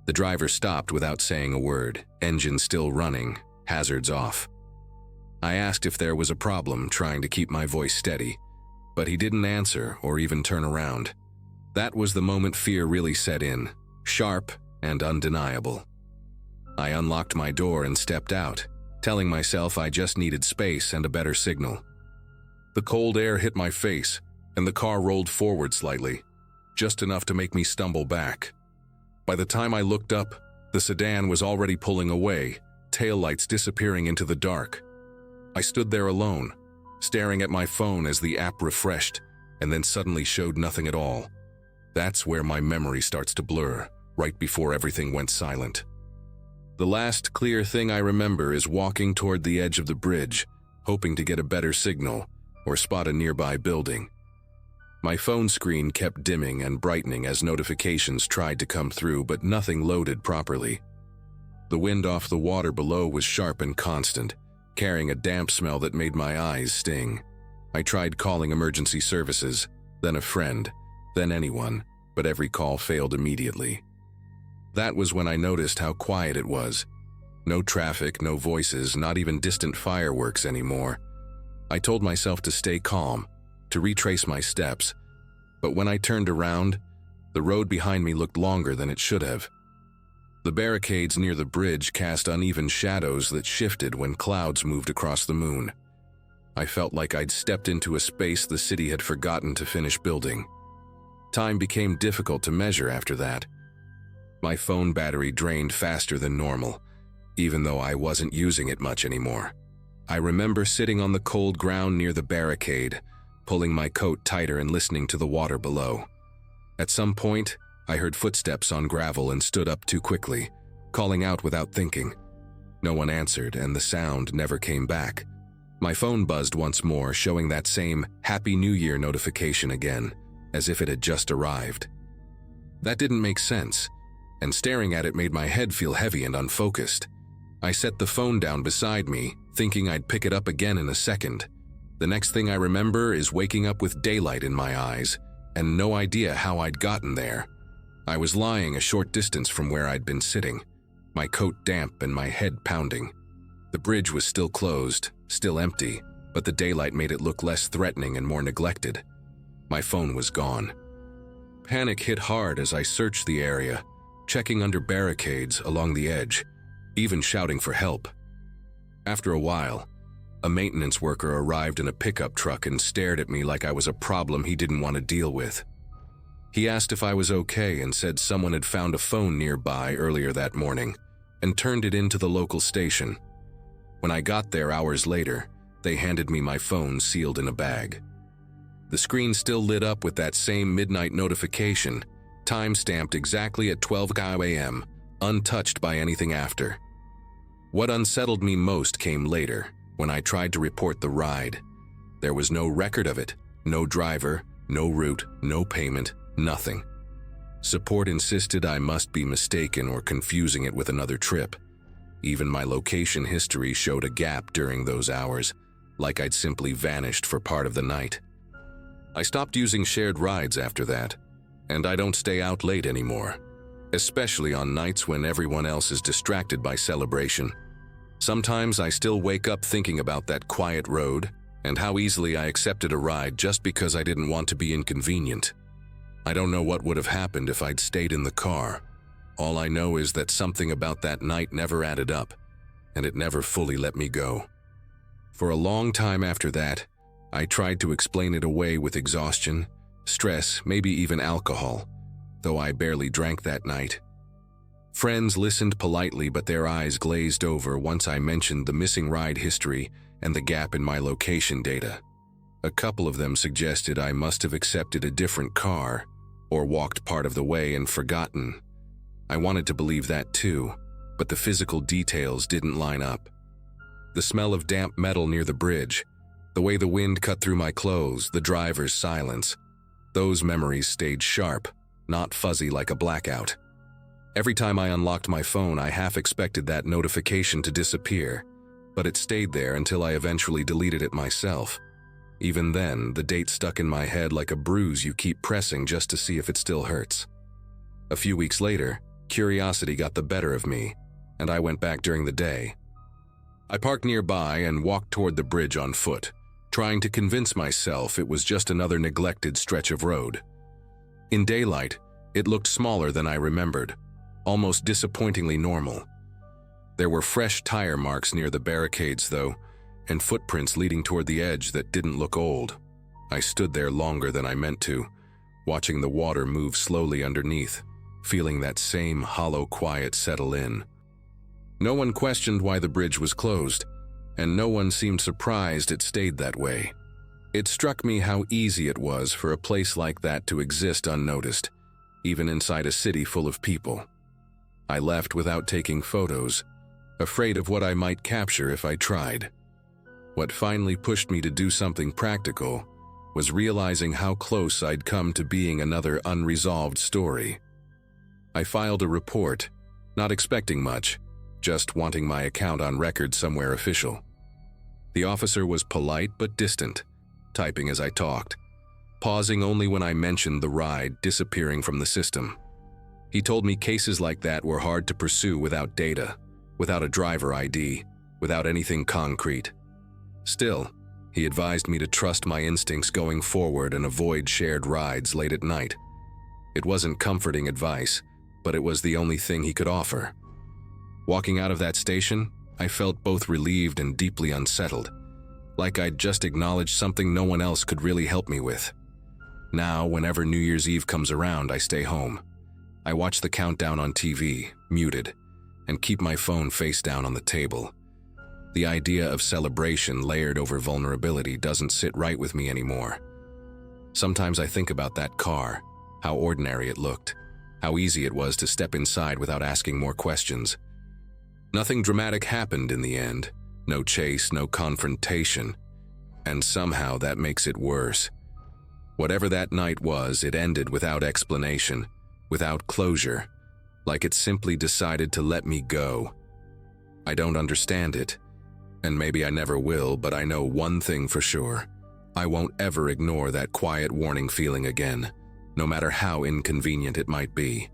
The driver stopped without saying a word, engine still running, hazards off. I asked if there was a problem, trying to keep my voice steady, but he didn't answer or even turn around. That was the moment fear really set in, sharp and undeniable. I unlocked my door and stepped out, telling myself I just needed space and a better signal. The cold air hit my face, and the car rolled forward slightly, just enough to make me stumble back. By the time I looked up, the sedan was already pulling away, taillights disappearing into the dark. I stood there alone, staring at my phone as the app refreshed, and then suddenly showed nothing at all. That's where my memory starts to blur, right before everything went silent. The last clear thing I remember is walking toward the edge of the bridge, hoping to get a better signal or spot a nearby building. My phone screen kept dimming and brightening as notifications tried to come through, but nothing loaded properly. The wind off the water below was sharp and constant, carrying a damp smell that made my eyes sting. I tried calling emergency services, then a friend, then anyone, but every call failed immediately. That was when I noticed how quiet it was. No traffic, no voices, not even distant fireworks anymore. I told myself to stay calm, to retrace my steps, but when I turned around, the road behind me looked longer than it should have. The barricades near the bridge cast uneven shadows that shifted when clouds moved across the moon. I felt like I'd stepped into a space the city had forgotten to finish building. Time became difficult to measure after that. My phone battery drained faster than normal, even though I wasn't using it much anymore. I remember sitting on the cold ground near the barricade, pulling my coat tighter and listening to the water below. At some point, I heard footsteps on gravel and stood up too quickly, calling out without thinking. No one answered, and the sound never came back. My phone buzzed once more, showing that same Happy New Year notification again, as if it had just arrived. That didn't make sense, and staring at it made my head feel heavy and unfocused. I set the phone down beside me, thinking I'd pick it up again in a second. The next thing I remember is waking up with daylight in my eyes, and no idea how I'd gotten there. I was lying a short distance from where I'd been sitting, my coat damp and my head pounding. The bridge was still closed, still empty, but the daylight made it look less threatening and more neglected. My phone was gone. Panic hit hard as I searched the area, checking under barricades along the edge, even shouting for help. After a while, a maintenance worker arrived in a pickup truck and stared at me like I was a problem he didn't want to deal with. He asked if I was okay and said someone had found a phone nearby earlier that morning and turned it into the local station. When I got there hours later, they handed me my phone sealed in a bag. The screen still lit up with that same midnight notification, time-stamped exactly at 12 a.m., untouched by anything after. What unsettled me most came later, when I tried to report the ride. There was no record of it, no driver, no route, no payment, nothing. Support insisted I must be mistaken or confusing it with another trip. Even my location history showed a gap during those hours, like I'd simply vanished for part of the night. I stopped using shared rides after that, and I don't stay out late anymore, especially on nights when everyone else is distracted by celebration. Sometimes I still wake up thinking about that quiet road and how easily I accepted a ride just because I didn't want to be inconvenient. I don't know what would have happened if I'd stayed in the car. All I know is that something about that night never added up, and it never fully let me go. For a long time after that, I tried to explain it away with exhaustion, stress, maybe even alcohol, though I barely drank that night. Friends listened politely, but their eyes glazed over once I mentioned the missing ride history and the gap in my location data. A couple of them suggested I must have accepted a different car or walked part of the way and forgotten. I wanted to believe that too, but the physical details didn't line up. The smell of damp metal near the bridge, the way the wind cut through my clothes, the driver's silence, those memories stayed sharp, not fuzzy like a blackout. Every time I unlocked my phone, I half expected that notification to disappear, but it stayed there until I eventually deleted it myself. Even then, the date stuck in my head like a bruise you keep pressing just to see if it still hurts. A few weeks later, curiosity got the better of me, and I went back during the day. I parked nearby and walked toward the bridge on foot, trying to convince myself it was just another neglected stretch of road. In daylight, it looked smaller than I remembered, almost disappointingly normal. There were fresh tire marks near the barricades, though, and footprints leading toward the edge that didn't look old. I stood there longer than I meant to, watching the water move slowly underneath, feeling that same hollow quiet settle in. No one questioned why the bridge was closed, and no one seemed surprised it stayed that way. It struck me how easy it was for a place like that to exist unnoticed, even inside a city full of people. I left without taking photos, afraid of what I might capture if I tried. What finally pushed me to do something practical was realizing how close I'd come to being another unresolved story. I filed a report, not expecting much, just wanting my account on record somewhere official. The officer was polite but distant, typing as I talked, pausing only when I mentioned the ride disappearing from the system. He told me cases like that were hard to pursue without data, without a driver ID, without anything concrete. Still, he advised me to trust my instincts going forward and avoid shared rides late at night. It wasn't comforting advice, but it was the only thing he could offer. Walking out of that station, I felt both relieved and deeply unsettled, like I'd just acknowledged something no one else could really help me with. Now, whenever New Year's Eve comes around, I stay home. I watch the countdown on TV, muted, and keep my phone face down on the table. The idea of celebration layered over vulnerability doesn't sit right with me anymore. Sometimes I think about that car, how ordinary it looked, how easy it was to step inside without asking more questions. Nothing dramatic happened in the end, no chase, no confrontation, and somehow that makes it worse. Whatever that night was, it ended without explanation, without closure, like it simply decided to let me go. I don't understand it, and maybe I never will, but I know one thing for sure. I won't ever ignore that quiet warning feeling again, no matter how inconvenient it might be.